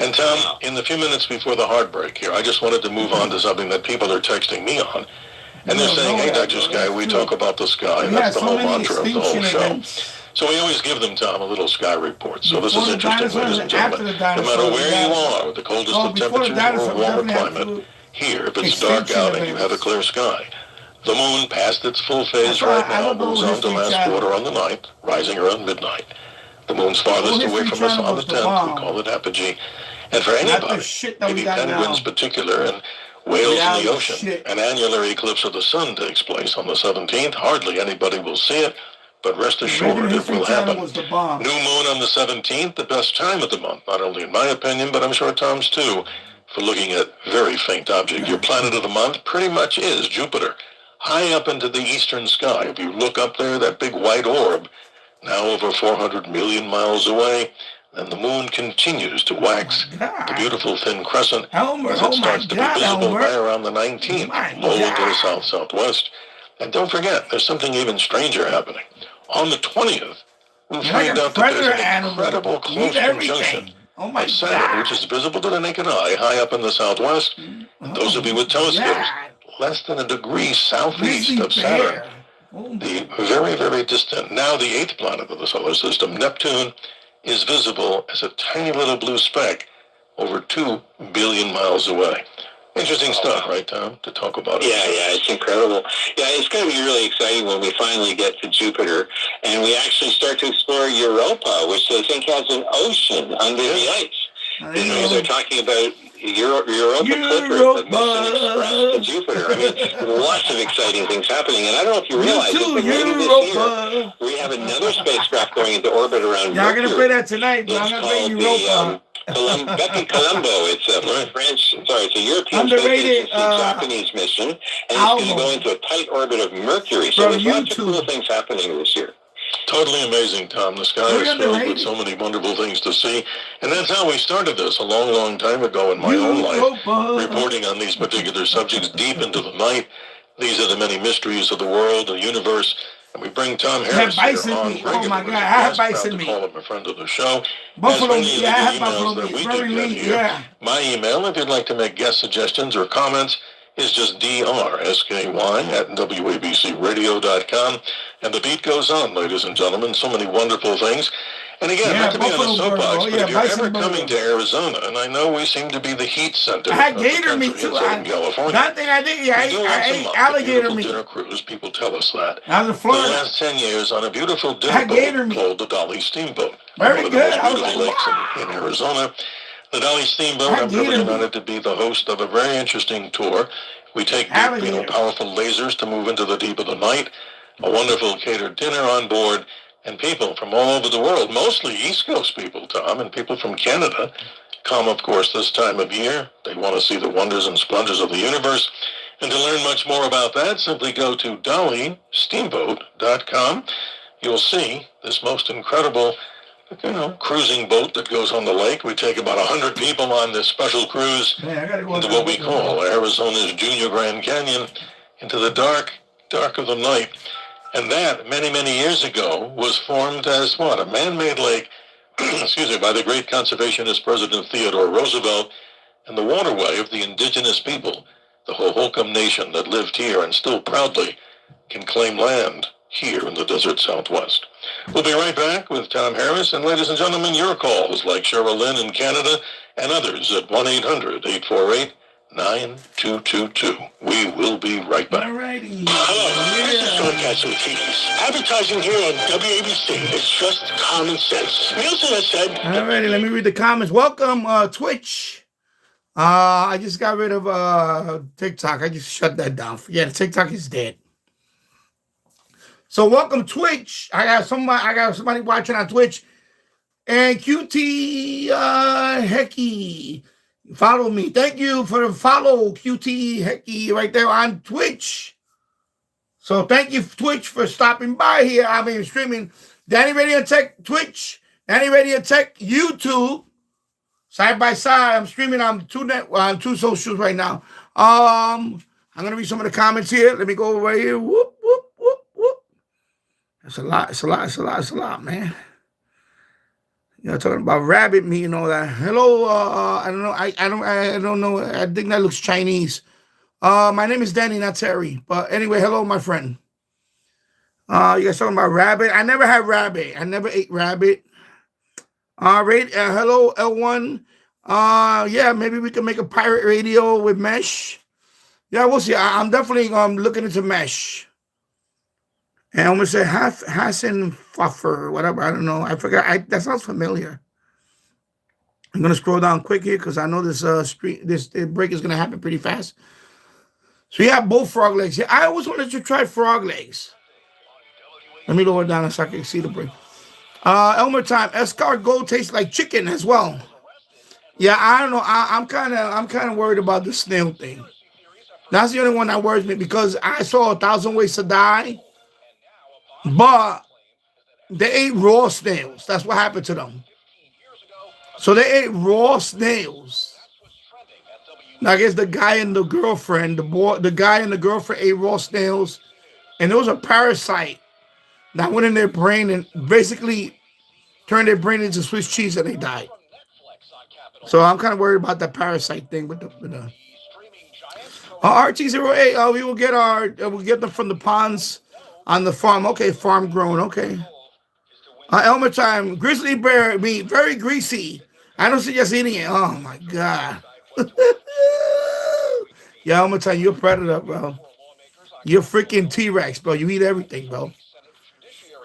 Speaker 11: And Tom, in the few minutes before the hard break here, I just wanted to move on to something that people are texting me on. And they're saying, hey, Dr. Sky, we talk about the sky. That's the whole mantra of the whole show. So we always give them, Tom, a little sky report. So this is
Speaker 9: Before the
Speaker 11: interesting, ladies and gentlemen. No matter where you are, with the coldest of temperatures or a warmer climate, here, if it's dark out and you have a clear sky, the moon passed its full phase right now, moves on to last quarter on the 9th, rising around midnight. The moon's farthest away from us on the 10th, we call it apogee. And for anybody, maybe penguins particular and whales in the ocean, an annular eclipse of the sun takes place on the 17th. Hardly anybody will see it, but rest assured it will happen. New moon on the 17th, the best time of the month, not only in my opinion, but I'm sure Tom's too, for looking at very faint object. Your planet of the month pretty much is Jupiter. High up into the eastern sky, if you look up there, that big white orb, now over 400 million miles away, then the moon continues to wax the beautiful thin crescent as it starts to be visible by around the 19th, low into the south-southwest. And don't forget, there's something even stranger happening. On the 20th, we'll find out that there's an incredible close conjunction of Saturn, which is visible to the naked eye, high up in the southwest. And those of you with telescopes, less than a degree southeast of Saturn, the very, very distant, now the 8th planet of the solar system, Neptune, is visible as a tiny little blue speck over 2 billion miles away. Interesting stuff, right, Tom, to talk about it?
Speaker 15: Yeah, it's incredible. Yeah, it's going to be really exciting when we finally get to Jupiter and we actually start to explore Europa, which I think has an ocean under the ice. You know, they're talking about Europa Clipper, the Mission Express to Jupiter. I mean, lots of exciting things happening. And I don't know if you realize it, but later this year, we have another spacecraft going into orbit around Mercury.
Speaker 9: Y'all going to play that tonight, but I'm going to play Europa.
Speaker 15: Bepi Colombo. It's a it's a European Space Agency Japanese mission, and it's going to go into a tight orbit of Mercury. So there's lots of cool things happening this year.
Speaker 11: Totally amazing, Tom. The sky is filled with so many wonderful things to see. And that's how we started this a long, long time ago in my own life, reporting on these particular subjects deep into the night. These are the many mysteries of the world, the universe. And we bring Tom Harris here on regularly.
Speaker 9: Oh my God, I have bison meat.
Speaker 11: Call him a friend of the show.
Speaker 9: Buffalo meat, I have buffalo meat. Very lean, yeah.
Speaker 11: My email, if you'd like to make guest suggestions or comments, is just drsky@wabcradio.com. And the beat goes on, ladies and gentlemen. So many wonderful things. And again, not to be on a soapbox, but if you're ever coming to Arizona, and I know we seem to be the heat center
Speaker 9: I had gator meat too.
Speaker 11: California.
Speaker 9: That thing I did, I ate alligator meat.
Speaker 11: Dinner cruise, people tell us that.
Speaker 9: I was in Florida.
Speaker 11: For the last 10 years on a beautiful dinner boat called the Dolly Steamboat.
Speaker 9: Very good.
Speaker 11: One of the most beautiful lakes in Arizona. The Dolly Steamboat, I'm privileged honored to be the host of a very interesting tour. We take deep, powerful lasers to move into the deep of the night. A wonderful catered dinner on board. And people from all over the world, mostly East Coast people, Tom, and people from Canada, come, of course, this time of year. They want to see the wonders and splendors of the universe. And to learn much more about that, simply go to dollysteamboat.com. You'll see this most incredible, cruising boat that goes on the lake. We take about 100 people on this special cruise into what we call Arizona's Junior Grand Canyon, into the dark of the night. And that, many, many years ago, was formed as what? A man-made lake, by the great conservationist President Theodore Roosevelt, and the waterway of the indigenous people, the Hohokam Nation that lived here and still proudly can claim land here in the desert Southwest. We'll be right back with Tom Harris, and ladies and gentlemen, your calls like Cheryl Lynn in Canada and others at 1-800-848-9222. We will be right back.
Speaker 5: Hello, this is Broadcast with TVs. Advertising here on WABC is just common sense. Nielsen has said...
Speaker 9: Alrighty, let me read the comments. Welcome, Twitch. I just got rid of TikTok. I just shut that down. Yeah, TikTok is dead. So welcome, Twitch. I got somebody watching on Twitch. And QT Hecky. Follow me. Thank you for the follow, QT Hecky, right there on Twitch. So thank you, Twitch, for stopping by here. I mean, streaming Danny Radio Tech Twitch, Danny Radio Tech YouTube, side by side. I'm streaming on two socials right now. I'm gonna read some of the comments here. Let me go over here. Whoop whoop whoop whoop. That's a lot. It's a lot, man. You're talking about rabbit meat and all that. Hello, I don't know. I don't know. I think that looks Chinese. My name is Danny, not Terry. But anyway, hello, my friend. You guys talking about rabbit? I never had rabbit. I never ate rabbit. All right. Hello, L1. Yeah, maybe we can make a pirate radio with mesh. Yeah, we'll see. I'm definitely looking into mesh. And I'm gonna say Hassan Fuffer, whatever. I don't know. I forgot. That sounds familiar. I'm gonna scroll down quick here because I know this this break is gonna happen pretty fast. So you have both frog legs. Yeah, I always wanted to try frog legs. Let me lower down so I can see the break. Elmer time. Escargot tastes like chicken as well. Yeah, I don't know. I'm kind of worried about the snail thing. That's the only one that worries me because I saw 1,000 Ways to Die, but they ate raw snails. That's what happened to them. So they ate raw snails. I guess the guy and the girlfriend, the guy and the girlfriend ate raw snails, and there was a parasite that went in their brain and basically turned their brain into Swiss cheese, and they died. So I'm kind of worried about that parasite thing with the RT08. We will get them from the ponds on the farm. Okay, farm grown. Okay. Elmer time. Grizzly bear meat, very greasy. I don't suggest eating it. Oh my god. Yeah, Elmer time. You're a predator, bro. You're freaking T-Rex, bro. You eat everything, bro.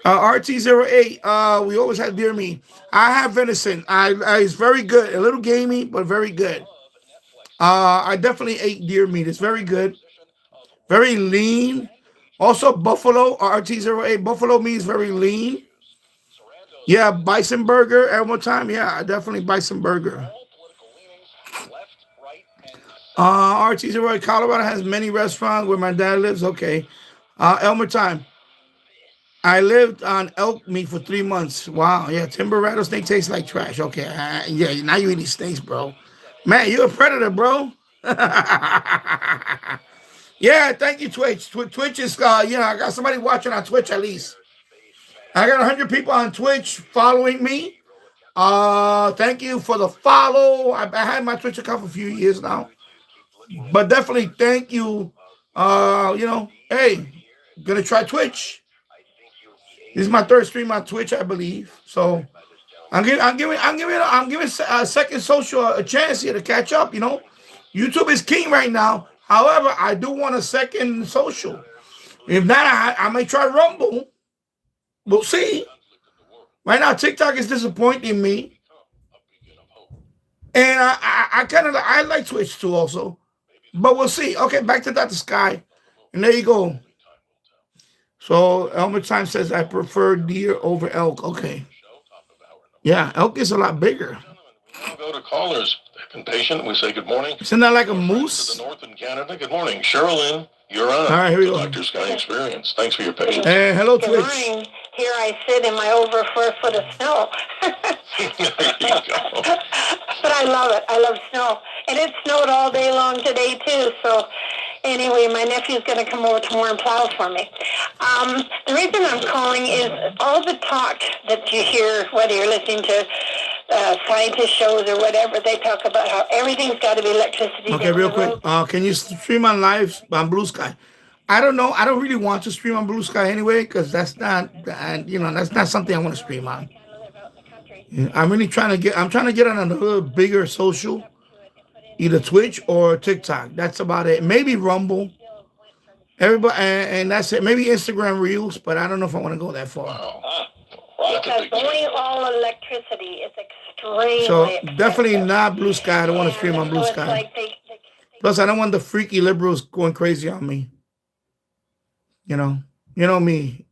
Speaker 9: RT08. We always have deer meat. I have venison. It's very good. A little gamey, but very good. I definitely ate deer meat. It's very good. Very lean. Also, buffalo. RT08. Buffalo meat is very lean. Yeah, bison burger. At one time, yeah, definitely bison burger. RT08. Colorado has many restaurants where my dad lives. Okay. Elmer time. I lived on elk meat for 3 months. Wow. Yeah, timber rattlesnake tastes like trash. Okay. Yeah, now you eating snakes, bro. Man, you're a predator, bro. Yeah, thank you, Twitch. Twitch is, I got somebody watching on Twitch at least. I got 100 people on Twitch following me. Thank you for the follow. I had my Twitch account for a few years now. But definitely thank you. Hey, gonna try Twitch. This is my third stream on Twitch, I believe. So I'm giving a second social a chance here to catch up. YouTube is king right now. However, I do want a second social. If not, I may try Rumble. We'll see. Right now, TikTok is disappointing me, and I like Twitch too also. But we'll see. Okay, back to Dr. Sky, and there you go. So Elmer Time says I prefer deer over elk. Okay. Yeah, elk is a lot bigger.
Speaker 11: We'll go to callers. They've been patient. We say good morning.
Speaker 9: Isn't that like a moose?
Speaker 11: To the north in Canada. Good morning. Sherilyn, you're on.
Speaker 9: All right, here we go.
Speaker 11: Dr. Sky Experience. Thanks for your patience.
Speaker 9: Hey, hello,
Speaker 18: Good
Speaker 9: Twitch.
Speaker 18: morning. Here I sit in my over 4 foot of snow.
Speaker 11: There you go.
Speaker 18: But I love it. I love snow. And it snowed all day long today, too. So anyway, my nephew's going to come over tomorrow and plow for me. The reason I'm calling is all the talk that you hear, whether you're listening to scientist shows or whatever, they talk about how everything's got to be electricity.
Speaker 9: Okay, real quick. Can you stream on live on Blue Sky? I don't know. I don't really want to stream on Blue Sky anyway because that's not something I want to stream on. I'm really trying to get on a little bigger social, either Twitch or TikTok. That's about it. Maybe Rumble. Everybody, and that's it. Maybe Instagram Reels, but I don't know if I want to go that far.
Speaker 18: Because going all electricity is extremely
Speaker 9: So
Speaker 18: expensive.
Speaker 9: definitely not Blue Sky. I don't want to stream on Blue
Speaker 18: So it's
Speaker 9: Sky.
Speaker 18: like
Speaker 9: Plus, I don't want the freaky liberals going crazy on me. You know me.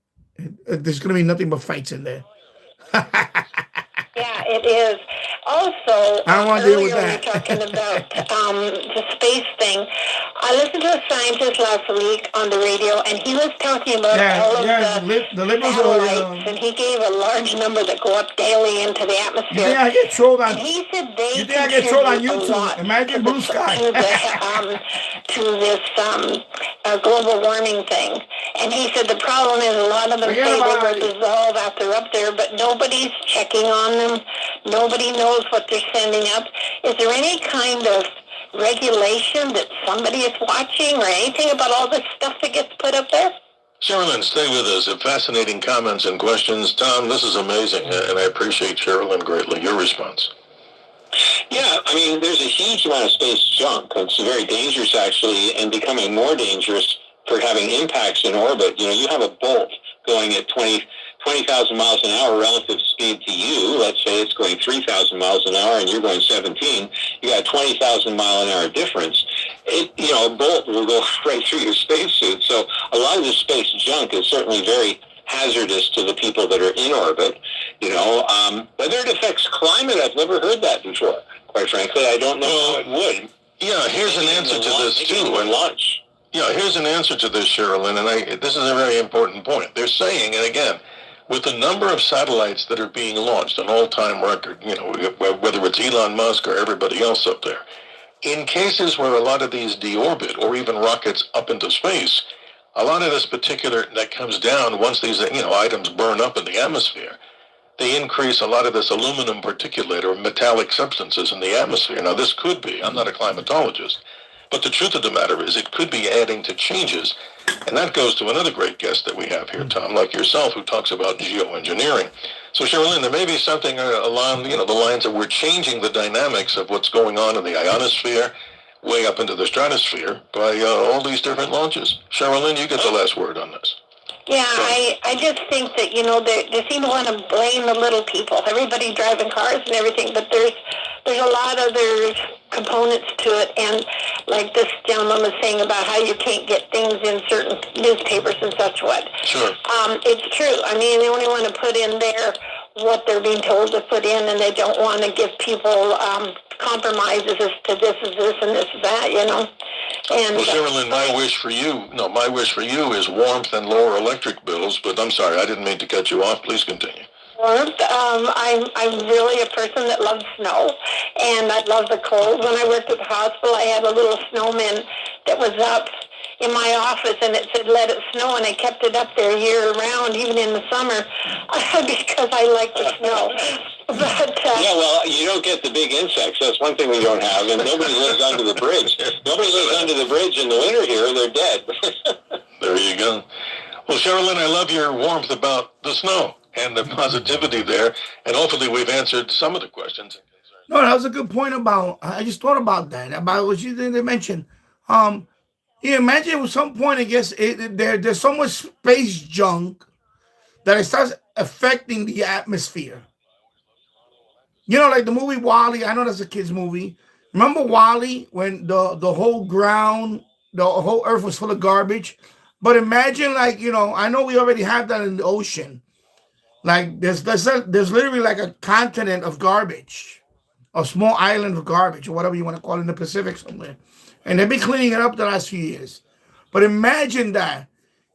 Speaker 9: There's gonna be nothing but fights in there.
Speaker 18: Yeah, it is. Also,
Speaker 9: I don't want to deal with
Speaker 18: earlier
Speaker 9: that.
Speaker 18: we were talking about the space thing. I listened to a scientist last week on the radio, and he was talking about all of
Speaker 9: the liberals
Speaker 18: satellites, and he gave a large number that go up daily into the atmosphere.
Speaker 9: You think I get trolled on?
Speaker 18: And he said they
Speaker 9: You think I get trolled on
Speaker 18: contribute a lot
Speaker 9: YouTube? Imagine Blue Sky.
Speaker 18: to this global warming thing. And he said the problem is a lot of them say they will dissolve after they're up there, but nobody's checking on them. Nobody knows what they're sending up. Is there any kind of regulation that somebody is watching or anything about all this stuff that gets put up there?
Speaker 11: Sherilyn, stay with us. Fascinating comments and questions. Tom, this is amazing, and I appreciate Sherilyn greatly. Your response.
Speaker 15: Yeah, I mean, there's a huge amount of space junk. It's very dangerous, actually, and becoming more dangerous for having impacts in orbit. You know, you have a bolt going at 20,000 miles an hour relative speed to you. Let's say it's going 3,000 miles an hour and you're going 17. You got a 20,000 mile an hour difference. A bolt will go right through your spacesuit. So a lot of this space junk is certainly very hazardous to the people that are in orbit. Whether it affects climate, I've never heard that before. Quite frankly, I don't know how it would.
Speaker 11: Yeah, here's an answer to this too.
Speaker 15: When launch.
Speaker 11: Yeah, here's an answer to this, Sherilyn, and this is a very important point. They're saying, and again, with the number of satellites that are being launched, an all-time record, whether it's Elon Musk or everybody else up there, in cases where a lot of these deorbit or even rockets up into space, a lot of this particular that comes down once these items burn up in the atmosphere, they increase a lot of this aluminum particulate or metallic substances in the atmosphere. Now, this could be, I'm not a climatologist, but the truth of the matter is it could be adding to changes. And that goes to another great guest that we have here, Tom, like yourself, who talks about geoengineering. So, Sherilyn, there may be something along the lines of we're changing the dynamics of what's going on in the ionosphere, way up into the stratosphere, by all these different launches. Sherilyn, you get the last word on this.
Speaker 18: Yeah, I just think that, they seem to want to blame the little people. Everybody driving cars and everything, but there's a lot of other components to it. And like this gentleman was saying about how you can't get things in certain newspapers and such what.
Speaker 11: Sure.
Speaker 18: It's true. I mean, they only want to put in there what they're being told to put in, and they don't want to give people compromises as to this is this and this is that, And,
Speaker 11: well, Sherilyn, my wish for you is warmth and lower electric bills, but I'm sorry, I didn't mean to cut you off. Please continue.
Speaker 18: Warmth. I'm really a person that loves snow, and I love the cold. When I worked at the hospital, I had a little snowman that was up in my office, and it said, "Let it snow," and I kept it up there year round, even in the summer, because I like the snow. But,
Speaker 15: yeah, well, you don't get the big insects. That's one thing we don't have, and nobody lives under the bridge. Nobody lives under the bridge in the winter here. They're dead.
Speaker 11: There you go. Well, Sherilyn, I love your warmth about the snow and the positivity there, and hopefully we've answered some of the questions.
Speaker 9: No, that was a good point I just thought about that, about what you didn't mention. Imagine at some point, I guess, there's so much space junk that it starts affecting the atmosphere. Like the movie WALL-E. I know that's a kid's movie. Remember WALL-E, when the whole ground, the whole earth was full of garbage? But imagine, I know we already have that in the ocean. Like, there's literally like a continent of garbage, a small island of garbage, or whatever you want to call it, in the Pacific somewhere. And they've been cleaning it up the last few years. But imagine that.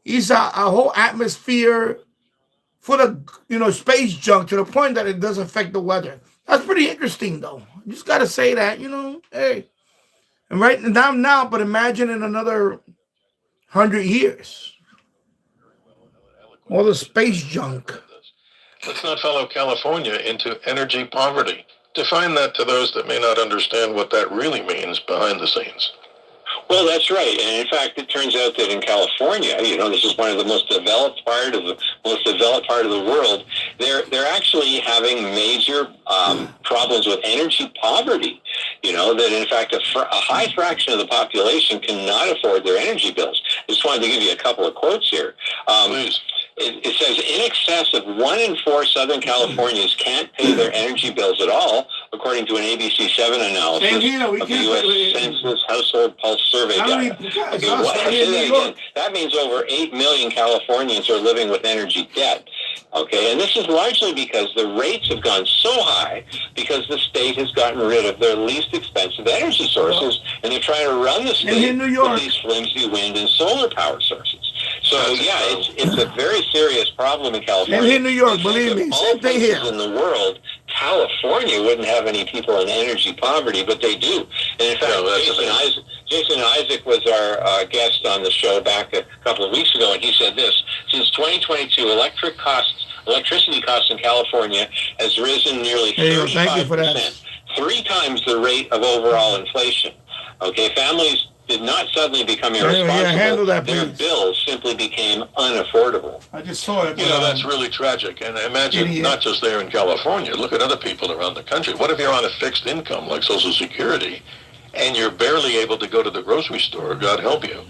Speaker 9: It's a whole atmosphere full of, space junk to the point that it does affect the weather. That's pretty interesting, though. You just got to say that, hey. And right now, but imagine in another 100 years. All the space junk.
Speaker 11: Let's not follow California into energy poverty. Define that to those that may not understand what that really means behind the scenes.
Speaker 15: Well, that's right. And in fact, it turns out that in California, this is one of the most developed part of the world. They're actually having major problems with energy poverty. That in fact a high fraction of the population cannot afford their energy bills. I just wanted to give you a couple of quotes here. It says in excess of 1 in 4 Southern Californians can't pay their energy bills at all, according to an ABC 7 analysis of the U.S. Census Household Pulse Survey data. That means over 8 million Californians are living with energy debt. Okay, and this is largely because the rates have gone so high because the state has gotten rid of their least expensive energy sources, and they're trying to run the state with these flimsy wind and solar power sources. So, it's a very serious problem in California.
Speaker 9: And in New York, believe me, same thing here.
Speaker 15: In the world, California wouldn't have any people in energy poverty, but they do. And in fact, Jason Isaac was our guest on the show back a couple of weeks ago, and he said this: since 2022, electricity costs in California has risen nearly 35%, 3 times the rate of overall inflation. Okay, families did not suddenly become irresponsible. Their bills simply became unaffordable.
Speaker 9: I just saw it.
Speaker 11: You know, that's really tragic. And imagine not just there in California. Look at other people around the country. What if you're on a fixed income like Social Security and you're barely able to go to the grocery store, God help you,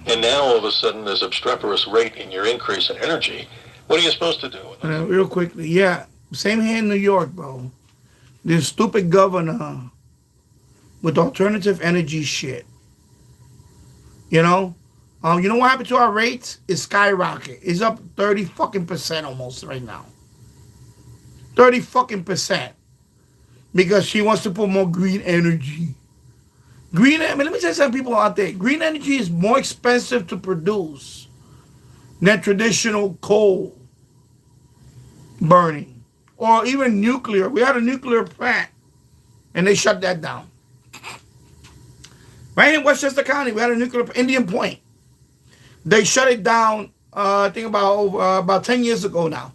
Speaker 11: and now all of a sudden there's obstreperous rate in your increase in energy? What are you supposed to do?
Speaker 9: Real quickly, yeah. Same here in New York, bro. This stupid governor with alternative energy shit. You know what happened to our rates? It's skyrocket. It's up 30% almost right now. 30% because she wants to put more green energy. Let me tell you some people out there. Green energy is more expensive to produce than traditional coal burning or even nuclear. We had a nuclear plant and they shut that down. Right in Westchester County, we had a nuclear Indian Point. They shut it down. I think about 10 years ago now.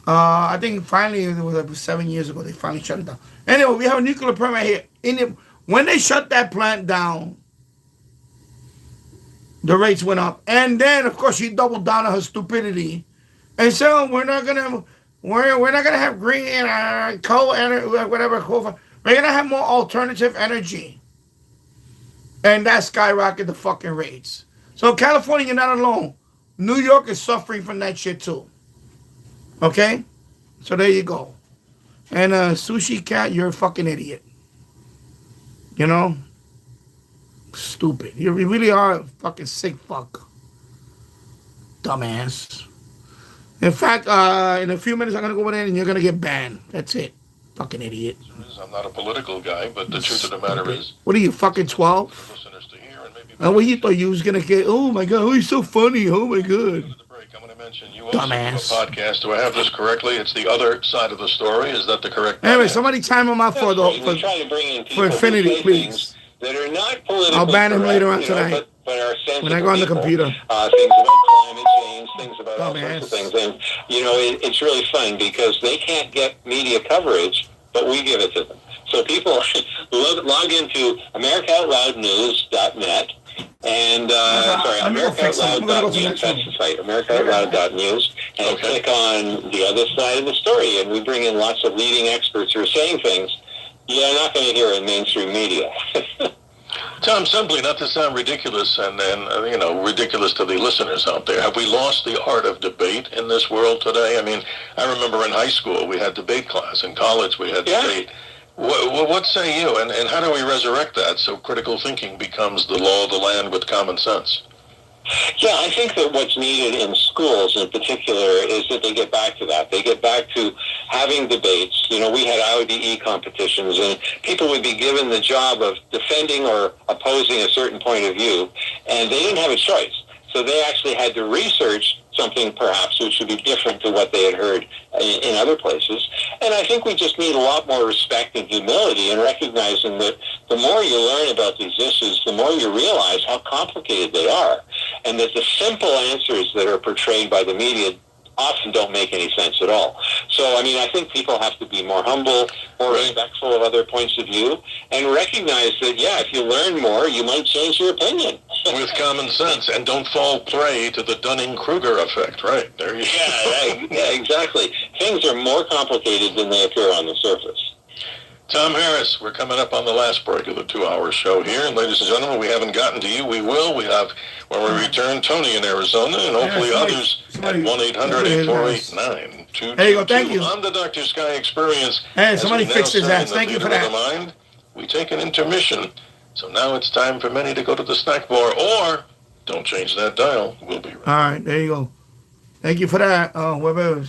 Speaker 9: I think finally it was like 7 years ago. They finally shut it down. Anyway, we have a nuclear plant right here. When they shut that plant down, the rates went up, and then of course she doubled down on her stupidity, and so we're not gonna have green coal energy, whatever coal. We're gonna have more alternative energy. And that skyrocketed the fucking rates. So California, you're not alone. New York is suffering from that shit too. Okay? So there you go. And Sushi Cat, you're a fucking idiot. You know? Stupid. You really are a fucking sick fuck. Dumbass. In fact, in a few minutes I'm going to go in and you're going to get banned. That's it. Fucking idiot.
Speaker 11: I'm not a political guy, but the truth of the matter is...
Speaker 9: What are you, fucking 12? What you thought you was going to get? Oh, my God. Oh, he's so funny. Oh, my God. Dumbass.
Speaker 11: Podcast. Do I have this correctly? It's the other side of the story. Is that the correct...
Speaker 9: Anyway, somebody time him out for Infinity, please.
Speaker 15: That are not political.
Speaker 9: I'll ban him later on tonight.
Speaker 15: But are
Speaker 9: when I go on the computer.
Speaker 15: Things about climate change, things about all sorts of things. And, it's really fun because they can't get media coverage, but we give it to them. So people log into AmericaOutloudNews.net and, AmericaOutloud.news, that's the site, AmericaOutloud.news, and click on the other side of the story. And we bring in lots of leading experts who are saying things you're not going to hear in mainstream media.
Speaker 11: Tom, simply, not to sound ridiculous and ridiculous to the listeners out there, have we lost the art of debate in this world today? I mean, I remember in high school we had debate class. In college we had debate. What say you? And how do we resurrect that so critical thinking becomes the law of the land with common sense?
Speaker 15: Yeah, I think that what's needed in schools in particular is that they get back to that. They get back to having debates. We had IODE competitions, and people would be given the job of defending or opposing a certain point of view, and they didn't have a choice. So they actually had to research something perhaps which would be different to what they had heard in other places. And I think we just need a lot more respect and humility and recognizing that the more you learn about these issues, the more you realize how complicated they are, and that the simple answers that are portrayed by the media often don't make any sense at all. So, I think people have to be more humble, more respectful of other points of view, and recognize that, if you learn more, you might change your opinion.
Speaker 11: With common sense, and don't fall prey to the Dunning-Kruger effect, right? There you go.
Speaker 15: Yeah, exactly. Things are more complicated than they appear on the surface.
Speaker 11: Tom Harris, we're coming up on the last break of the 2-hour show here. And ladies and gentlemen, we haven't gotten to you. We will. We have, when we return, Tony in Arizona, and hopefully others at 1-800-848-9222.
Speaker 9: There you go. Thank you.
Speaker 11: On the Dr. Sky Experience.
Speaker 9: Hey, somebody fixed his ass. Thank you for that.
Speaker 11: Mind, we take an intermission. So now it's time for many to go to the snack bar, or don't change that dial. We'll be right.
Speaker 9: All right, there you go. Thank you for that. Whoever,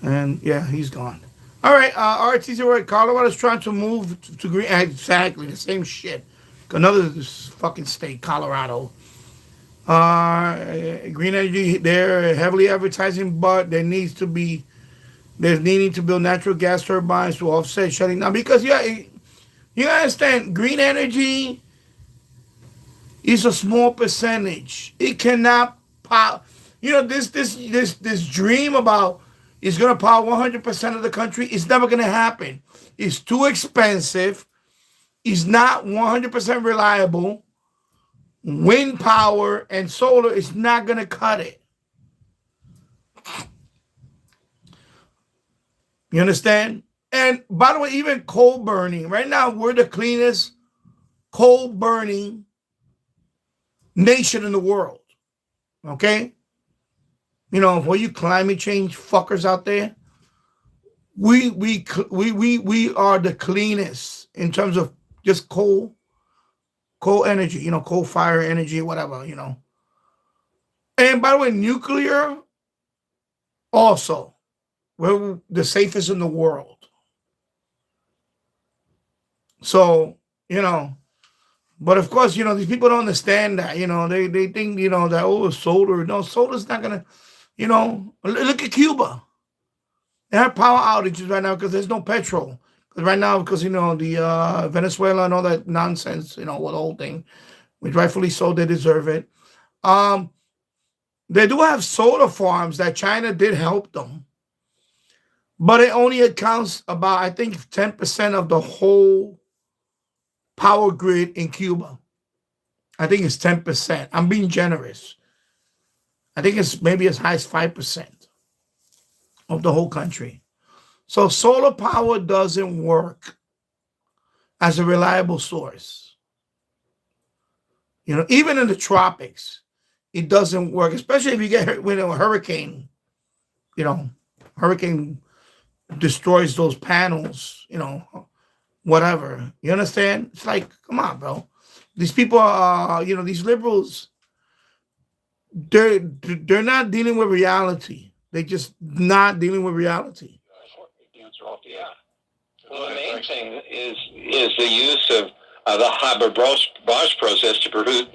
Speaker 9: and yeah, he's gone. All right, RTC, Colorado's trying to move to green. Exactly the same shit. Another fucking state, Colorado. Green energy, they're heavily advertising, but they're needing to build natural gas turbines to offset shutting down. Because you understand, green energy is a small percentage. It cannot power. This dream about it's going to power 100% of the country. It's never going to happen. It's too expensive. is not 100% reliable. Wind power and solar is not going to cut it. You understand? And by the way, even coal burning. Right now, we're the cleanest coal burning nation in the world. Okay? You know, for you climate change fuckers out there, we are the cleanest in terms of just coal energy, you know, coal fire energy, whatever, you know. And by the way, nuclear also, we're the safest in the world. So, you know, but of course, you know, these people don't understand that, you know, they think, you know, that, oh, solar. No, solar's not going to, you know, look at Cuba. They have power outages right now because there's no petrol. Because right now, because, you know, the Venezuela and all that nonsense, you know, with the whole thing, which rightfully so, they deserve it. They do have solar farms that China did help them. But it only accounts about, I think, 10% of the whole power grid in Cuba. I think it's 10%. I'm being generous. I think it's maybe as high as 5% of the whole country. So solar power doesn't work as a reliable source. You know, even in the tropics, it doesn't work, especially if you get a hurricane. You know, hurricane destroys those panels, you know, whatever. You understand? It's like, come on, bro. These people are, you know, these liberals, they're not dealing with reality. They're just not dealing with reality.
Speaker 15: Well, the main thing is the use of the Haber-Bosch process to produce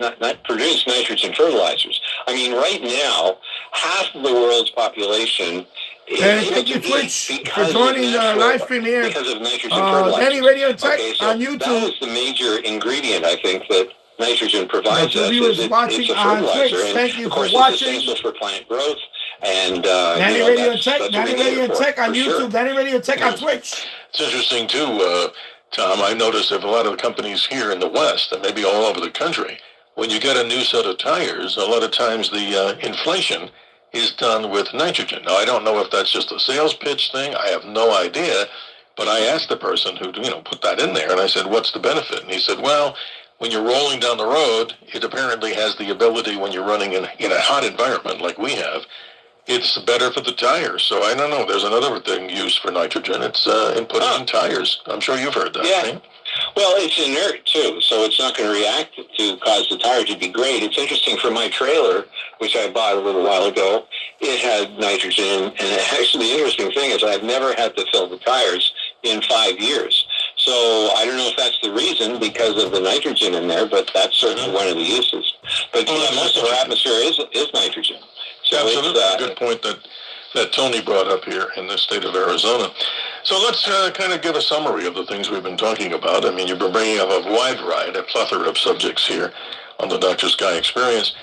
Speaker 15: nitrogen fertilizers. I mean, right now, half of the world's population is
Speaker 9: thank you, Twitch, for joining the live stream here.
Speaker 15: Because of nitrogen fertilizers.
Speaker 9: Danny Radio Tech
Speaker 15: so
Speaker 9: on YouTube.
Speaker 15: That is the major ingredient, I think, that nitrogen provides us.
Speaker 9: Viewers watching on Twitch, thank you for watching.
Speaker 15: It's essential for plant growth. And
Speaker 9: Danny Radio Tech, Danny Radio Tech on YouTube, sure. Danny Radio Tech on Twitch.
Speaker 11: It's interesting too, Tom. I noticed that a lot of the companies here in the West, and maybe all over the country, when you get a new set of tires, a lot of times the inflation is done with nitrogen. Now, I don't know if that's just a sales pitch thing. I have no idea. But I asked the person who, you know, put that in there, and I said, what's the benefit? And he said, well, when you're rolling down the road, it apparently has the ability when you're running in a hot environment like we have, it's better for the tires. So I don't know. There's another thing used for nitrogen. It's in putting in tires. I'm sure you've heard that.
Speaker 15: Yeah.
Speaker 11: Right?
Speaker 15: Well, it's inert too, so it's not going to react to cause the tire to degrade. It's interesting for my trailer, which I bought a little while ago. It had nitrogen, and actually the interesting thing is I've never had to fill the tires in 5 years. So I don't know if that's the reason because of the nitrogen in there, but that's certainly one of the uses. But most of our atmosphere is nitrogen. So
Speaker 11: absolutely. A good point that Tony brought up here in the state of Arizona. So let's kind of give a summary of the things we've been talking about. I mean, you've been bringing up a wide variety, a plethora of subjects here on the Dr. Sky Experience.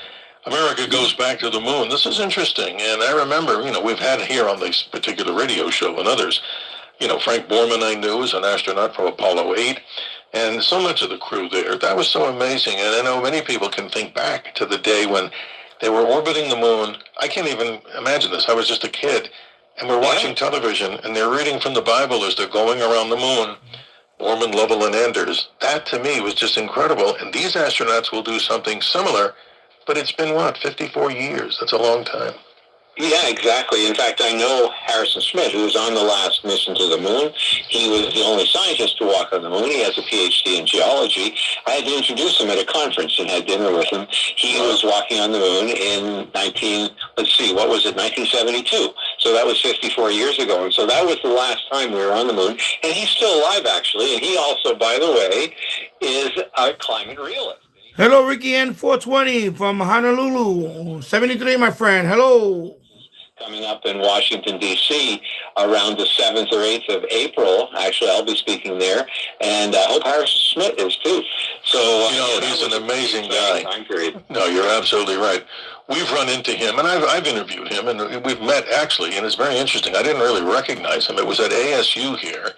Speaker 11: America goes back to the moon. This is interesting. And I remember, you know, we've had here on this particular radio show and others, you know, Frank Borman I knew was an astronaut from Apollo 8. And so much of the crew there, that was so amazing. And I know many people can think back to the day when they were orbiting the moon. I can't even imagine this. I was just a kid. And we're watching television, and they're reading from the Bible as they're going around the moon. Borman, Lovell, and Anders. That, to me, was just incredible. And these astronauts will do something similar, but it's been, 54 years? That's a long time.
Speaker 15: Yeah, exactly. In fact, I know Harrison Smith, who was on the last mission to the moon. He was the only scientist to walk on the moon. He has a PhD in geology. I had to introduce him at a conference and had dinner with him. He was walking on the moon in 1972. So that was 54 years ago. And so that was the last time we were on the moon. And he's still alive, actually. And he also, by the way, is a climate realist.
Speaker 9: Hello, Ricky N420 from Honolulu. 73, my friend. Hello.
Speaker 15: Coming up in Washington, D.C. around the 7th or 8th of April. Actually, I'll be speaking there. And I hope Harrison Smith is, too. So,
Speaker 11: you know, he's an amazing guy. No, you're absolutely right. We've run into him, and I've interviewed him, and we've met, actually, and it's very interesting. I didn't really recognize him. It was at ASU here,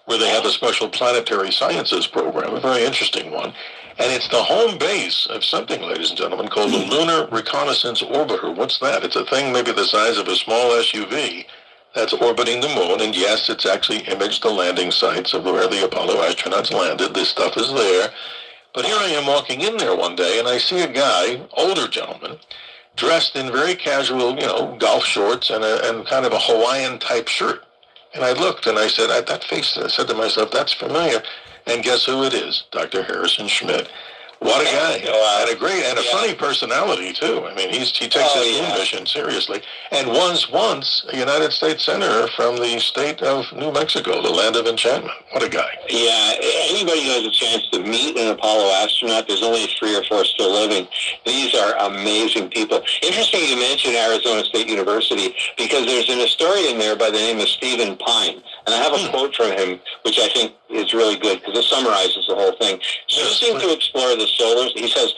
Speaker 11: where they have a special planetary sciences program, a very interesting one. And it's the home base of something, ladies and gentlemen, called the Lunar Reconnaissance Orbiter. What's that? It's a thing maybe the size of a small SUV that's orbiting the moon. And yes, it's actually imaged the landing sites of where the Apollo astronauts landed. This stuff is there. But here I am walking in there one day, and I see a guy, older gentleman, dressed in very casual, golf shorts and kind of a Hawaiian-type shirt. And I looked, and I said, that face, I said to myself, that's familiar. And guess who it is? Dr. Harrison Schmidt. What a guy. And a great, and a funny personality, too. I mean, he takes his moon mission seriously. And was once a United States Senator from the state of New Mexico, the land of enchantment. What a guy.
Speaker 15: Yeah, anybody who has a chance to meet an Apollo astronaut, there's only 3 or 4 still living. These are amazing people. Interesting you mention Arizona State University, because there's an historian there by the name of Stephen Pine. And I have a quote from him, which I think is really good, because it summarizes the whole thing. Choosing to explore the solar, he says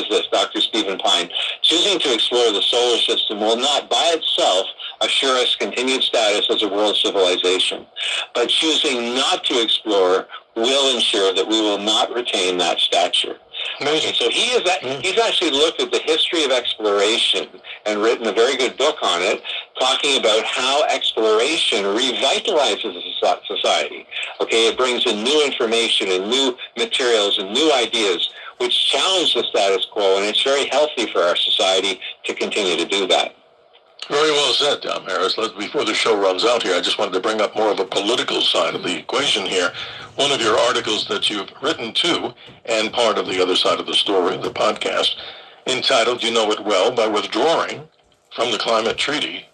Speaker 15: this, Dr. Stephen Pine, choosing to explore the solar system will not by itself assure us continued status as a world civilization, but choosing not to explore will ensure that we will not retain that stature. Okay, so he's actually looked at the history of exploration and written a very good book on it, talking about how exploration revitalizes a society. Okay, it brings in new information and new materials and new ideas, which challenge the status quo, and it's very healthy for our society to continue to do that.
Speaker 11: Very well said, Tom Harris. Before the show runs out here, I just wanted to bring up more of a political side of the equation here. One of your articles that you've written too, and part of the other side of the story, the podcast, entitled You Know It Well, by withdrawing from the climate treaty,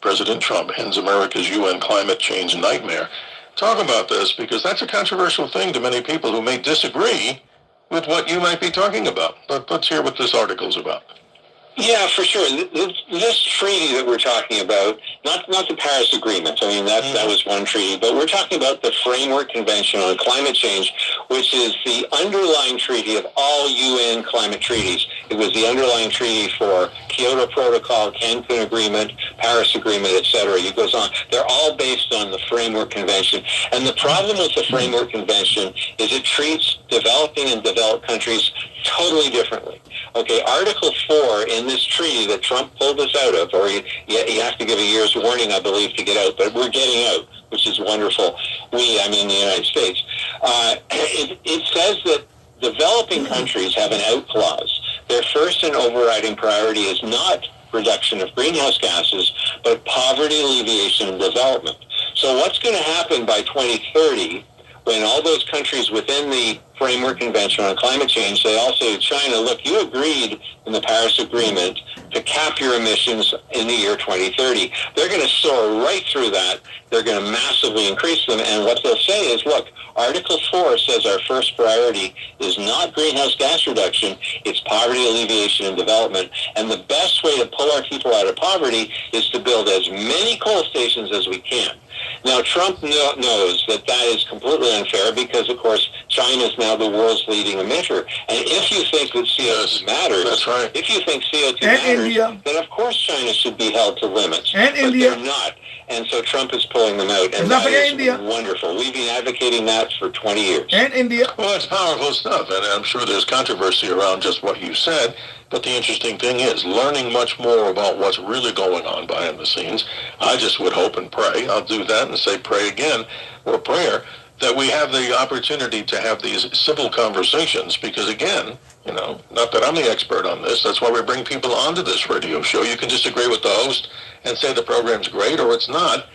Speaker 11: President Trump ends America's UN climate change nightmare. Talk about this, because that's a controversial thing to many people who may disagree with what you might be talking about. But let's hear what this article's about.
Speaker 15: Yeah, for sure. This treaty that we're talking about, not the Paris Agreement, I mean, that was one treaty, but we're talking about the Framework Convention on Climate Change, which is the underlying treaty of all UN climate treaties. It was the underlying treaty for Kyoto Protocol, Cancun Agreement, Paris Agreement, etc. It goes on. They're all based on the Framework Convention. And the problem with the Framework Convention is it treats developing and developed countries totally differently. Okay, Article 4 in this treaty that Trump pulled us out of, or you have to give a year's warning, I believe, to get out, but we're getting out, which is wonderful. I mean the United States. It says that developing countries have an out clause. Their first and overriding priority is not reduction of greenhouse gases, but poverty alleviation and development. So what's going to happen by 2030 when all those countries within the Framework Convention on Climate Change, they all say to China, look, you agreed in the Paris Agreement to cap your emissions in the year 2030. They're going to soar right through that. They're going to massively increase them. And what they'll say is, look, Article 4 says our first priority is not greenhouse gas reduction, it's poverty alleviation and development. And the best way to pull our people out of poverty is to build as many coal stations as we can. Now, Trump knows that that is completely unfair because, of course, China is now the world's leading emitter. And if you think that CO2 matters,
Speaker 11: that's right.
Speaker 15: If you think CO2 matters, India, then of course China should be held to limits.
Speaker 9: And
Speaker 15: but
Speaker 9: India.
Speaker 15: They're not. And so Trump is pulling them out. And that is India. Wonderful. We've been advocating that for 20 years.
Speaker 9: And India.
Speaker 11: Well, it's powerful stuff. And I'm sure there's controversy around just what you said. But the interesting thing is learning much more about what's really going on behind the scenes. I just would hope and pray. I'll do that and say pray again, or prayer, that we have the opportunity to have these civil conversations. Because again, not that I'm the expert on this. That's why we bring people onto this radio show. You can disagree with the host and say the program's great or it's not.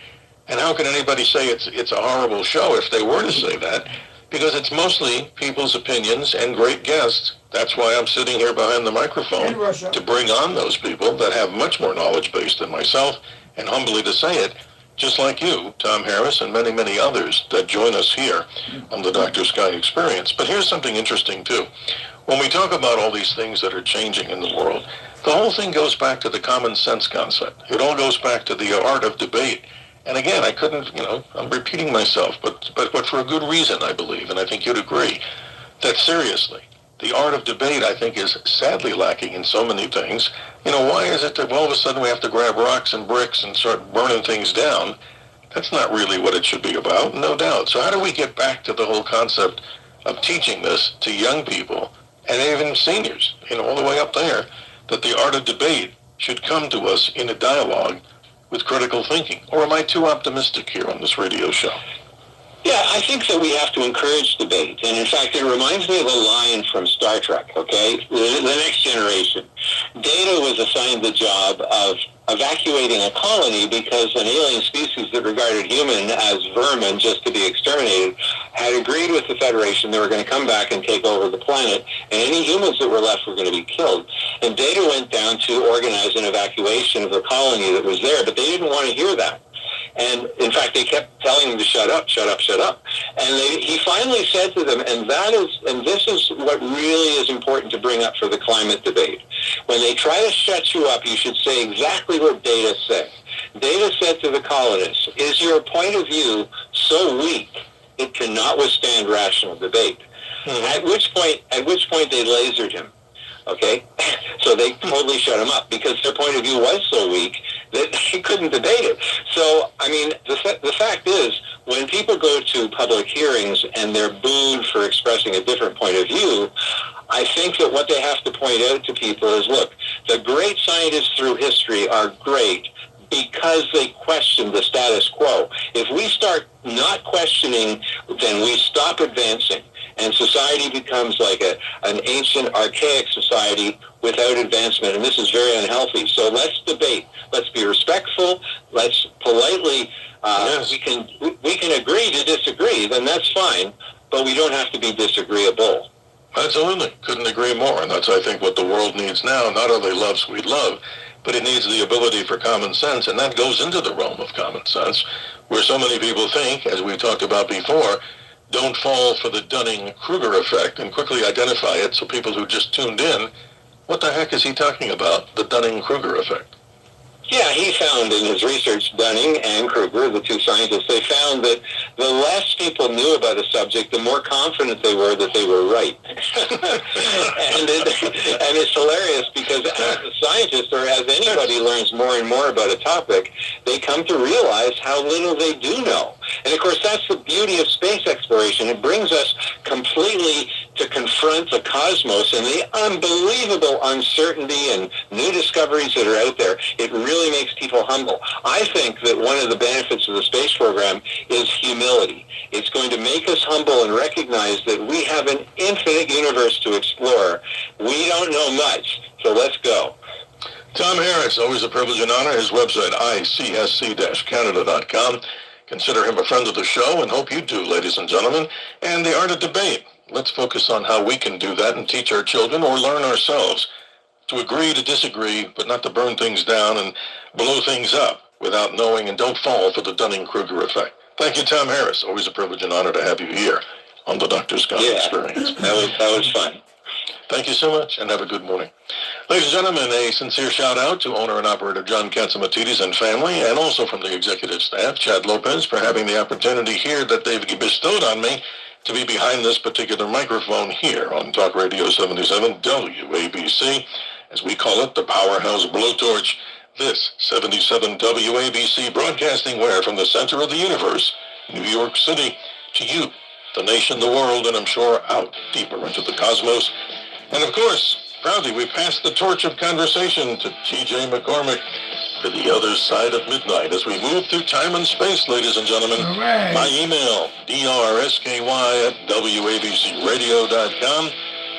Speaker 11: And how can anybody say it's a horrible show if they were to say that? Because it's mostly people's opinions and great guests. That's why I'm sitting here behind the microphone, to bring on those people that have much more knowledge base than myself, and humbly to say it, just like you, Tom Harris, and many, many others that join us here on the Dr. Sky Experience. But here's something interesting, too. When we talk about all these things that are changing in the world, the whole thing goes back to the common sense concept. It all goes back to the art of debate. And again, I couldn't, I'm repeating myself, but for a good reason, I believe, and I think you'd agree, that seriously, the art of debate, I think, is sadly lacking in so many things. Why is it that all of a sudden we have to grab rocks and bricks and start burning things down? That's not really what it should be about, no doubt. So how do we get back to the whole concept of teaching this to young people and even seniors, all the way up there, that the art of debate should come to us in a dialogue with critical thinking? Or am I too optimistic here on this radio show?
Speaker 15: Yeah, I think that we have to encourage debate. And in fact, it reminds me of a line from Star Trek, okay? The Next Generation. Data was assigned the job of evacuating a colony because an alien species that regarded human as vermin just to be exterminated had agreed with the Federation they were going to come back and take over the planet, and any humans that were left were going to be killed. And Data went down to organize an evacuation of the colony that was there, but they didn't want to hear that. And in fact, they kept telling him to shut up, shut up, shut up. And he finally said to them, and this is what really is important to bring up for the climate debate. When they try to shut you up, you should say exactly what Data said. Data said to the colonists, "Is your point of view so weak it cannot withstand rational debate?" At which point they lasered him. Okay, so they totally shut him up because their point of view was so weak that he couldn't debate it. So, I mean, the fact is, when people go to public hearings and they're booed for expressing a different point of view, I think that what they have to point out to people is, look, the great scientists through history are great because they question the status quo. If we start not questioning, then we stop advancing. And society becomes like an ancient, archaic society without advancement, and this is very unhealthy. So let's debate. Let's be respectful. Let's politely. We can agree to disagree. Then that's fine, but we don't have to be disagreeable.
Speaker 11: Absolutely, couldn't agree more. And that's, I think, what the world needs now. Not only love, sweet love, but it needs the ability for common sense, and that goes into the realm of common sense, where so many people think, as we talked about before, don't fall for the Dunning-Kruger effect and quickly identify it so people who just tuned in, what the heck is he talking about, the Dunning-Kruger effect?
Speaker 15: Yeah, he found in his research, Dunning and Kruger, the two scientists, they found that the less people knew about a subject, the more confident they were that they were right. and it's hilarious because as a scientist or as anybody learns more and more about a topic, they come to realize how little they do know. And of course, that's the beauty of space exploration. It brings us completely to confront the cosmos and the unbelievable uncertainty and new discoveries that are out there. It really makes people humble. I think that one of the benefits of the space program is humility. It's going to make us humble and recognize that we have an infinite universe to explore. We don't know much, so let's go.
Speaker 11: Tom Harris, always a privilege and honor. His website, icsc-canada.com. Consider him a friend of the show, and hope you do, ladies and gentlemen. And the art of debate. Let's focus on how we can do that and teach our children or learn ourselves to agree to disagree, but not to burn things down and blow things up without knowing, and don't fall for the Dunning-Kruger effect. Thank you, Tom Harris. Always a privilege and honor to have you here on the Dr. Scott Experience.
Speaker 15: That was fun.
Speaker 11: Thank you so much, and have a good morning. Ladies and gentlemen, a sincere shout-out to owner and operator John Katzimatidis and family, and also from the executive staff, Chad Lopez, for having the opportunity here that they've bestowed on me to be behind this particular microphone here on Talk Radio 77 WABC, as we call it, the Powerhouse Blowtorch. This 77 WABC broadcasting where from the center of the universe, New York City, to you, the nation, the world, and I'm sure out deeper into the cosmos. And of course, proudly, we pass the torch of conversation to TJ McCormick for the other side of midnight as we move through time and space, ladies and gentlemen.
Speaker 9: All right.
Speaker 11: My email, drsky@wabcradio.com.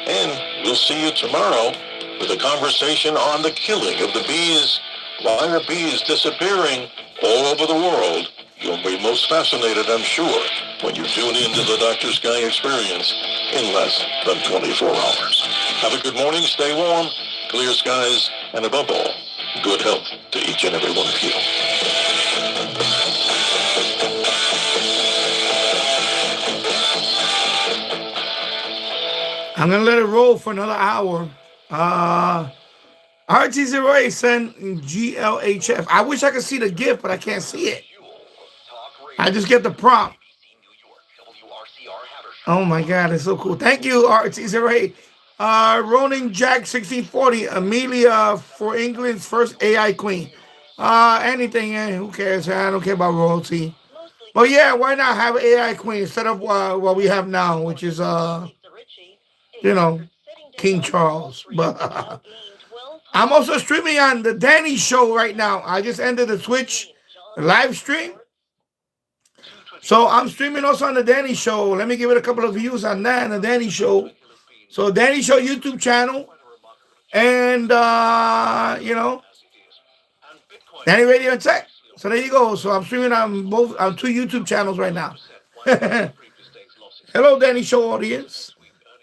Speaker 11: And we'll see you tomorrow with a conversation on the killing of the bees. Why are bees disappearing all over the world? You'll be most fascinated, I'm sure, when you tune into the Dr. Sky Experience in less than 24 hours. Have a good morning, stay warm, clear skies, and above all, good health to each and every one of you.
Speaker 9: I'm going to let it roll for another hour. RT08 sent GLHF. I wish I could see the GIF, but I can't see it. I just get the prompt. Oh my God, it's so cool. Thank you, RT08. Ronin Jack 1640, Amelia for England's first AI queen. Anything, who cares? I don't care about royalty. But yeah, why not have an AI queen instead of what we have now, which is King Charles. But I'm also streaming on the Danny Show right now. I just ended the Twitch live stream. So I'm streaming also on the Danny Show. Let me give it a couple of views on that, the Danny Show. So Danny Show YouTube channel. And, Danny Radio and Tech. So there you go. So I'm streaming on two YouTube channels right now. Hello, Danny Show audience.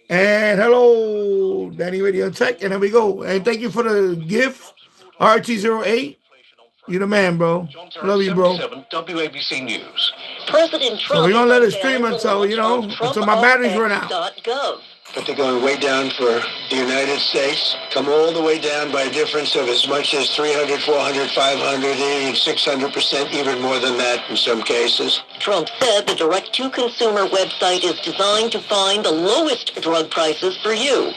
Speaker 9: And hello, Danny Radio and Tech. And there we go. And thank you for the gift, RT08. You the man, bro. Love you, bro.
Speaker 3: WABC News.
Speaker 14: President Trump.
Speaker 9: So we're going to let it stream until, until my batteries run out.
Speaker 19: But they're going way down for the United States. Come all the way down by a difference of as much as 300, 400, 500, even 600%, even more than that in some cases.
Speaker 14: Trump said the direct-to-consumer website is designed to find the lowest drug prices for you.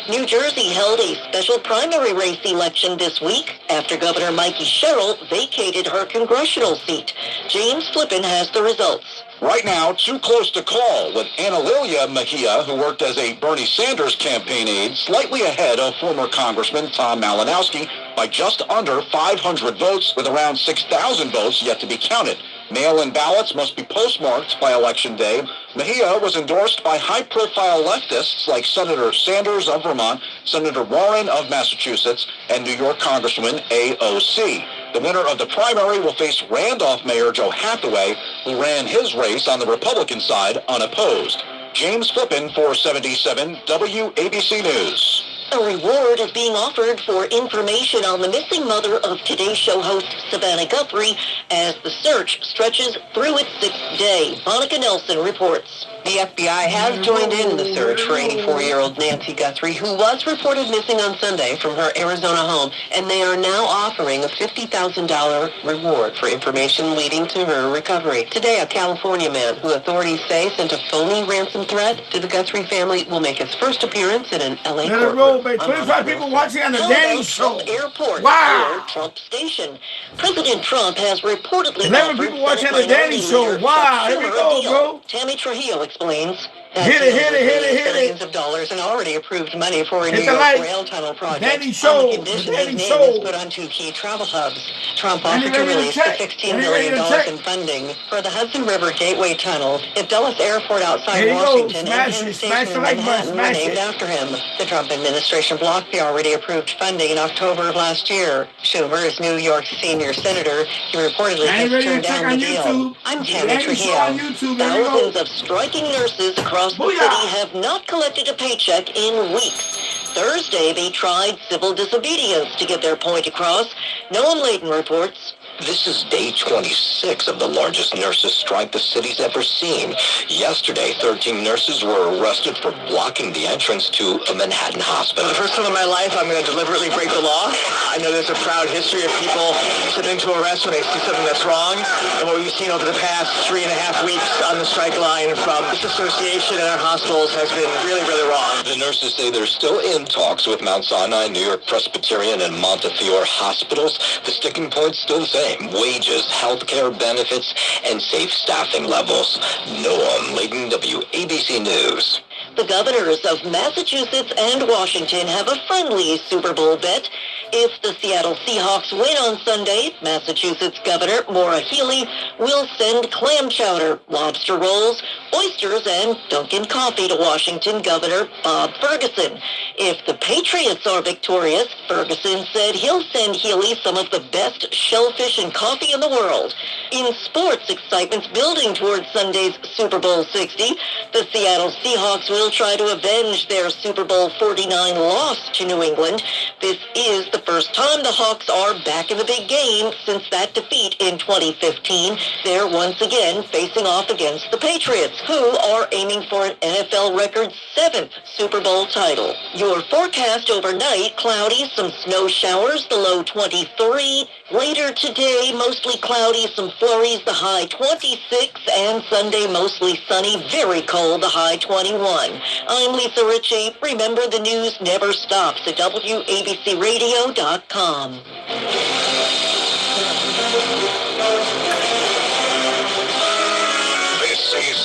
Speaker 14: New Jersey held a special primary race election this week after Governor Mikey Sherrill vacated her congressional seat. James Flippin has the results.
Speaker 3: Right now, too close to call, with Ana Lilia Mejia, who worked as a Bernie Sanders campaign aide, slightly ahead of former Congressman Tom Malinowski by just under 500 votes, with around 6,000 votes yet to be counted. Mail-in ballots must be postmarked by Election Day. Mejia was endorsed by high-profile leftists like Senator Sanders of Vermont, Senator Warren of Massachusetts, and New York Congressman AOC. The winner of the primary will face Randolph Mayor Joe Hathaway, who ran his race on the Republican side unopposed. James Flippin for 77 WABC News.
Speaker 14: A reward is being offered for information on the missing mother of Today's Show host Savannah Guthrie as the search stretches through its sixth day. Monica Nelson reports.
Speaker 8: The FBI has joined in the search for 84-year-old Nancy Guthrie, who was reported missing on Sunday from her Arizona home, and they are now offering a $50,000 reward for information leading to her recovery. Today, a California man who authorities say sent a phony ransom threat to the Guthrie family will make his first appearance in an LA courtroom.
Speaker 9: 25 people watching on the Danny Show.
Speaker 14: Airport.
Speaker 9: Wow.
Speaker 14: Trump Station. President Trump has reportedly
Speaker 9: 11 people watching on the Danny Show. Wow. Here we go, bro.
Speaker 14: Tammy Trujillo explains.
Speaker 9: Hit it.
Speaker 8: Billions of dollars and already approved money for a New York rail tunnel project.
Speaker 9: Danny Show.
Speaker 8: On the condition his name is put on two key travel hubs. Trump offered to release the $16 billion in funding for the Hudson River Gateway Tunnel if Dulles Airport outside Washington and Penn Station in Manhattan were named after him. The Trump administration blocked the already approved funding in October of last year. Schumer is New York's senior senator. He reportedly has turned down the deal. I'm Tammy Trujillo. Thousands of striking nurses across the city have not collected a paycheck in weeks. Thursday, they tried civil disobedience to get their point across. Noam Layden reports.
Speaker 4: This is day 26 of the largest nurses' strike the city's ever seen. Yesterday, 13 nurses were arrested for blocking the entrance to a Manhattan hospital.
Speaker 19: For the first time in my life, I'm going to deliberately break the law. I know there's a proud history of people submitting to arrest when they see something that's wrong. And what we've seen over the past 3.5 weeks on the strike line from this association and our hospitals has been really, really wrong.
Speaker 4: The nurses say they're still in talks with Mount Sinai, New York Presbyterian, and Montefiore hospitals. The sticking point's still the same. Wages, health care benefits, and safe staffing levels. Noam Layden, WABC News.
Speaker 14: The governors of Massachusetts and Washington have a friendly Super Bowl bet. If the Seattle Seahawks win on Sunday, Massachusetts Governor Maura Healey will send clam chowder, lobster rolls, oysters, and Dunkin' coffee to Washington Governor Bob Ferguson. If the Patriots are victorious, Ferguson said he'll send Healey some of the best shellfish and coffee in the world. In sports, excitement's building towards Sunday's Super Bowl 60. The Seattle Seahawks will try to avenge their Super Bowl 49 loss to New England. This is the first time the Hawks are back in the big game since that defeat in 2015. They're once again facing off against the Patriots, who are aiming for an NFL record 7th Super Bowl title. Your forecast overnight, cloudy, some snow showers, the low 23. Later today, mostly cloudy, some flurries, the high 26. And Sunday, mostly sunny, very cold, the high 21. I'm Lisa Ritchie. Remember, the news never stops at WABCRadio.com.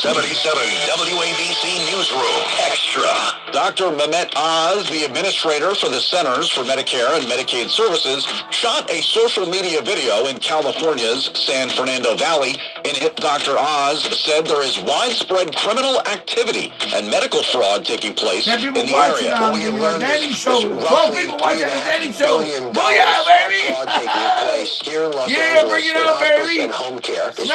Speaker 3: 77 WABC Newsroom Extra. Dr. Mehmet Oz, the administrator for the Centers for Medicare and Medicaid Services, shot a social media video in California's San Fernando Valley. In it, Dr. Oz said there is widespread criminal activity and medical fraud taking place in the area.
Speaker 9: What we have learned is there's roughly $3.5 billion fraud taking place here in Los Angeles in hospitals and home care. It's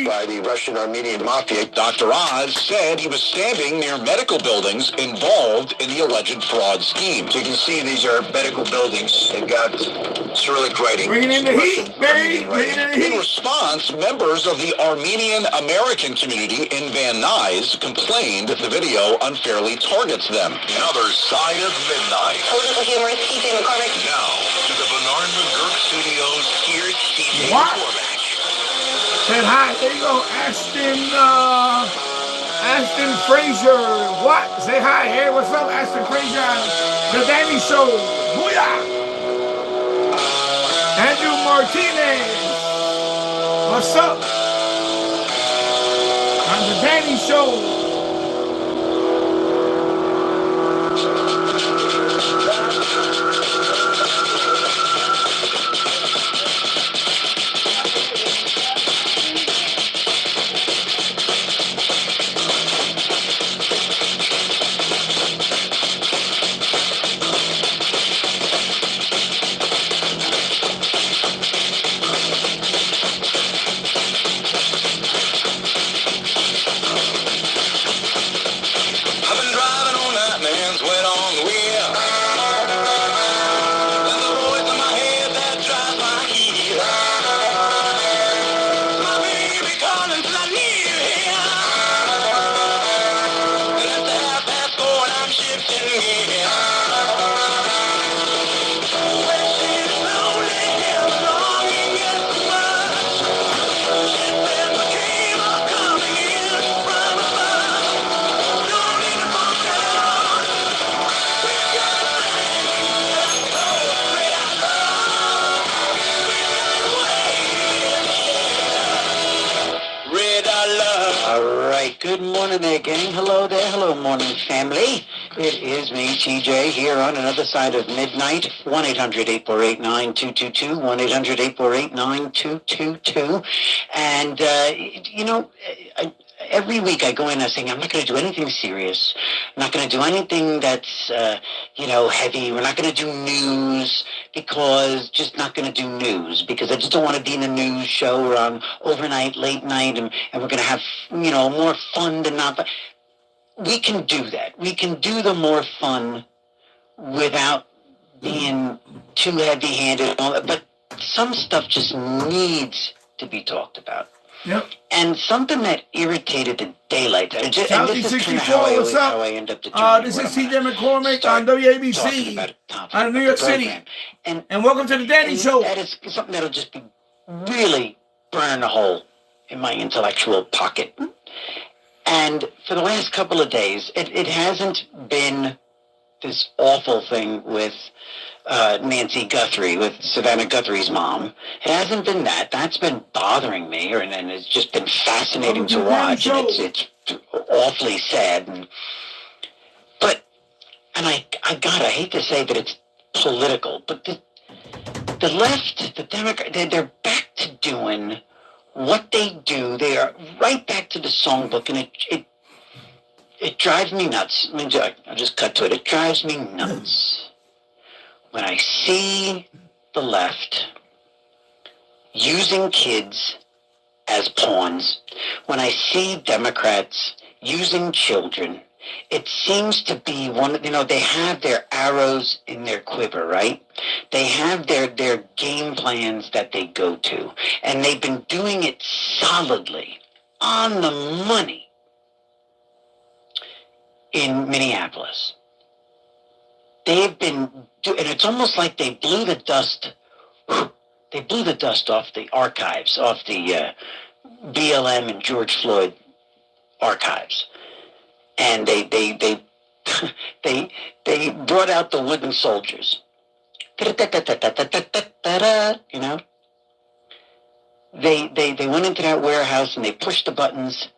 Speaker 9: by the Russian-Armenian mafia.
Speaker 3: Dr. Oz said he was standing near medical buildings involved in the alleged fraud scheme.
Speaker 9: So you can see these are medical buildings. They've got Cyrillic writing. Bringing in the heat, baby.
Speaker 3: In response, members of the Armenian American community in Van Nuys complained that the video unfairly targets them.
Speaker 1: The other side of midnight.
Speaker 18: Political humorist TJ McCormick.
Speaker 1: Now, to the Bernard McGurk Studios, here's TJ
Speaker 9: What?
Speaker 1: McCormick.
Speaker 9: Said hi. There you go. Ashton Frazier. What? Say hi. Hey, what's up, Ashton Frazier? The Danny Show. Booyah. Andrew Martinez. What's up? On the Danny Show.
Speaker 20: Good morning there, gang. Hello there. Hello, morning family. It is me, TJ, here on another side of midnight. 1-800-848-9222. 1-800-848-9222. And, every week I go in and saying, I'm not going to do anything serious. I'm not going to do anything that's, heavy. We're not going to do news because just not going to do news because I just don't want to be in a news show or on overnight, late night, and we're going to have, more fun than not. But we can do that. We can do the more fun without being too heavy-handed. But some stuff just needs to be talked about.
Speaker 9: Yep.
Speaker 20: And something that irritated the daylight. And this is kind of
Speaker 9: how
Speaker 20: I end up determining
Speaker 9: this is TJ McCormick on WABC out of New York City. And welcome to the Danny Show.
Speaker 20: That is something that'll just be really burning a hole in my intellectual pocket. And for the last couple of days, it hasn't been this awful thing with Nancy Guthrie, with Savannah Guthrie's mom. It hasn't been that. That's been bothering me, and it's just been fascinating to watch. And it's awfully sad. I hate to say that it's political, but the left, the Democrat, they're back to doing what they do. They are right back to the songbook, and it drives me nuts. I'll just cut to it. It drives me nuts when I see the left using kids as pawns, when I see Democrats using children. It seems to be they have their arrows in their quiver, right? They have their game plans that they go to, and they've been doing it solidly, on the money, in Minneapolis. They've been and it's almost like they blew the dust off the archives, off the BLM and George Floyd archives. And they brought out the wooden soldiers. They went into that warehouse and they pushed the buttons.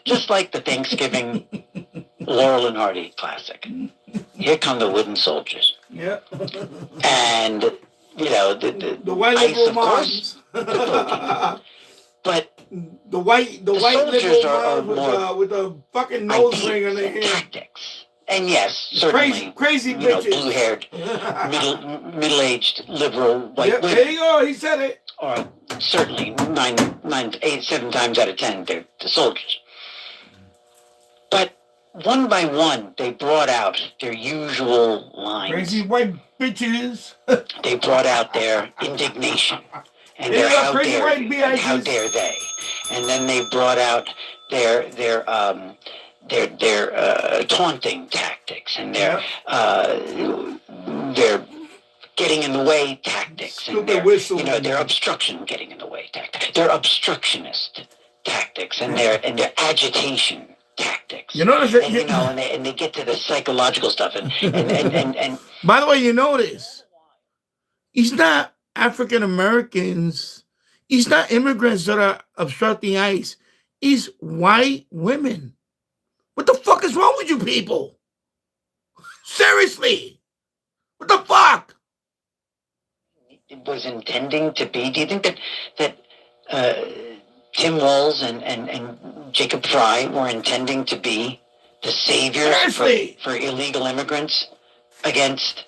Speaker 20: just like the Thanksgiving Laurel and Hardy classic. Here come the wooden soldiers.
Speaker 9: Yeah.
Speaker 20: And, you know,
Speaker 9: the white
Speaker 20: ice,
Speaker 9: liberal
Speaker 20: of course,
Speaker 9: moms.
Speaker 20: But
Speaker 9: the white
Speaker 20: soldiers
Speaker 9: liberal moms with the fucking nose ring on their hair.
Speaker 20: Tactics. And yes, certainly,
Speaker 9: crazy bitches.
Speaker 20: Blue-haired, middle-aged liberal white women.
Speaker 9: There you go. He said it.
Speaker 20: Or certainly 7 times out of 10, they're the soldiers. But one by one, they brought out their usual lines.
Speaker 9: Crazy white bitches.
Speaker 20: They brought out their indignation. And their how dare they. And then they brought out their taunting tactics and their getting in the way tactics and their obstruction getting in the way tactics, their obstructionist tactics and their agitation tactics.
Speaker 9: You notice that,
Speaker 20: and they get to the psychological stuff and
Speaker 9: by the way, you notice it's not African Americans, it's not immigrants that are obstructing ICE, it's white women. What the fuck is wrong with you people? Seriously. What the fuck?
Speaker 20: It was intending to be. Do you think that Tim Walz and Jacob Fry were intending to be the saviors for illegal immigrants against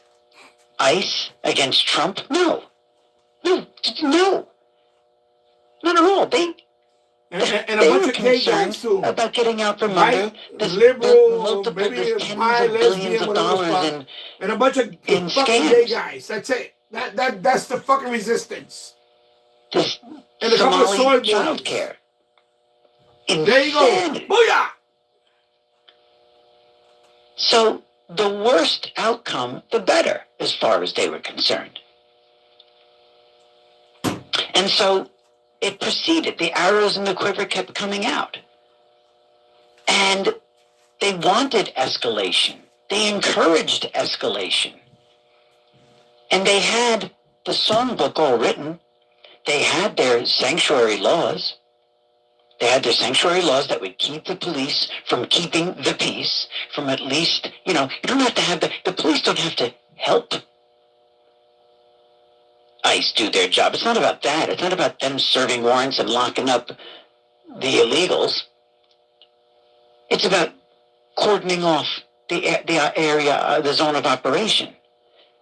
Speaker 20: ICE, against Trump? No. Not at all. They
Speaker 9: and a bunch of gay guys too.
Speaker 20: About getting out from under this
Speaker 9: liberal,
Speaker 20: maybe tens of billions of dollars
Speaker 9: and a bunch of
Speaker 20: in
Speaker 9: fucking
Speaker 20: scams.
Speaker 9: gay guys. That's it. That's the fucking resistance.
Speaker 20: This
Speaker 9: and a couple of soy boys.
Speaker 20: Child care.
Speaker 9: There you go. Booyah!
Speaker 20: So the worst outcome, the better, as far as they were concerned. And so it proceeded. The arrows in the quiver kept coming out. And they wanted escalation. They encouraged escalation. And they had the songbook all written. They had their sanctuary laws. They had their sanctuary laws that would keep the police from keeping the peace, from at least, you don't have to have the police don't have to help ICE do their job. It's not about that. It's not about them serving warrants and locking up the illegals. It's about cordoning off the area, the zone of operation.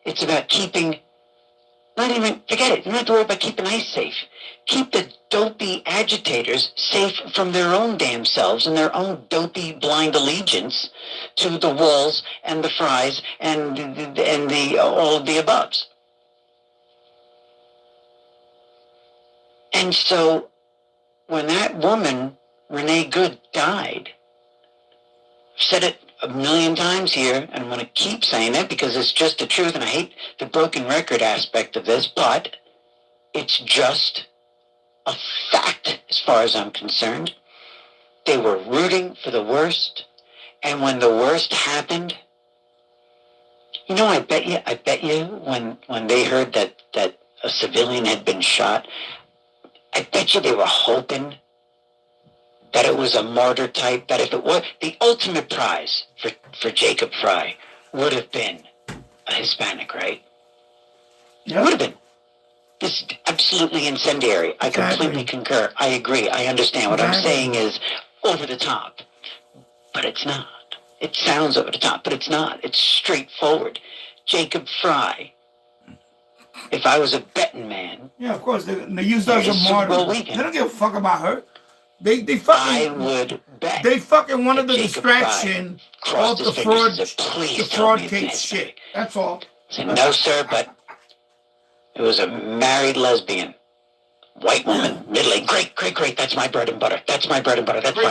Speaker 20: It's about keeping, forget it. You don't have to worry about keeping ICE safe. Keep the dopey agitators safe from their own damn selves and their own dopey blind allegiance to the Walls and the Fries and the all of the aboves. And so when that woman, Renee Good, died, I've said it a million times here, and I'm going to keep saying it because it's just the truth, and I hate the broken record aspect of this, but it's just a fact as far as I'm concerned. They were rooting for the worst, and when the worst happened, I bet you when they heard that a civilian had been shot, I bet you they were hoping that it was a martyr type, that if it was, the ultimate prize for Jacob Fry would have been a Hispanic, right?
Speaker 9: Yeah.
Speaker 20: It would have been. This is absolutely incendiary. I completely concur. I agree. I understand. What I'm saying is over the top. But it's not. It sounds over the top, but it's not. It's straightforward. Jacob Fry. If I was a betting man...
Speaker 9: Yeah, of course. They use her as a martyr. They don't give a fuck about her. They fucking...
Speaker 20: I would bet.
Speaker 9: They fucking wanted the distraction of the fraud case shit. That's all.
Speaker 20: I said, no, sir, but it was a married lesbian. White woman, middle-aged. Great. That's my bread and butter. That's fine.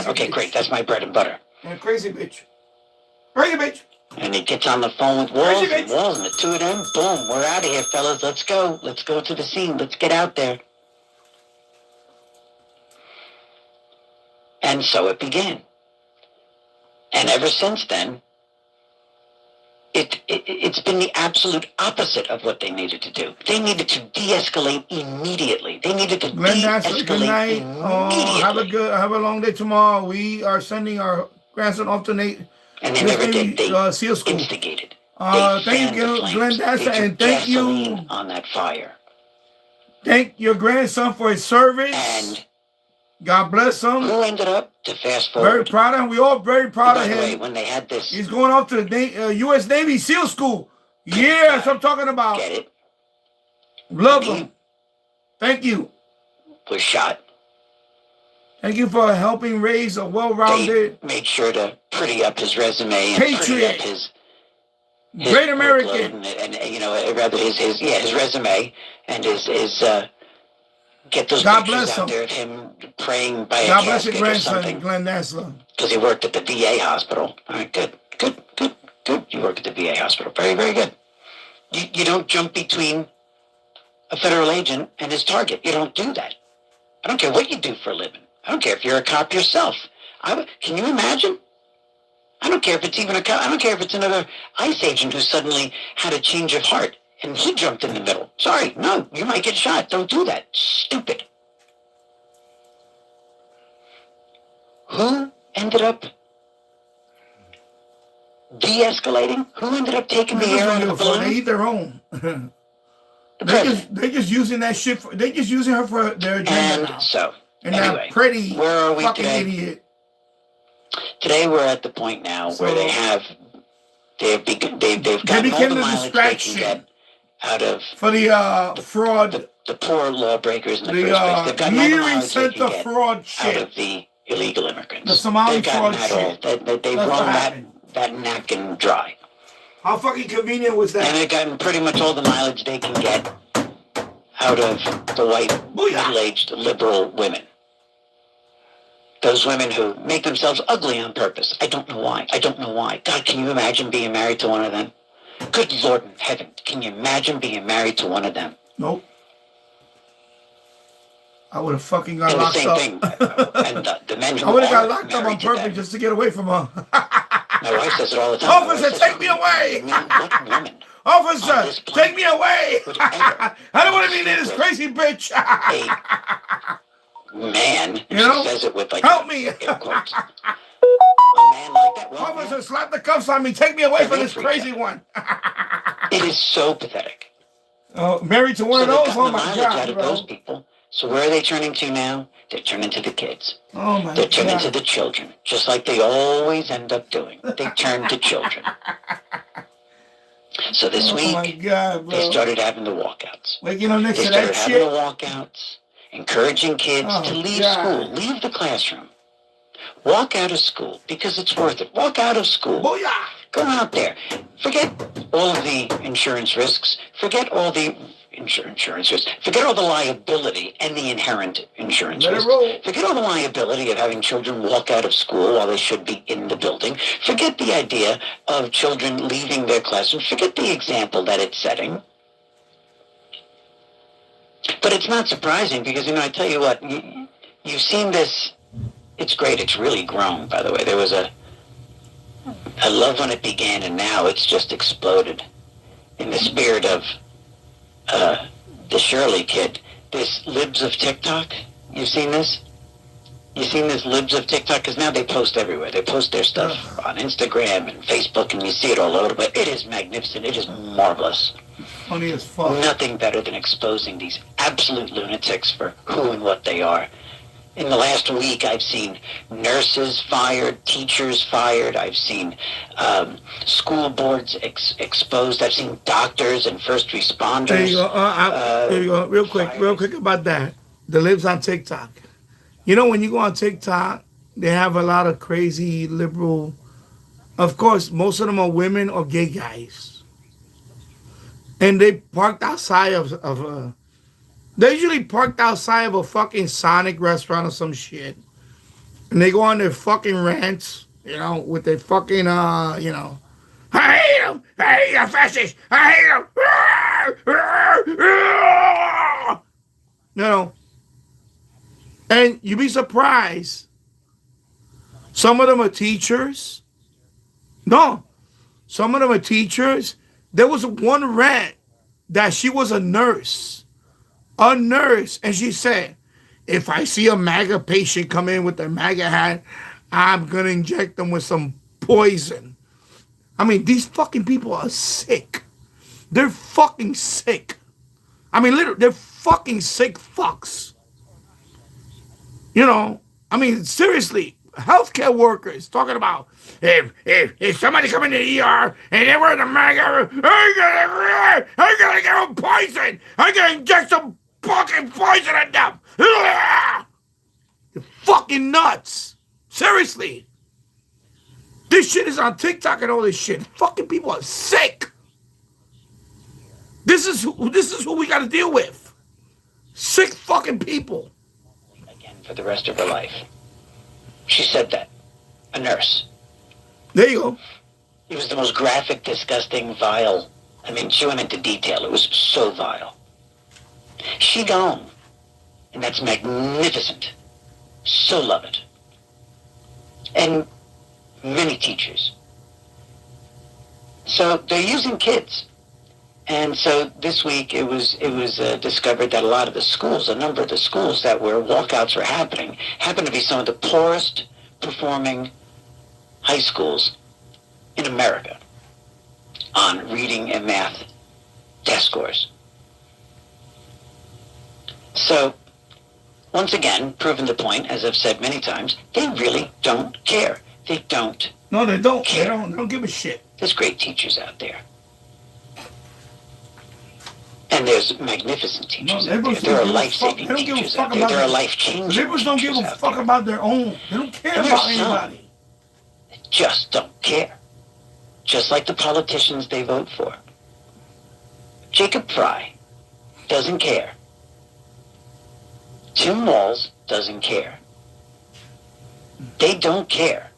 Speaker 20: Okay, great. That's my bread and butter.
Speaker 9: Yeah, crazy bitch. Crazy bitch.
Speaker 20: And he gets on the phone with Walls, and the two of them, boom, we're out of here, fellas. Let's go. Let's go to the scene. Let's get out there. And so it began. And ever since then, It's been the absolute opposite of what they needed to do. They needed to de-escalate immediately. They needed to de-escalate
Speaker 9: good night.
Speaker 20: immediately.
Speaker 9: Have a long day tomorrow. We are sending our grandson off to
Speaker 20: And they never did. They
Speaker 9: SEAL school.
Speaker 20: instigated.
Speaker 9: Thank you, Glenn Dancer, and thank you
Speaker 20: on that fire.
Speaker 9: Thank your grandson for his service.
Speaker 20: And
Speaker 9: God bless him.
Speaker 20: Who ended up to fast forward?
Speaker 9: Very proud of him. We all very proud of him.
Speaker 20: By the way, when they had this,
Speaker 9: he's going off to the U.S. Navy SEAL School. Yeah, that's what I'm talking about.
Speaker 20: Get it?
Speaker 9: Love him. Thank you.
Speaker 20: Was shot.
Speaker 9: Thank you for helping raise a well-rounded.
Speaker 20: They made sure to pretty up his resume and pretty up his
Speaker 9: great American,
Speaker 20: and you know, rather his resume and his get those
Speaker 9: God
Speaker 20: pictures
Speaker 9: bless
Speaker 20: out
Speaker 9: him.
Speaker 20: there of him praying by
Speaker 9: God
Speaker 20: a
Speaker 9: bless your
Speaker 20: casket or
Speaker 9: grandson,
Speaker 20: something.
Speaker 9: Glenn Nassler.
Speaker 20: Because he worked at the VA hospital. All right, good. You work at the VA hospital. Very, very good. You don't jump between a federal agent and his target. You don't do that. I don't care what you do for a living. I don't care if you're a cop yourself. Can you imagine? I don't care if it's even a cop. I don't care if it's another ICE agent who suddenly had a change of heart and he jumped in the middle. Sorry, no, you might get shot. Don't do that. Stupid. Who ended up de-escalating? Who ended up taking the air out of the balloon?
Speaker 9: They eat their own. They're just using that shit. They're just using her for their agenda now.
Speaker 20: So,
Speaker 9: and
Speaker 20: anyway,
Speaker 9: that pretty
Speaker 20: where are we
Speaker 9: fucking
Speaker 20: today?
Speaker 9: idiot.
Speaker 20: Today we're at the point now where they've gotten all the mileage they can get out of
Speaker 9: for the fraud,
Speaker 20: the poor lawbreakers in the first place. They've gotten all the mileage they can get
Speaker 9: fraud shit
Speaker 20: out of the illegal immigrants.
Speaker 9: The Somali
Speaker 20: They've gotten
Speaker 9: fraud
Speaker 20: that
Speaker 9: shit.
Speaker 20: all. They've run that napkin dry.
Speaker 9: How fucking convenient was that?
Speaker 20: And they've gotten pretty much all the mileage they can get out of the white, middle-aged, liberal women. Those women who make themselves ugly on purpose. I don't know why. God, can you imagine being married to one of them? Good Lord in heaven, can you imagine being married to one of them?
Speaker 9: Nope. I would have fucking got locked up.
Speaker 20: Thing. And the men who
Speaker 9: I would have got locked up on purpose just to get away from her.
Speaker 20: My wife says it all the time.
Speaker 9: Officer, take me away!
Speaker 20: What woman?
Speaker 9: Officer, take me away! I don't want to be near this crazy bitch!
Speaker 20: Man,
Speaker 9: you know?
Speaker 20: says it with like
Speaker 9: help me!
Speaker 20: A man like that.
Speaker 9: Officer, slap the cuffs on me. Take me away from this crazy one.
Speaker 20: It is so pathetic.
Speaker 9: Married to one of those? Oh my God,
Speaker 20: out of
Speaker 9: bro.
Speaker 20: Those people. So where are they turning to now? They're turning to the kids.
Speaker 9: Oh my God.
Speaker 20: They're turning to the children, just like they always end up doing. They turn to children. So this week,
Speaker 9: my God, bro.
Speaker 20: they started having the walkouts.
Speaker 9: Waking up next
Speaker 20: they
Speaker 9: to
Speaker 20: started
Speaker 9: that
Speaker 20: having
Speaker 9: shit.
Speaker 20: the walkouts, encouraging kids to leave school, leave the classroom. Walk out of school because it's worth it. Walk out of school.
Speaker 9: Booyah!
Speaker 20: Go out there. Forget all of the insurance risks. Forget all the insurance risks. Forget all the liability and the inherent insurance risks. Forget all the liability of having children walk out of school while they should be in the building. Forget the idea of children leaving their classrooms. Forget the example that it's setting. But it's not surprising because, you know, I tell you what, you've seen this. It's great. It's really grown, by the way. There was I love when it began, and now it's just exploded. In the spirit of the Shirley kid, this Libs of TikTok. You've seen this? You've seen this Libs of TikTok? Because now they post everywhere. They post their stuff on Instagram and Facebook, and you see it all over. But it is magnificent. It is marvelous.
Speaker 9: Funny as fuck.
Speaker 20: Nothing better than exposing these absolute lunatics for who and what they are. In the last week, I've seen nurses fired, teachers fired. I've seen school boards exposed. I've seen doctors and first responders.
Speaker 9: There you go. There you go. Real quick about that. The Libs on TikTok. You know, when you go on TikTok, they have a lot of crazy liberal. Of course, most of them are women or gay guys. And they parked outside of they're usually parked outside of a fucking Sonic restaurant or some shit. And they go on their fucking rants, you know, with their fucking, you know, I hate them! I hate the fascists! I hate them! You know. And you'd be surprised. Some of them are teachers. No. Some of them are teachers. There was one rant that she was a nurse, and she said, if I see a MAGA patient come in with their MAGA hat, I'm going to inject them with some poison. I mean, these fucking people are sick. They're fucking sick. I mean, literally, they're fucking sick fucks. You know, I mean, seriously, healthcare workers talking about if somebody come in the ER and they wear the MAGA, I'm gonna give them poison. I'm gonna inject some fucking poison in them. You're fucking nuts. Seriously. This shit is on TikTok and all this shit. Fucking people are sick. This is who we gotta deal with. Sick fucking people.
Speaker 20: Again, for the rest of her life. She said that. A nurse.
Speaker 9: There you go.
Speaker 20: It was the most graphic, disgusting, vile. I mean, she went into detail. It was so vile. She gone. And that's magnificent. So love it. And many teachers. So they're using kids. And so this week it was discovered that a lot of the schools, a number of the schools that where walkouts were happening, happened to be some of the poorest performing high schools in America on reading and math test scores. So, once again, proving the point, as I've said many times, they really don't care. They don't.
Speaker 9: No, they don't.
Speaker 20: Care.
Speaker 9: They don't give a shit.
Speaker 20: There's great teachers out there. And there's magnificent teachers out there. There are life-saving teachers out there. There are life-changing teachers out there.
Speaker 9: Liberals don't give a fuck about their own. They don't care about anybody.
Speaker 20: They just don't care. Just like the politicians they vote for. Jacob Fry doesn't care. Tim Walz doesn't care. They don't care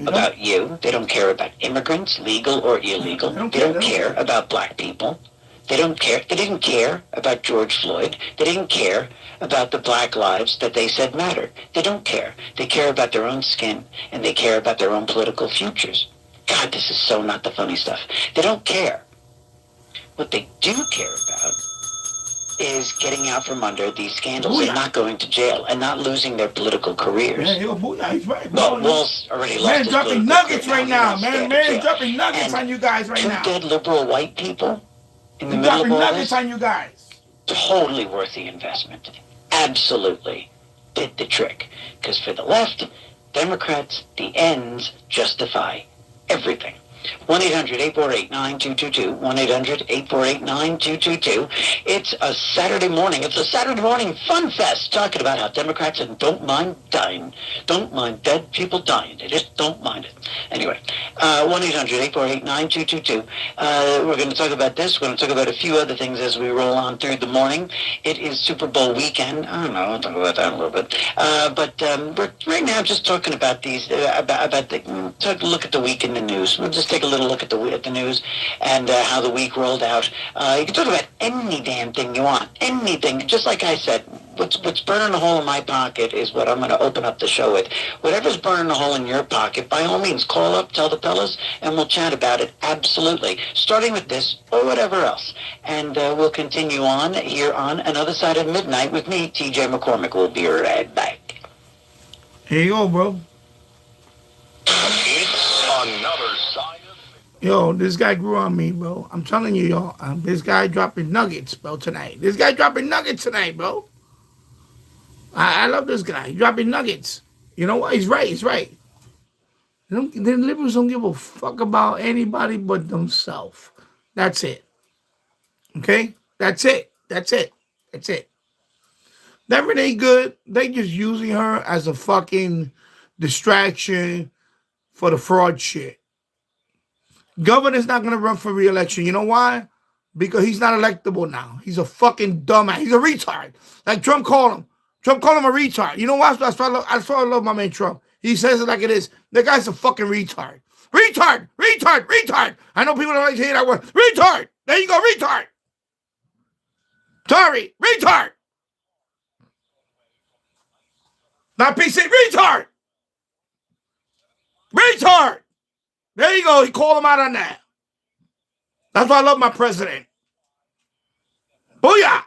Speaker 20: about you. They don't care about immigrants, legal or illegal. They don't care about black people. They don't care. They didn't care about George Floyd. They didn't care about the black lives that they said mattered. They don't care. They care about their own skin, and they care about their own political futures. God, this is so not the funny stuff. They don't care. What they do care about is getting out from under these scandals and not going to jail and not losing their political careers.
Speaker 9: Yeah, Booyah, he's right.
Speaker 20: Well, Walz already lost his
Speaker 9: dropping nuggets right now, man. Man, dropping nuggets on you guys right now.
Speaker 20: Two dead liberal white people in the middle of all
Speaker 9: nuggets
Speaker 20: this,
Speaker 9: on you guys.
Speaker 20: totally worth the investment. Absolutely did the trick. Because for the left, Democrats, the ends justify everything. 1-800-848-9222. 1-800-848-9222. It's a Saturday morning. It's a Saturday morning fun fest talking about how Democrats don't mind dying. Don't mind dead people dying. They just don't mind it. Anyway, 1-800-848-9222. We're going to talk about this. We're going to talk about a few other things as we roll on through the morning. It is Super Bowl weekend. I don't know. I'll talk about that a little bit. But we're right now just talking about these, take a look at the week in the news. We'll just take a little look at the news and how the week rolled out. You can talk about any damn thing you want. Anything. Just like I said, what's burning a hole in my pocket is what I'm going to open up the show with. Whatever's burning a hole in your pocket, by all means, call up, tell the fellas, and we'll chat about it. Absolutely. Starting with this or whatever else. And we'll continue on here on Another Side of Midnight with me, TJ McCormick. We'll be right back.
Speaker 9: Here you go, bro.
Speaker 11: It's Another Side.
Speaker 9: Yo, this guy grew on me, bro. I'm telling you, y'all. This guy dropping nuggets, bro, tonight. This guy dropping nuggets tonight, bro. I love this guy. He's dropping nuggets. You know what? He's right. He's right. The liberals don't give a fuck about anybody but themselves. That's it. Okay? That's it. That's it. That's it. That Renee Good, they just using her as a fucking distraction for the fraud shit. Governor's not going to run for re-election. You know why? Because he's not electable now. He's a fucking dumbass. He's a retard. Like Trump called him. Trump called him a retard. You know why? That's why I love my man Trump. He says it like it is. The guy's a fucking retard. Retard! Retard! Retard! I know people don't like to hear that word. Retard! There you go, retard! Sorry, retard! Not PC, retard! Retard! There you go. He called him out on that. That's why I love my president. Booyah!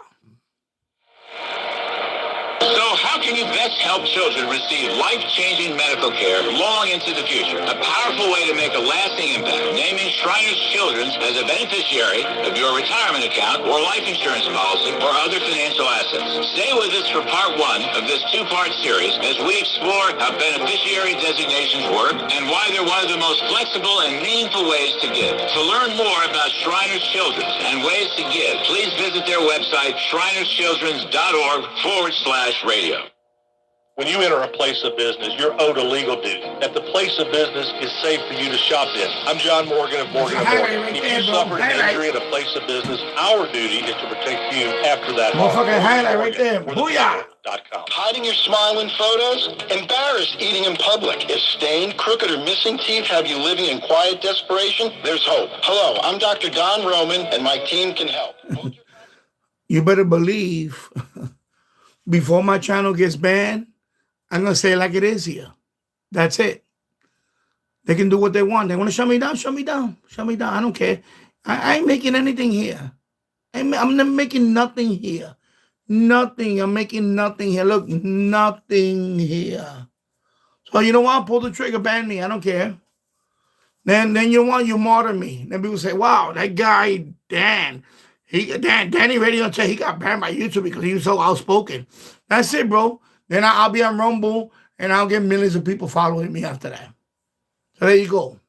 Speaker 3: So how can you best help children receive life-changing medical care long into the future? A powerful way to make a lasting impact. Naming Shriners Children's as a beneficiary of your retirement account or life insurance policy or other financial assets. Stay with us for part 1 of this 2-part series as we explore how beneficiary designations work and why they're one of the most flexible and meaningful ways to give. To learn more about Shriners Children's and ways to give, please visit their website, shrinerschildrens.org/radio.
Speaker 11: When you enter a place of business, you're owed a legal duty. That the place of business is safe for you to shop in. I'm John Morgan of Morgan & Morgan. If you suffered an injury at a place of business, our duty is to protect you after that.
Speaker 9: Motherfucking highlight right there. Booyah!
Speaker 3: Hiding your smile in photos? Embarrassed eating in public? If stained, crooked, or missing teeth have you living in quiet desperation? There's hope. Hello, I'm Dr. Don Roman, and my team can help.
Speaker 9: You better believe, before my channel gets banned, I'm going to say it like it is here. That's it. They can do what they want. They want to shut me down, shut me down, shut me down. I don't care. I ain't making anything here. I'm not making nothing here. Nothing. I'm making nothing here. Look, nothing here. So you know what? Pull the trigger, ban me. I don't care. Then you want, you martyr me. Then people say, wow, that guy, Dan, Danny Radio say he got banned by YouTube because he was so outspoken. That's it, bro. Then I'll be on Rumble, and I'll get millions of people following me after that. So there you go.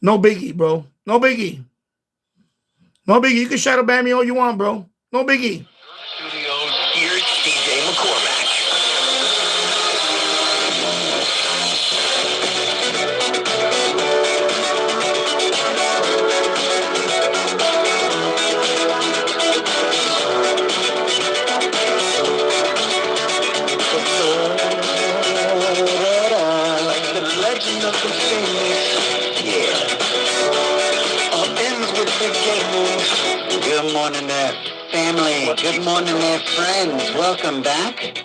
Speaker 9: No biggie, bro. No biggie. No biggie. You can shadow ban me all you want, bro. No biggie.
Speaker 3: Studios, here's TJ McCormack.
Speaker 20: Good morning there, family. Good morning there, friends. Welcome back.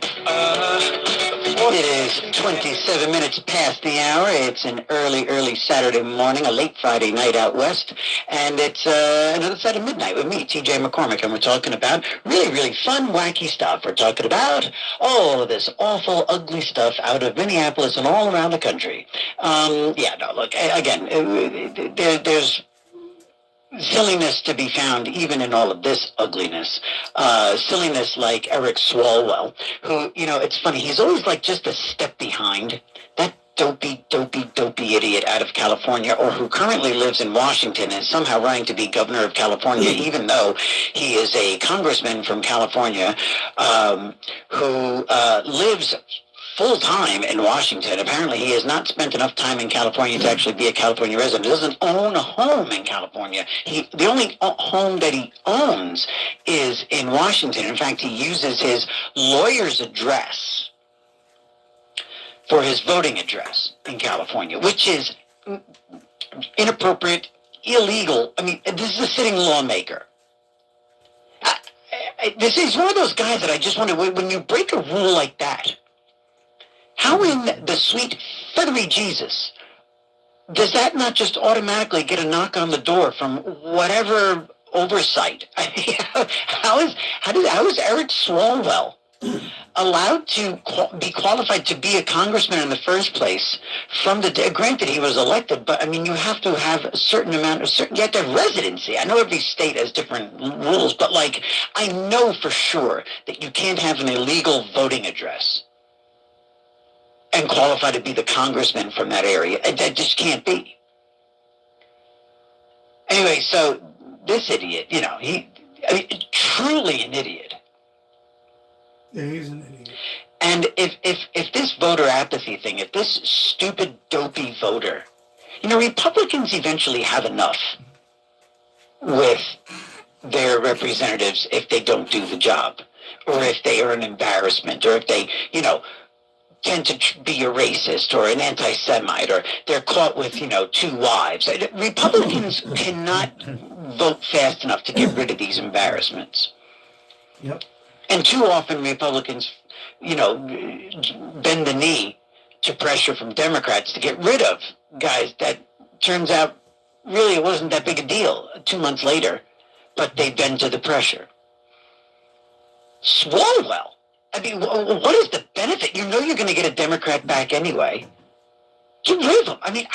Speaker 20: It is 27 minutes past the hour. It's an early Saturday morning, a late Friday night out west. And it's another side of midnight with me, TJ McCormack. And we're talking about really fun, wacky stuff. We're talking about all of this awful, ugly stuff out of Minneapolis and all around the country. Look, again, there's silliness to be found even in all of this ugliness. Silliness like Eric Swalwell, who, it's funny, he's always like just a step behind that dopey idiot out of California, or who currently lives in Washington and is somehow running to be governor of California, even though he is a congressman from California who lives full-time in Washington. Apparently, he has not spent enough time in California to actually be a California resident. He doesn't own a home in California. The only home that he owns is in Washington. In fact, he uses his lawyer's address for his voting address in California, which is inappropriate, illegal. I mean, this is a sitting lawmaker. This is one of those guys that I just wonder, when you break a rule like that, how in the sweet feathery Jesus does that not just automatically get a knock on the door from whatever oversight? I mean, how is Eric Swalwell allowed to be qualified to be a congressman in the first place? Granted, he was elected, but I mean, you have to have a certain amount of you have to have residency. I know every state has different rules, but like, I know for sure that you can't have an illegal voting address and qualify to be the congressman from that area. That just can't be. Anyway, so this idiot, truly an idiot.
Speaker 9: Yeah, he's an idiot.
Speaker 20: And if this voter apathy thing, if this stupid, dopey voter, Republicans eventually have enough with their representatives if they don't do the job, or if they are an embarrassment, or if they, tend to be a racist or an anti-Semite, or they're caught with, 2 wives. Republicans cannot vote fast enough to get rid of these embarrassments.
Speaker 9: Yep.
Speaker 20: And too often Republicans, bend the knee to pressure from Democrats to get rid of guys, that turns out really it wasn't that big a deal 2 months later, but they bend to the pressure. Swalwell. I mean, what is the benefit? You know you're going to get a Democrat back anyway. Get rid of them. I mean,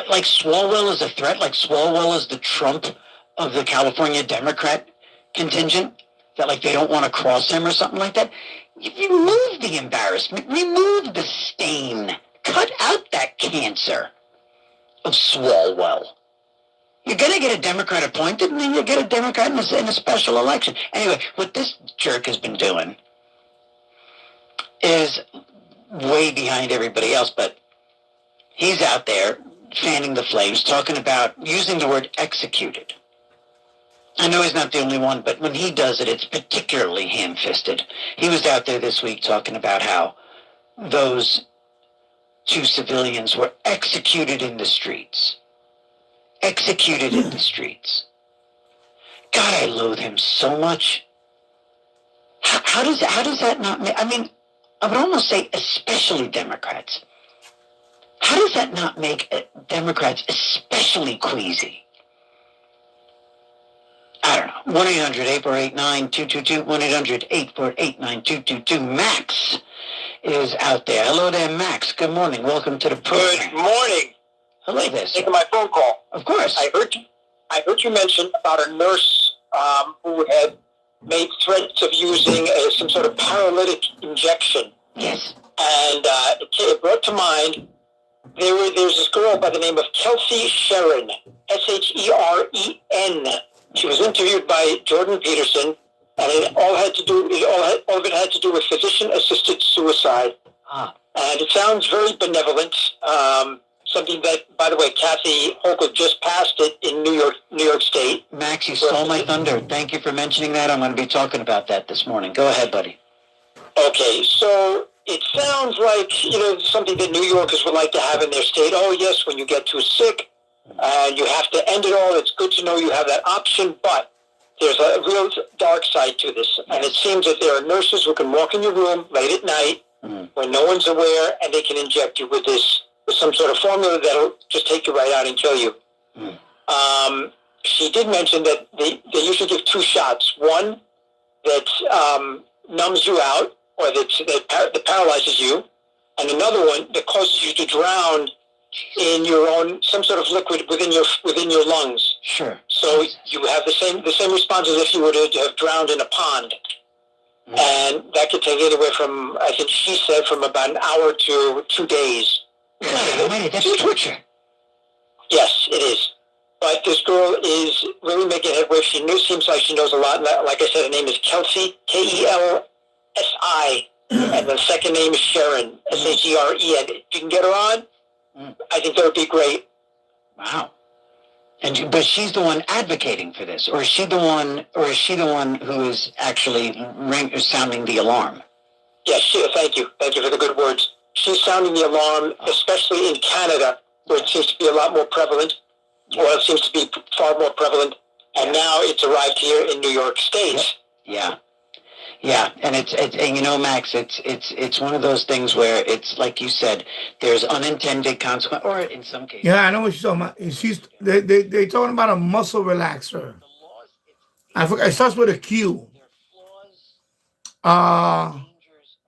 Speaker 20: like Swalwell is a threat, like Swalwell is the Trump of the California Democrat contingent, that like they don't want to cross him or something like that. Remove the embarrassment. Remove the stain. Cut out that cancer of Swalwell. You're going to get a Democrat appointed, and then you get a Democrat in a special election. Anyway, what this jerk has been doing is way behind everybody else, but he's out there fanning the flames, talking about using the word executed. I know he's not the only one, but when he does it, it's particularly ham-fisted. He was out there this week talking about how those 2 civilians were executed in the streets. Executed in the streets. God, I loathe him so much. How does that not make... I mean, I would almost say especially Democrats. How does that not make Democrats especially queasy? I don't know. 1-800-848-9222. 1-800-848-9222. Max is out there. Hello there, Max. Good morning. Welcome to the program.
Speaker 21: Good morning.
Speaker 20: Hello there, sir.
Speaker 21: Taking my phone call.
Speaker 20: Of course.
Speaker 21: I heard you mention about a nurse who had made threats of using some sort of paralytic injection.
Speaker 20: Yes.
Speaker 21: And it brought to mind there's this girl by the name of Kelsey Sheren, Sheren. She was interviewed by Jordan Peterson, and all of it had to do with physician-assisted suicide.
Speaker 20: Ah.
Speaker 21: And it sounds very benevolent. Something that, by the way, Kathy Hochul just passed it in New York State.
Speaker 20: Max, you stole my thunder. Thank you for mentioning that. I'm going to be talking about that this morning. Go ahead, buddy.
Speaker 21: Okay, so it sounds like, something that New Yorkers would like to have in their state. Oh, yes, when you get too sick and you have to end it all, it's good to know you have that option, but there's a real dark side to this. And it seems that there are nurses who can walk in your room late at night when no one's aware, and they can inject you with some sort of formula that'll just take you right out and kill you. She did mention that they usually give 2 shots. One that numbs you out, or that paralyzes you, and another one that causes you to drown in some sort of liquid within your lungs.
Speaker 20: Sure.
Speaker 21: So you have the same response as if you were to have drowned in a pond. And that could take anywhere from, I think she said, from about an hour to 2 days.
Speaker 20: Wait, that's torture.
Speaker 21: Yes, it is. But this girl is really making headway. Seems like she knows a lot. Like I said, her name is Kelsey, Kelsi, and the second name is Sheren, Sheren. If you can get her on, I think that would be great.
Speaker 20: Wow. But she's the one advocating for this, or is she the one who is actually sounding the alarm?
Speaker 21: Yes, thank you for the good words. She's sounding the alarm, especially in Canada, where it seems to be a lot more prevalent, or it seems to be far more prevalent, and now it's arrived here in New York State.
Speaker 20: Yeah, and it's Max, it's one of those things where it's like you said, there's unintended consequence, or in some cases.
Speaker 9: Yeah, I know what she's talking about. They're talking about a muscle relaxer. I forgot. It starts with a Q.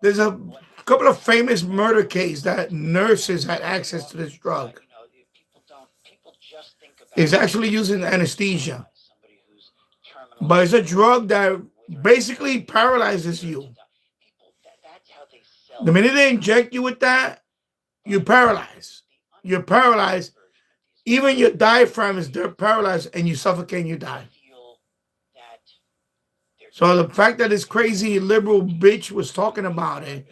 Speaker 9: There's a couple of famous murder cases that nurses had access to this drug. It's actually using anesthesia, but it's a drug that basically paralyzes you. The minute they inject you with that, you're paralyzed. You're paralyzed. Even your diaphragm is paralyzed, and you suffocate and you die. So the fact that this crazy liberal bitch was talking about it,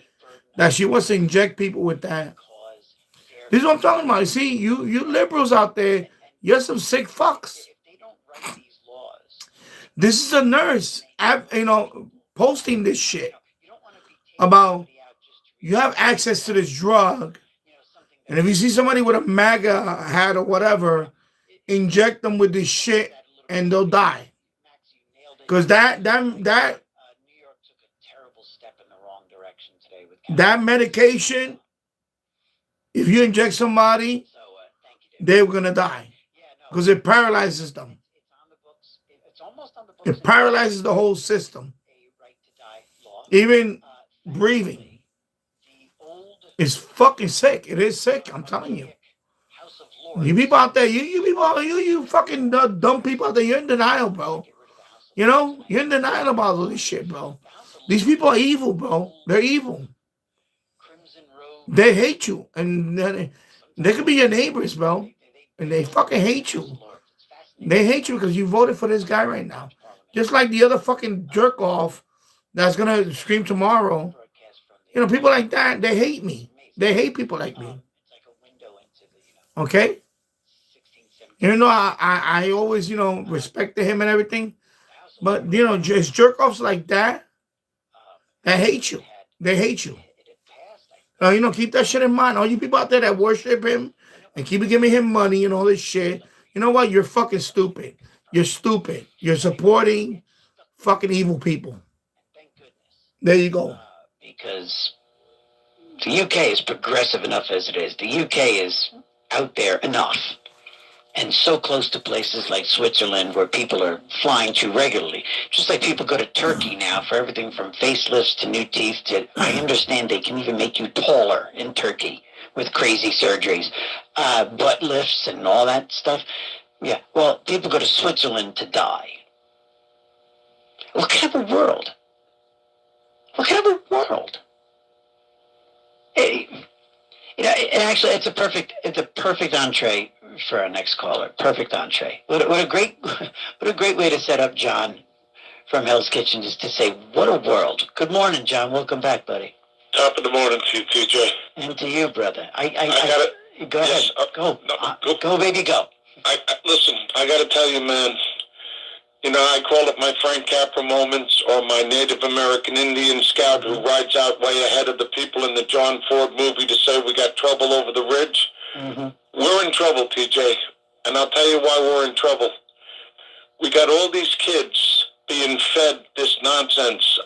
Speaker 9: that she wants to inject people with that. This is what I'm talking about. You see, you liberals out there, you're some sick fucks. This is a nurse, posting this shit about you have access to this drug, and if you see somebody with a MAGA hat or whatever, inject them with this shit, and they'll die. Because that medication If you inject somebody, they're going to die because it paralyzes them. It paralyzes the whole system. Even breathing. It's fucking sick. It is sick. I'm telling you. You people out there, you fucking dumb people out there, you're in denial, bro. You know, you're in denial about all this shit, bro. These people are evil, bro. They're evil. They hate you, and they could be your neighbors, bro, and they fucking hate you. They hate you because you voted for this guy right now. Just like the other fucking jerk off that's gonna scream tomorrow. You know, people like that, they hate me. They hate people like me. Okay? You know, I always, you know, respected him and everything. But, you know, just jerk-offs like that, that hate you. They hate you. You know, keep that shit in mind. All you people out there that worship him and keep giving him money and all this shit, you know what? You're fucking stupid. You're stupid. You're supporting fucking evil people. There you go.
Speaker 20: Because the UK is progressive enough as it is. The UK is out there enough and so close to places like Switzerland where people are flying to regularly. Just like people go to Turkey now for everything from facelifts to new teeth to, I understand they can even make you taller in Turkey with crazy surgeries, butt lifts and all that stuff. Yeah, well, people go to Switzerland to die. What kind of a world? What kind of a world? You know, actually, it's a perfect entree for our next caller. Perfect entree. What a great way to set up John from Hell's Kitchen, just to say, what a world. Good morning, John. Welcome back, buddy.
Speaker 6: Top of the morning to you, TJ.
Speaker 20: And to you, brother. I
Speaker 6: got it.
Speaker 20: Go ahead. Go, baby, go.
Speaker 6: Listen, I got to tell you, man. You know, I call it my Frank Capra moments, or my Native American Indian scout who rides out way ahead of the people in the John Ford movie to say we got trouble over the ridge.
Speaker 20: Mm-hmm.
Speaker 6: We're in trouble, TJ, and I'll tell you why we're in trouble. We got all these kids being fed this nonsense,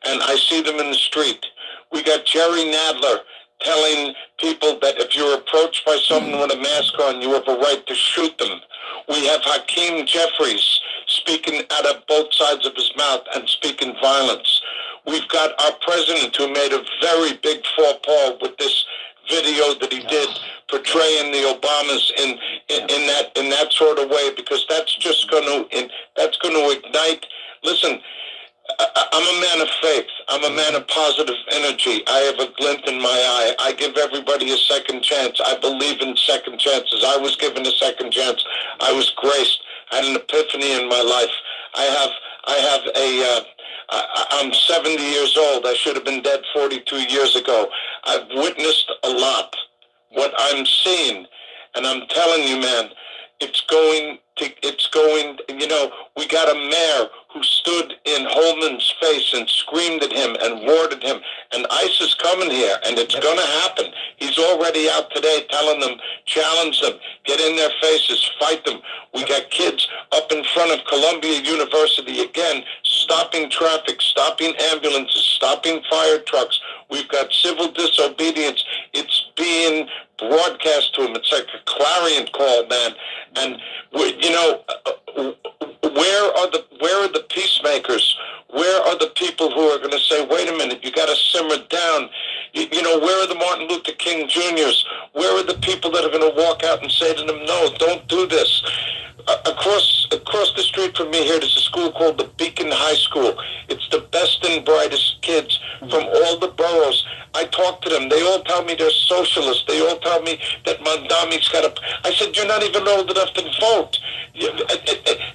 Speaker 6: and I see them in the street. We got Jerry Nadler telling people that if you're approached by someone with a mask on, you have a right to shoot them. We have Hakeem Jeffries speaking out of both sides of his mouth and speaking violence. We've got our president who made a very big faux pas with this video that he did portraying the Obamas in that sort of way, because that's just going to ignite. Listen, I'm a man of faith. I'm a man of positive energy. I have a glint in my eye. I give everybody a second chance. I believe in second chances. I was given a second chance. I was graced. I had an epiphany in my life. I'm 70 years old. I should have been dead 42 years ago. I've witnessed a lot. What I'm seeing, and I'm telling you, man, you know, we got a mayor who stood in Holman's face and screamed at him and roared at him, and ICE is coming here, and it's going to happen. He's already out today telling them, challenge them, get in their faces, fight them. We got kids up in front of Columbia University again, stopping traffic, stopping ambulances, stopping fire trucks. We've got civil disobedience. It's being broadcast to them. It's like a clarion call, man. And you know, where are the peacemakers? Where are the people who are going to say, wait a minute, you got to simmer down? You know, where are the Martin Luther King Jr.'s? Where are the people that are going to walk out and say to them, no, don't do this? Across the street from me here, there's a school called the Beacon High School. It's the best and brightest kids from all the boroughs. I talk to them. They all tell me they're socialists. They all tell me that Mondami's got a... I said, you're not even old enough to vote.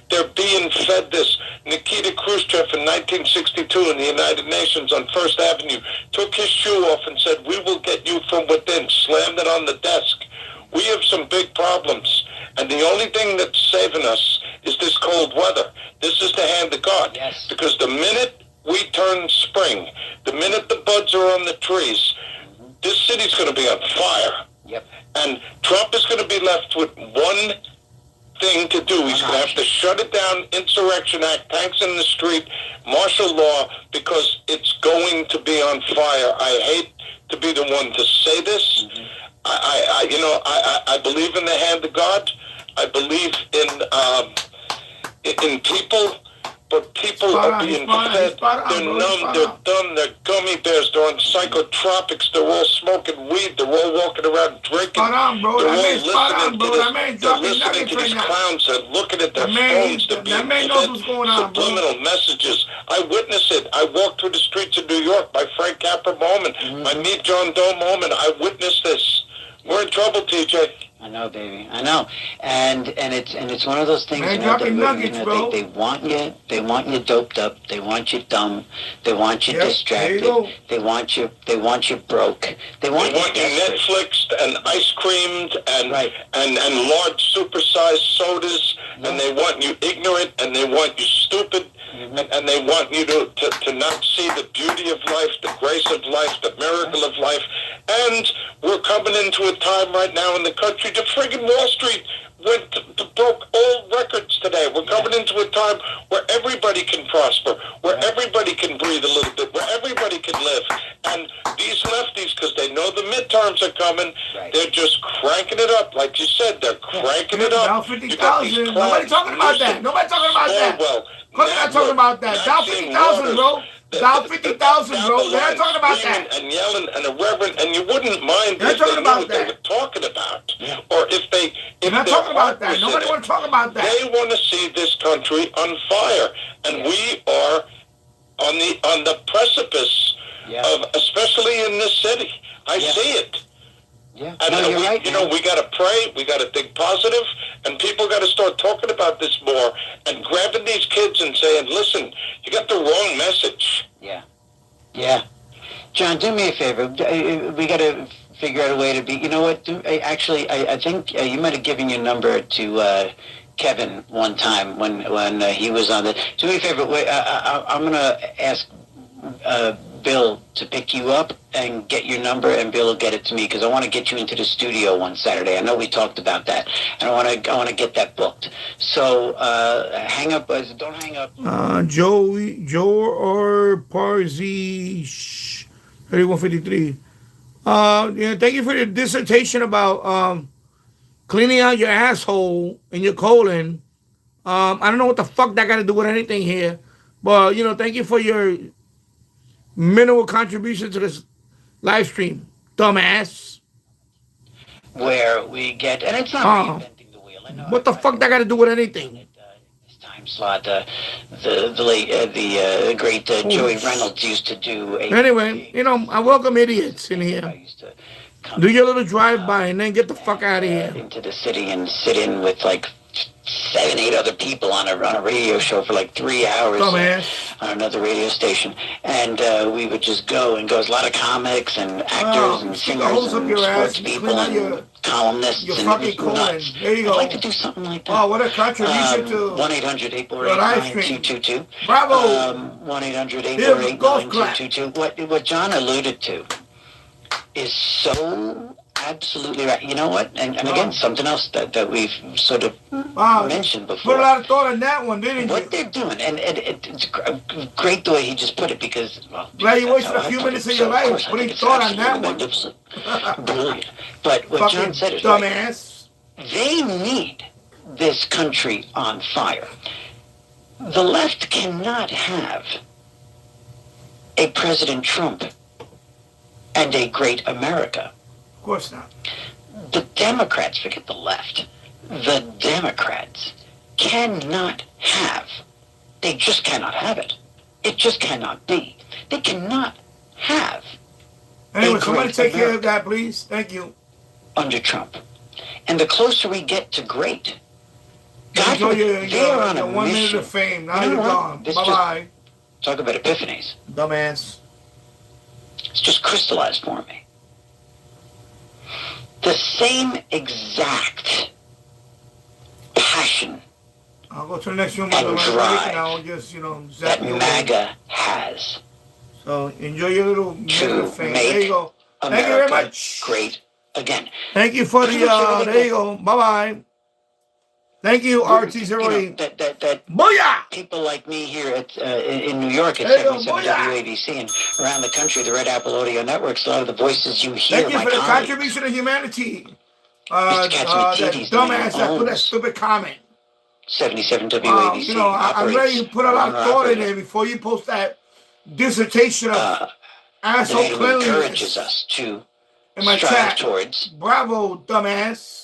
Speaker 6: They're being fed this. Nikita Khrushchev in 1962 in the United Nations on First Avenue took his shoe off and said, we will get you from within, slammed it on the desk. We have some big problems, and the only thing that's saving us is this cold weather. This is the hand of God.
Speaker 20: Yes.
Speaker 6: Because the minute we turn spring, the minute the buds are on the trees, this city's going to be on fire.
Speaker 20: Yep.
Speaker 6: And Trump is going to be left with one thing to do. He's going to have to shut it down, Insurrection Act, tanks in the street, martial law, because it's going to be on fire. I hate to be the one to say this. I believe in the hand of God. I believe in people, but people are being fed. They're numb, they're dumb, they're gummy bears, they're on psychotropics, they're all smoking weed, they're all walking around drinking. They're all listening to these clowns, they're looking at their phones, they're being fed subliminal messages. I witness it. I walk through the streets of New York, my Frank Capra moment, my Meet John Doe moment. I witnessed this. We're in trouble, TJ.
Speaker 20: I know, baby. I know, and it's one of those things.
Speaker 9: Man, dropping nuggets, bro.
Speaker 20: They want you doped up. They want you dumb. They want you distracted. They want you broke. They want you
Speaker 6: Netflixed and ice creamed and large supersized sodas, and they want you ignorant, and they want you stupid, and they want you to not see the beauty of life, the grace of life, the miracle of life. And we're coming into a time right now in the country. The friggin' Wall Street broke all records today. We're coming into a time where everybody can prosper, where everybody can breathe a little bit, where everybody can live. And these lefties, because they know the midterms are coming, they're just cranking it up. Like you said, they're cranking it up.
Speaker 9: Dow 50,000. Nobody talking about that. Nobody talking about that. They're not talking about that. Dow 50,000, bro. Down 50,000, bro. They're not talking about that.
Speaker 6: And yelling and irreverent, and you wouldn't mind if they knew what they were talking about. Or if they...
Speaker 9: They're not talking about that. Nobody want to talk about that.
Speaker 6: They want to see this country on fire. And we are on the precipice of, especially in this city. I see it.
Speaker 20: Yeah.
Speaker 6: And we got to pray, we got to think positive, and people got to start talking about this more and grabbing these kids and saying, listen, you got the wrong message.
Speaker 20: Yeah. John, do me a favor. We got to figure out a way to be, you know what? I think you might have given your number to Kevin one time when he was on the... Do me a favor. I'm going to ask Bill to pick you up and get your number, and Bill will get it to me because I want to get you into the studio one Saturday. I know we talked about that, and I want to get that booked. So hang up, don't hang up.
Speaker 9: Joe or Parzi 3153. Thank you for your dissertation about cleaning out your asshole and your colon. I don't know what the fuck that got to do with anything here, but thank you for your minimal contribution to this live stream, dumbass.
Speaker 20: Where we get, and it's not reinventing the wheel.
Speaker 9: What the fuck that got to do with anything?
Speaker 20: This time slot, the great Joey Reynolds used to do.
Speaker 9: Anyway, I welcome idiots in here. Do your little drive-by and then get the fuck out of here.
Speaker 20: Into the city and sit in with like 7, 8 other people on a radio show for like 3 hours on another radio station, and we would just go. There's a lot of comics and actors and singers and sports people and columnists and nuts.
Speaker 9: There you go.
Speaker 20: I'd like to do something like that.
Speaker 9: Oh, what a contribution to
Speaker 20: 1-800-848-9222.
Speaker 9: Bravo.
Speaker 20: 1-800-848-9222. What John alluded to is so absolutely right. You know what? And again, something else that we've sort of mentioned before.
Speaker 9: Put a lot of thought in that one, didn't you?
Speaker 20: What they're doing, and it's great the way he just put it, because, well...
Speaker 9: Glad you wasted a few minutes of your life putting thought on that one.
Speaker 20: Brilliant. But what John said is
Speaker 9: dumbass.
Speaker 20: Right. They need this country on fire. The left cannot have a President Trump and a great America.
Speaker 9: Of course not.
Speaker 20: The Democrats, forget the left, the Democrats cannot have, they just cannot have it. It just cannot be. They cannot have.
Speaker 9: Anyway, somebody take care of that, please. Thank you.
Speaker 20: Under Trump. And the closer we get to great, God,
Speaker 9: they're on a 1 minute of fame. Now you're gone. Bye-bye.
Speaker 20: Talk about epiphanies.
Speaker 9: Dumbass.
Speaker 20: It's just crystallized for me. The same exact passion.
Speaker 9: I'll go to the next room
Speaker 20: and drive
Speaker 9: and I'll just,
Speaker 20: that MAGA has.
Speaker 9: So enjoy your little minute of fame. There you go.
Speaker 20: America
Speaker 9: Thank you very much.
Speaker 20: Great again.
Speaker 9: Thank you for the, there you go. Bye-bye. Thank you, RT08.
Speaker 20: That
Speaker 9: Booyah!
Speaker 20: people like me here at in New York at
Speaker 9: Hey,
Speaker 20: 77 WABC and around the country, the Red Apple Audio Networks, a lot of the voices you hear,
Speaker 9: thank you
Speaker 20: my
Speaker 9: for the
Speaker 20: colleagues.
Speaker 9: contribution to humanity.
Speaker 20: Mr.
Speaker 9: That dumbass that put that stupid comment.
Speaker 20: 77 WABC.
Speaker 9: You know, I'm ready to put a lot of thought in there before you post that dissertation of asshole cleanliness.
Speaker 20: Encourages us to
Speaker 9: in my
Speaker 20: strive
Speaker 9: chat.
Speaker 20: Towards
Speaker 9: bravo, dumbass.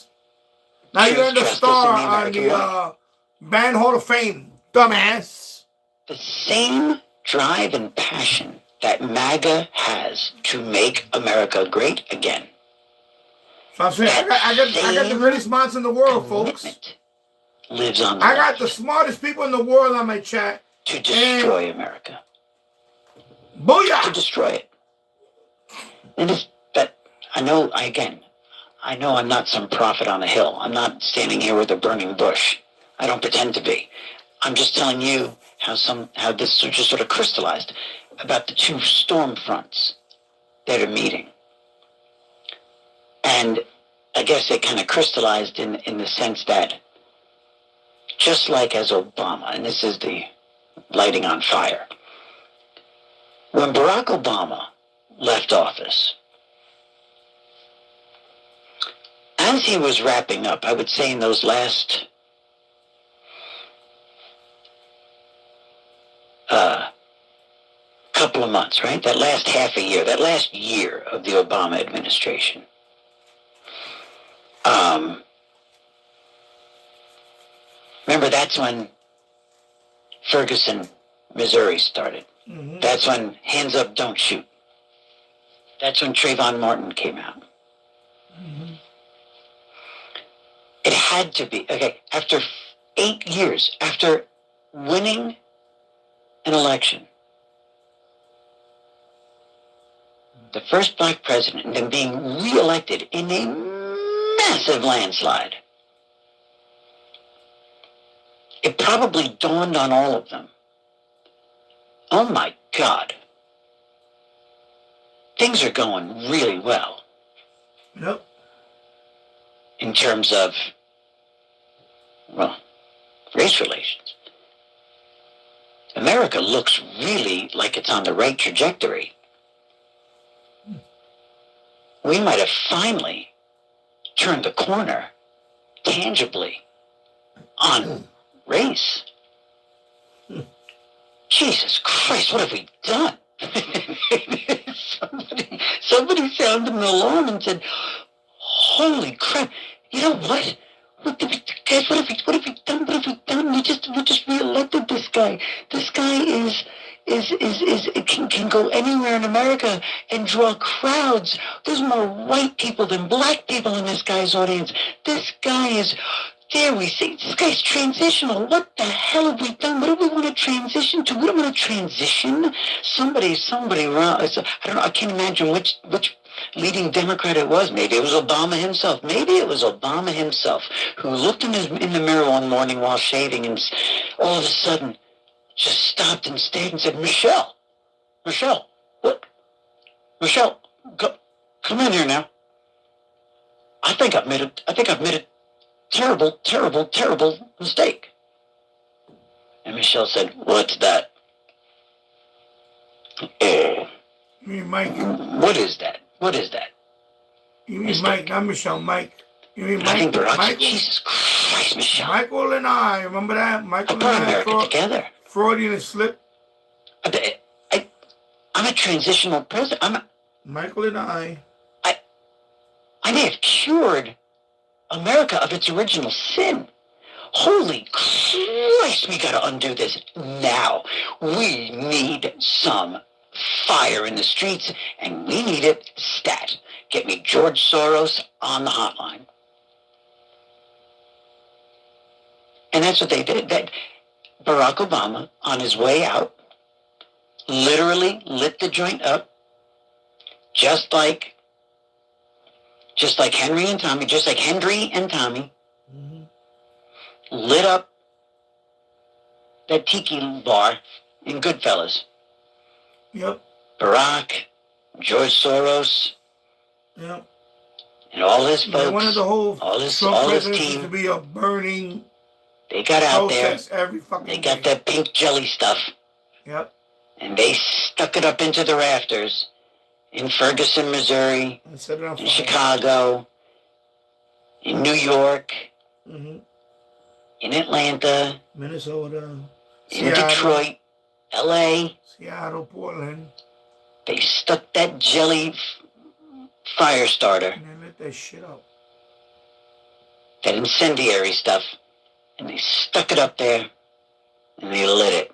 Speaker 9: Now you earned a star on the Band Hall of Fame, dumbass.
Speaker 20: The same drive and passion that MAGA has to make America great again.
Speaker 9: So I'm saying, I got the greatest minds in the world, folks.
Speaker 20: Lives on the
Speaker 9: I got the smartest people in the world on my chat.
Speaker 20: To destroy America.
Speaker 9: Booyah!
Speaker 20: To destroy it. And but I know I'm not some prophet on a hill. I'm not standing here with a burning bush. I don't pretend to be. I'm just telling you how this just sort of crystallized about the two storm fronts that are meeting. And I guess it kind of crystallized in the sense that just like as Obama, and this is the lighting on fire, when Barack Obama left office, as he was wrapping up, I would say in those last couple of months, right? That last half a year, that last year of the Obama administration. Remember, that's when Ferguson, Missouri started. Mm-hmm. That's when Hands Up, Don't Shoot. That's when Trayvon Martin came out. Mm-hmm. It had to be, okay, after 8 years, after winning an election, the first black president, and then being reelected in a massive landslide, it probably dawned on all of them, oh my God, things are going really well.
Speaker 9: Yep.
Speaker 20: In terms of, well, race relations. America looks really like it's on the right trajectory. We might have finally turned the corner tangibly on race. Jesus Christ, what have we done? Somebody sounded an alarm and said, holy crap, you know what? Guys, what have we done? What have we done? We just re-elected this guy. This guy can go anywhere in America and draw crowds. There's more white people than black people in this guy's audience. This guy is, there we see, this guy's transitional. What the hell have we done? What do we want to transition to? We don't want to transition. Somebody around, I don't know, I can't imagine which leading Democrat it was. Maybe it was Obama himself. Maybe it was Obama himself who looked in the mirror one morning while shaving and all of a sudden just stopped and stared and said, Michelle, what? Michelle, come in here now. I think I've made a terrible mistake. And Michelle said, what's that?
Speaker 9: You mean Mike?
Speaker 20: What is that? What is that?
Speaker 9: You mean Mike, not Michelle, Mike. You mean Mike?
Speaker 20: Michael? Jesus Christ, Michelle.
Speaker 9: Michael and I, remember that? Michael and
Speaker 20: I America together.
Speaker 9: Freudian slip.
Speaker 20: I'm a transitional president.
Speaker 9: Michael and I
Speaker 20: may have cured America of its original sin. Holy Christ, we gotta undo this now. We need some fire in the streets, and we need it stat. Get me George Soros on the hotline. And that's what they did. That Barack Obama, on his way out, literally lit the joint up, just like Henry and Tommy, mm-hmm. lit up that tiki bar in Goodfellas.
Speaker 9: Yep.
Speaker 20: Barack, George Soros,
Speaker 9: yep,
Speaker 20: and all his folks.
Speaker 9: They wanted the whole
Speaker 20: all his
Speaker 9: Trump
Speaker 20: team
Speaker 9: to be a burning
Speaker 20: They got out there.
Speaker 9: Every fucking
Speaker 20: they got that pink jelly stuff.
Speaker 9: Yep.
Speaker 20: And they stuck it up into the rafters in Ferguson, Missouri, in Chicago, in New York, in Atlanta,
Speaker 9: Minnesota,
Speaker 20: in Detroit, LA.
Speaker 9: Seattle, Portland.
Speaker 20: They stuck that jelly fire starter.
Speaker 9: And they lit that shit up.
Speaker 20: That incendiary stuff. And they stuck it up there. And they lit it.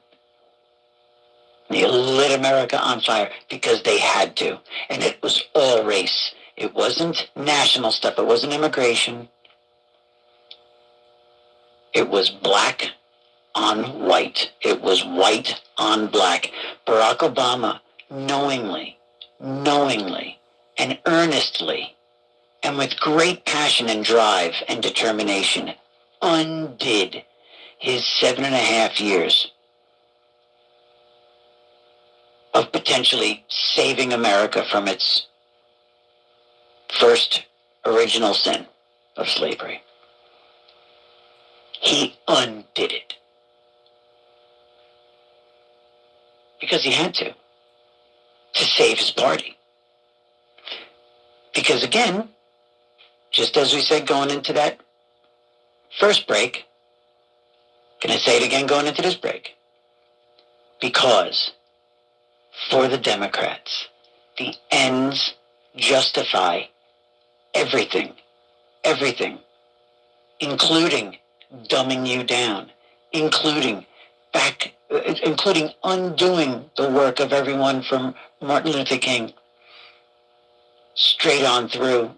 Speaker 20: They lit America on fire because they had to. And it was all race. It wasn't national stuff. It wasn't immigration. It was black on white. It was white on black. Barack Obama knowingly, and earnestly, and with great passion and drive and determination, undid his 7.5 years of potentially saving America from its first original sin of slavery. He undid it. Because he had to save his party. Because again, just as we said going into that first break, can I say it again going into this break? Because for the Democrats, the ends justify everything, including dumbing you down, including undoing the work of everyone from Martin Luther King straight on through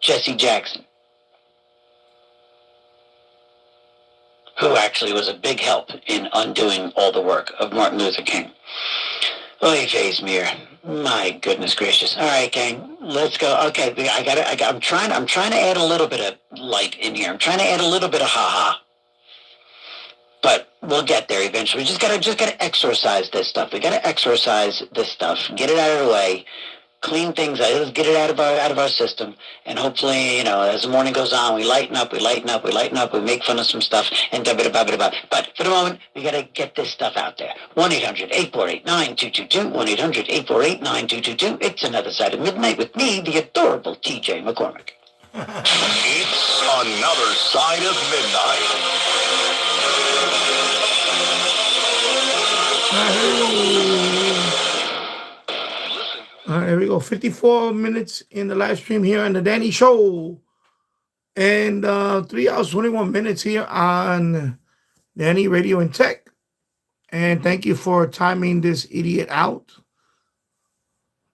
Speaker 20: Jesse Jackson, who actually was a big help in undoing all the work of Martin Luther King. Oy vey's mir. My goodness gracious. All right, gang, let's go. Okay, I'm trying to add a little bit of light in here. I'm trying to add a little bit of ha-ha. But we'll get there eventually. We just gotta exorcise this stuff. We gotta exorcise this stuff. Get it out of the way. Clean things out. Let's get it out of our system. And hopefully, as the morning goes on, we lighten up. We make fun of some stuff and da-ba-da-ba-ba-da-ba. But for the moment, we gotta get this stuff out there. 1-800-848-9222. 1-800-848-9222. It's Another Side of Midnight with me, the adorable TJ McCormick.
Speaker 3: It's Another Side of Midnight.
Speaker 9: All right, here we go. 54 minutes in the live stream here on the Danny Show. And 3 hours, 21 minutes here on Danny Radio and Tech. And thank you for timing this idiot out.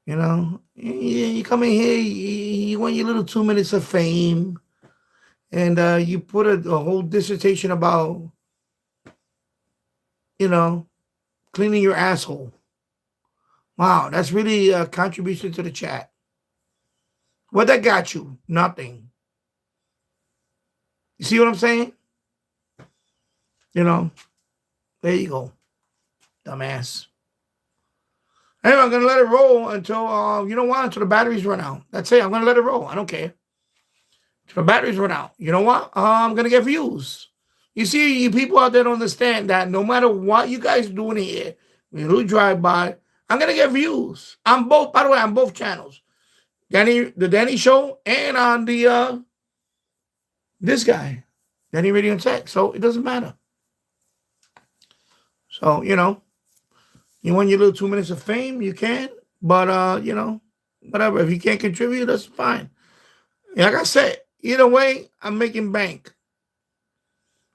Speaker 9: You come in here, you want your little 2 minutes of fame. And you put a whole dissertation about, cleaning your asshole. Wow, that's really a contribution to the chat. What that got you? Nothing. You see what I'm saying? There you go. Dumbass. Anyway, I'm going to let it roll until, until the batteries run out. That's it. I'm going to let it roll. I don't care. Until the batteries run out. You know what? I'm going to get views. You see, you people out there don't understand that no matter what you guys doing here, when you drive by, I'm going to get views. On both, by the way, on both channels. The Danny Show and on the, this guy, Danny Radio and Tech. So it doesn't matter. So, you want your little 2 minutes of fame, you can. But, whatever. If you can't contribute, that's fine. Like I said, either way, I'm making bank.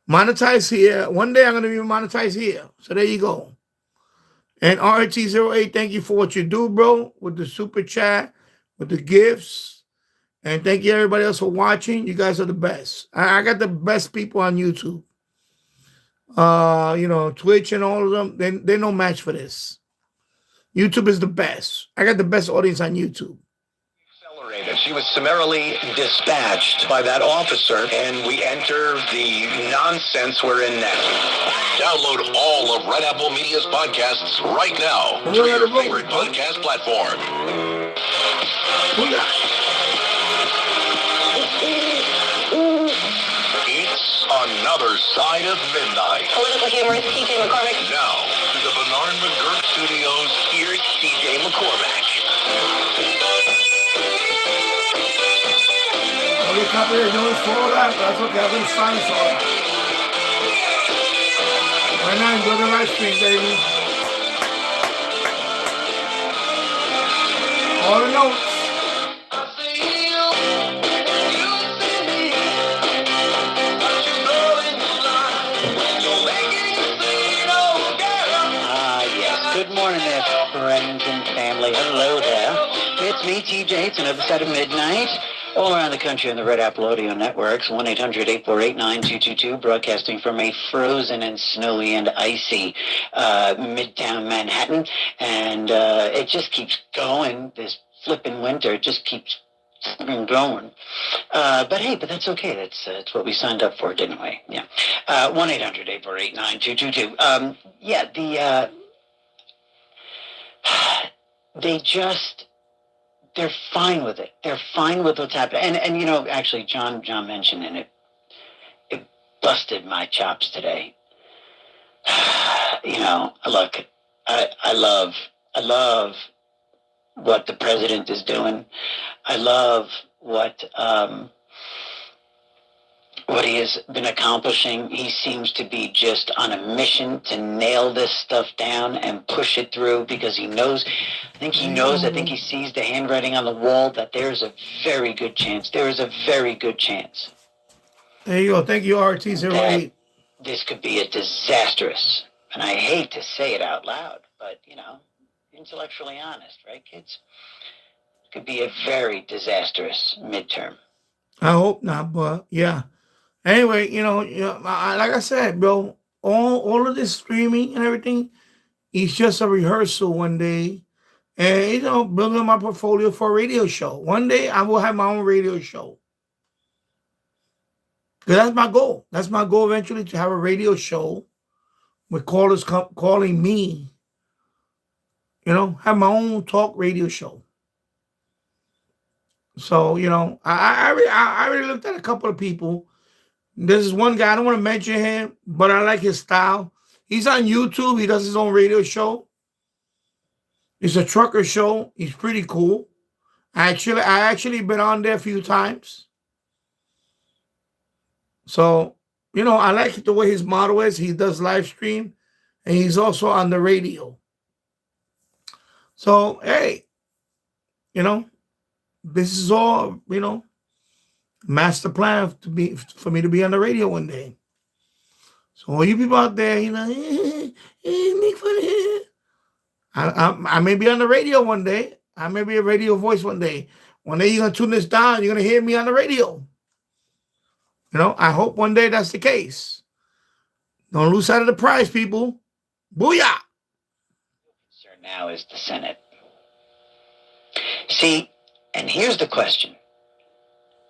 Speaker 9: Monetize here. One day I'm going to be monetized here. So there you go. And RT08, thank you for what you do, bro, with the super chat, with the gifts. And thank you everybody else for watching. You guys are the best. I got the best people on YouTube. Twitch and all of them, they're no match for this. YouTube is the best. I got the best audience on YouTube.
Speaker 3: She was summarily dispatched by that officer, and we enter the nonsense we're in now. Download all of Red Apple Media's podcasts right now through your favorite podcast platform. It's Another Side of Midnight.
Speaker 12: Political humorist TJ McCormick.
Speaker 3: Now, to the Bernard McGurk Studios, here's TJ McCormick.
Speaker 9: All your copyright notice for all that, that's okay. I'm going to silence all that. Right now, enjoy the live stream, baby. All the notes.
Speaker 20: Good morning there, friends and family. Hello there. It's me, TJ. It's another Side of Midnight. All around the country on the Red Apple Audio Networks, 1-800-848-9222, broadcasting from a frozen and snowy and icy Midtown Manhattan. And it just keeps going. This flipping winter, it just keeps going. But hey, that's okay. That's what we signed up for, didn't we? Yeah. 1-800-848-9222. They're fine with it. They're fine with what's happening. And you know, actually, John mentioned it. It busted my chops today. You know, look, I love what the president is doing. I love what he has been accomplishing. He seems to be just on a mission to nail this stuff down and push it through because he knows. I think he sees the handwriting on the wall that there's a very good chance. There is a very good chance.
Speaker 9: There you go. Thank you, RT08.
Speaker 20: This could be a disastrous, and I hate to say it out loud, but, you know, intellectually honest, right, kids? It could be a very disastrous midterm.
Speaker 9: I hope not, but yeah. Anyway, you know, like I said, bro, all of this streaming and everything is just a rehearsal one day. And, you know, building my portfolio for a radio show. One day I will have my own radio show. Because that's my goal. That's my goal eventually, to have a radio show with callers calling me. You know, have my own talk radio show. So, you know, I already looked at a couple of people. This is one guy, I don't want to mention him, but I like his style. He's on YouTube. He does his own radio show. It's a trucker show. He's pretty cool. I actually been on there a few times. So, you know, I like the way his model is. He does live stream, and he's also on the radio. So, hey, you know, this is all, you know, master plan for me to be on the radio one day. So all you people out there, you know, make fun of him. I may be on the radio one day. I may be a radio voice one day. One day you're going to tune this down. You're going to hear me on the radio. You know, I hope one day that's the case. Don't lose sight of the prize, people. Booyah!
Speaker 20: Concern now is the Senate. See, and here's the question.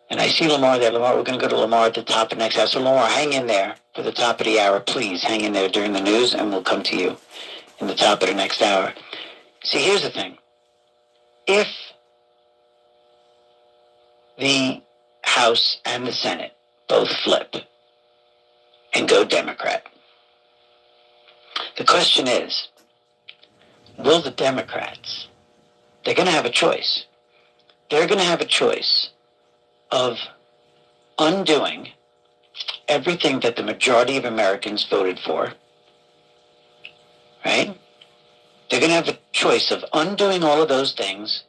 Speaker 20: And I see Lamar there. Lamar, we're going to go to Lamar at the top of the next hour. So Lamar, hang in there for the top of the hour. Please hang in there during the news, and we'll come to you in the top of the next hour. See, here's the thing. If the House and the Senate both flip and go Democrat, the question is, will the Democrats, they're going to have a choice. They're going to have a choice of undoing everything that the majority of Americans voted for, right? They're going to have a choice of undoing all of those things,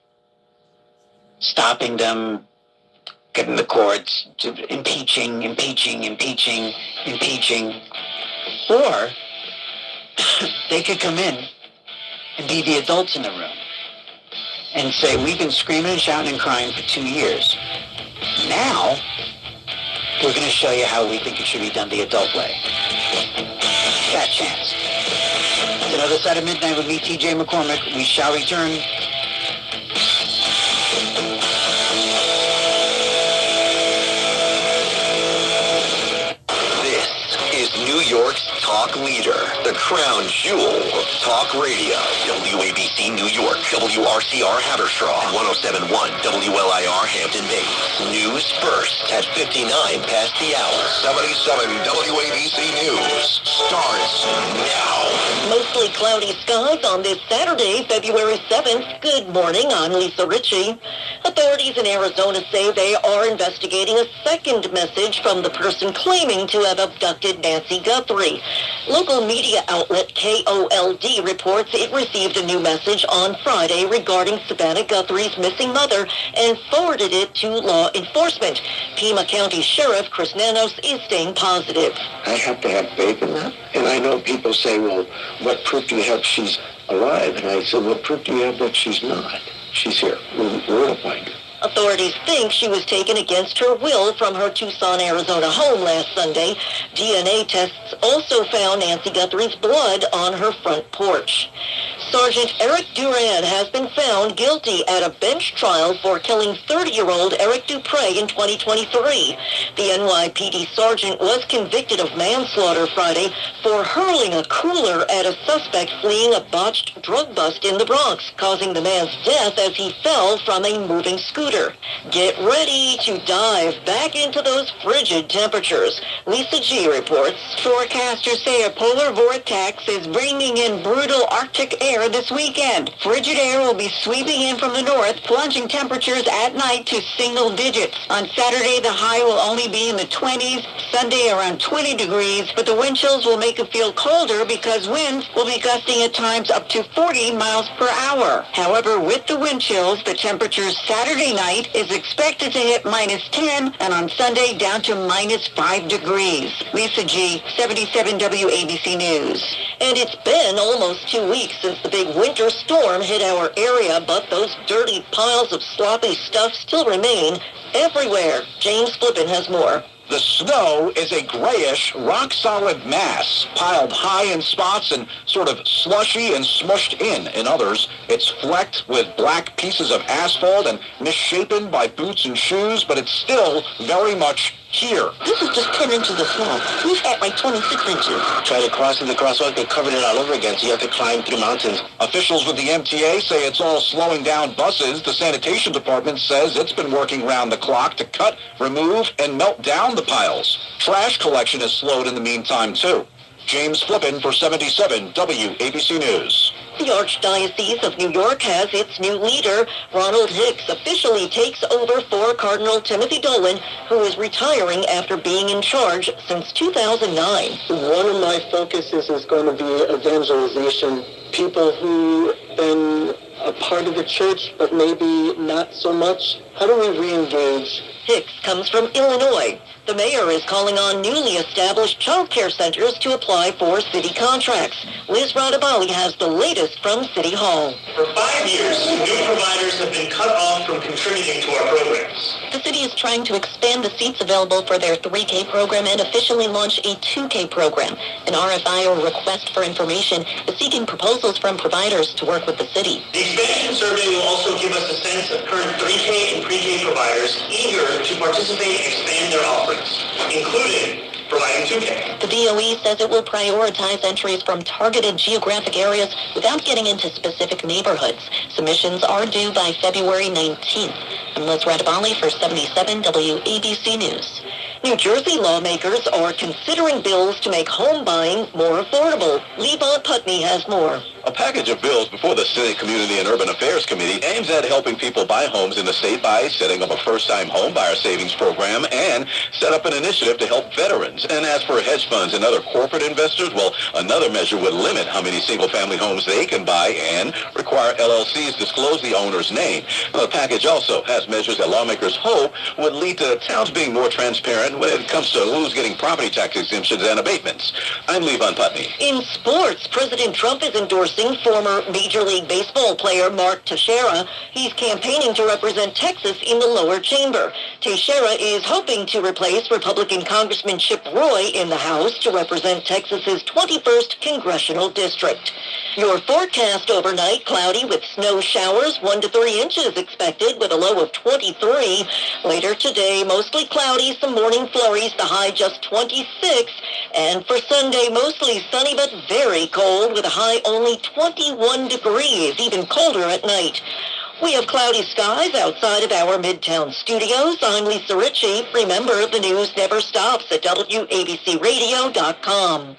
Speaker 20: stopping them, getting the courts to impeaching, or they could come in and be the adults in the room and say, we've been screaming and shouting and crying for 2 years. Now, we're going to show you how we think it should be done the adult way. That chance. It's another Side of Midnight with me, TJ McCormick. We shall return.
Speaker 4: This is New York's talk leader, the crown jewel of talk radio. WABC New York, WRCR Haverstraw, 107.1 WLIR Hampton Bays. News first at 59 past the hour. 77 WABC News starts now.
Speaker 14: Mostly cloudy skies on this Saturday, February 7th. Good morning, I'm Lisa Ritchie. Authorities in Arizona say they are investigating a second message from the person claiming to have abducted Nancy Guthrie. Local media outlet KOLD reports it received a new message on Friday regarding Savannah Guthrie's missing mother and forwarded it to law enforcement. Pima County Sheriff Chris Nanos is staying positive.
Speaker 10: I have to have faith in that. And I know people say, well, what proof do you have she's alive? And I said, what proof do you have that she's not? She's here. We're going to find her.
Speaker 14: Authorities think she was taken against her will from her Tucson, Arizona home last Sunday. DNA tests also found Nancy Guthrie's blood on her front porch. Sergeant Eric Duran has been found guilty at a bench trial for killing 30-year-old Eric Dupre in 2023. The NYPD sergeant was convicted of manslaughter Friday for hurling a cooler at a suspect fleeing a botched drug bust in the Bronx, causing the man's death as he fell from a moving scooter. Get ready to dive back into those frigid temperatures. Lisa G reports.
Speaker 8: Forecasters say a polar vortex is bringing in brutal Arctic air this weekend. Frigid air will be sweeping in from the north, plunging temperatures at night to single digits. On Saturday, the high will only be in the 20s, Sunday around 20 degrees, but the wind chills will make it feel colder because winds will be gusting at times up to 40 miles per hour. However, with the wind chills, the temperatures Saturday night is expected to hit -10 and on Sunday down to -5 degrees. Lisa G, 77 WABC News.
Speaker 14: And it's been almost 2 weeks since the big winter storm hit our area, but those dirty piles of sloppy stuff still remain everywhere. James Flippin has more.
Speaker 3: The snow is a grayish, rock-solid mass, piled high in spots and sort of slushy and smushed in others. It's flecked with black pieces of asphalt and misshapen by boots and shoes, but it's still very much here.
Speaker 14: This is just 10 inches of snow. We've had like 26 inches.
Speaker 17: Try to cross in the crosswalk, they covered it all over again, so you have to climb through mountains.
Speaker 3: Officials with the MTA say it's all slowing down buses. The sanitation department says it's been working round the clock to cut, remove, and melt down the piles. Trash collection is slowed in the meantime, too. James Flippin for 77 WABC News.
Speaker 14: The Archdiocese of New York has its new leader. Ronald Hicks officially takes over for Cardinal Timothy Dolan, who is retiring after being in charge since 2009.
Speaker 21: One of my focuses is going to be evangelization. People who have been a part of the church, but maybe not so much. How do we re-engage?
Speaker 14: Hicks comes from Illinois. The mayor is calling on newly established child care centers to apply for city contracts. Liz Radabali has the latest from City Hall.
Speaker 22: For 5 years, new providers have been cut off from contributing to our programs.
Speaker 14: The city is trying to expand the seats available for their 3K program and officially launch a 2K program. An RFI, or request for information, is seeking proposals from providers to work with the city.
Speaker 22: The expansion survey will also give us a sense of current 3K and pre-K providers eager to participate and expand their offerings, including providing 2K.
Speaker 14: The DOE says it will prioritize entries from targeted geographic areas without getting into specific neighborhoods. Submissions are due by February 19th. I'm Liz Radabali for 77 WABC News. New Jersey lawmakers are considering bills to make home buying more affordable. Levon Putney has more.
Speaker 3: A package of bills before the City, Community, and Urban Affairs Committee aims at helping people buy homes in the state by setting up a first-time home buyer savings program and set up an initiative to help veterans. And as for hedge funds and other corporate investors, well, another measure would limit how many single-family homes they can buy and require LLCs disclose the owner's name. The package also has measures that lawmakers hope would lead to towns being more transparent when it comes to who's getting property tax exemptions and abatements. I'm Levon Putney.
Speaker 14: In sports, President Trump is endorsing former Major League Baseball player Mark Teixeira. He's campaigning to represent Texas in the lower chamber. Teixeira is hoping to replace Republican Congressman Chip Roy in the House to represent Texas's 21st congressional district. Your forecast overnight, cloudy with snow showers, 1 to 3 inches expected with a low of 23. Later today, mostly cloudy, some morning flurries, the high just 26. And for Sunday, mostly sunny but very cold with a high only 21 degrees, even colder at night. We have cloudy skies outside of our Midtown studios. I'm Lisa Ritchie. Remember, the news never stops at WABCRadio.com.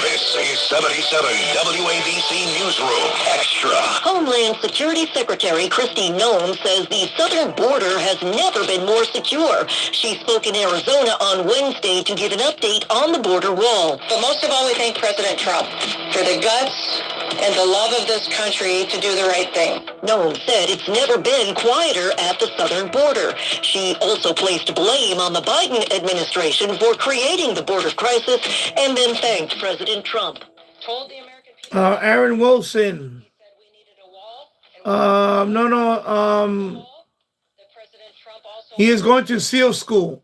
Speaker 3: This is 77 WABC Newsroom Extra.
Speaker 14: Homeland Security Secretary Kristi Noem says the southern border has never been more secure. She spoke in Arizona on Wednesday to give an update on the border wall.
Speaker 8: But most of all, we thank President Trump for the guts and the love of this country to do the right thing.
Speaker 14: Noem said it's never been quieter at the southern border. She also placed blame on the Biden administration for creating the border crisis and then thanked President Trump.
Speaker 9: Aaron Wilson. He is going to SEAL school,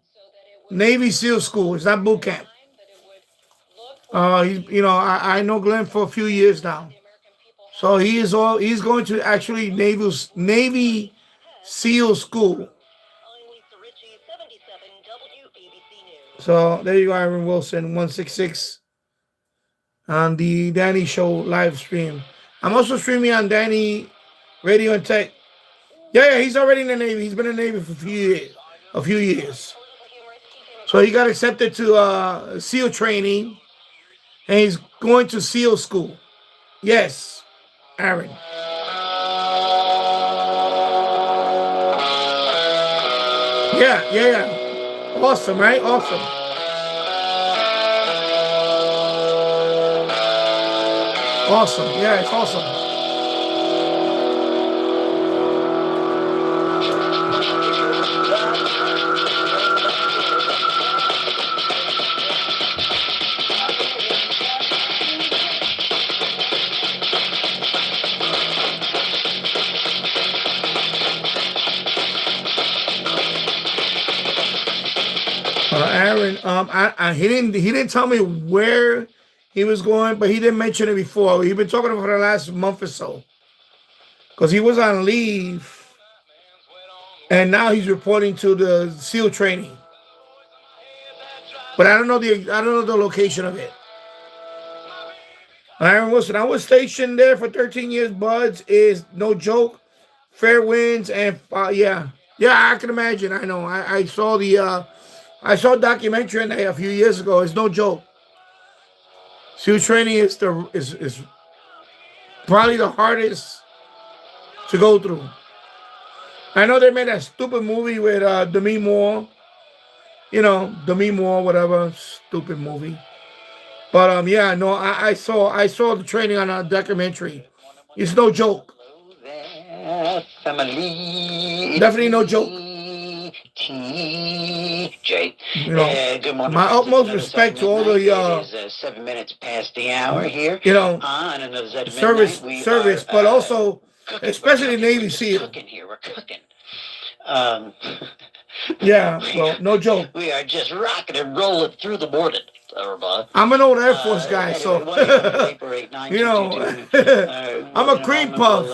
Speaker 9: Navy SEAL school. It's not boot camp. I know Glenn for a few years now, so he's going to actually Navy SEAL school. So there you go, Aaron Wilson, 166 on the Danny Show live stream. I'm also streaming on Danny Radio and Tech. Yeah, he's already in the Navy. He's been in the Navy for a few years. So he got accepted to SEAL training, and he's going to SEAL school. Yes, Aaron. Yeah. Awesome, right? Awesome. Awesome. Yeah, it's awesome. Aaron, he didn't tell me where he was going, but he didn't mention it before. He's been talking for the last month or so, because he was on leave, and now he's reporting to the SEAL training. But I don't know the location of it. Aaron Wilson, I was stationed there for 13 years. Buds is no joke. Fair winds and yeah, I can imagine. I know. I saw a documentary on that a few years ago. It's no joke. SEAL training is probably the hardest to go through. I know they made that stupid movie with Demi Moore. Demi Moore, whatever, stupid movie. But yeah, no, I saw the training on a documentary. It's no joke.
Speaker 20: Family.
Speaker 9: Definitely no joke.
Speaker 20: Jay. Good morning.
Speaker 9: My utmost respect to all the
Speaker 20: It is 7 minutes past the hour here. On another Zed
Speaker 9: service, but also especially Navy SEAL.
Speaker 20: We're cooking.
Speaker 9: Yeah, well, no joke.
Speaker 20: We are just rocking and rolling through the morning.
Speaker 9: I'm an old Air Force guy, so I'm a cream puff.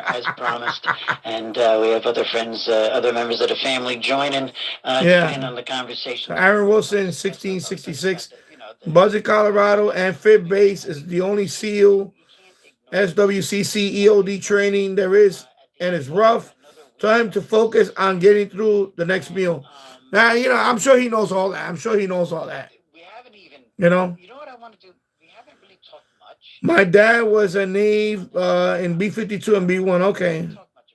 Speaker 20: As promised, and we have other friends, other members of the family joining on the conversation.
Speaker 9: Aaron Wilson, 1666, Buzzard, Colorado, and Fifth Base is the only SEAL SWCC EOD training there is, and it's rough. Time to focus on getting through the next meal. Now, I'm sure he knows all that. You know what I want to do? We haven't really talked much. My dad was a Navy in B-52 and B-1.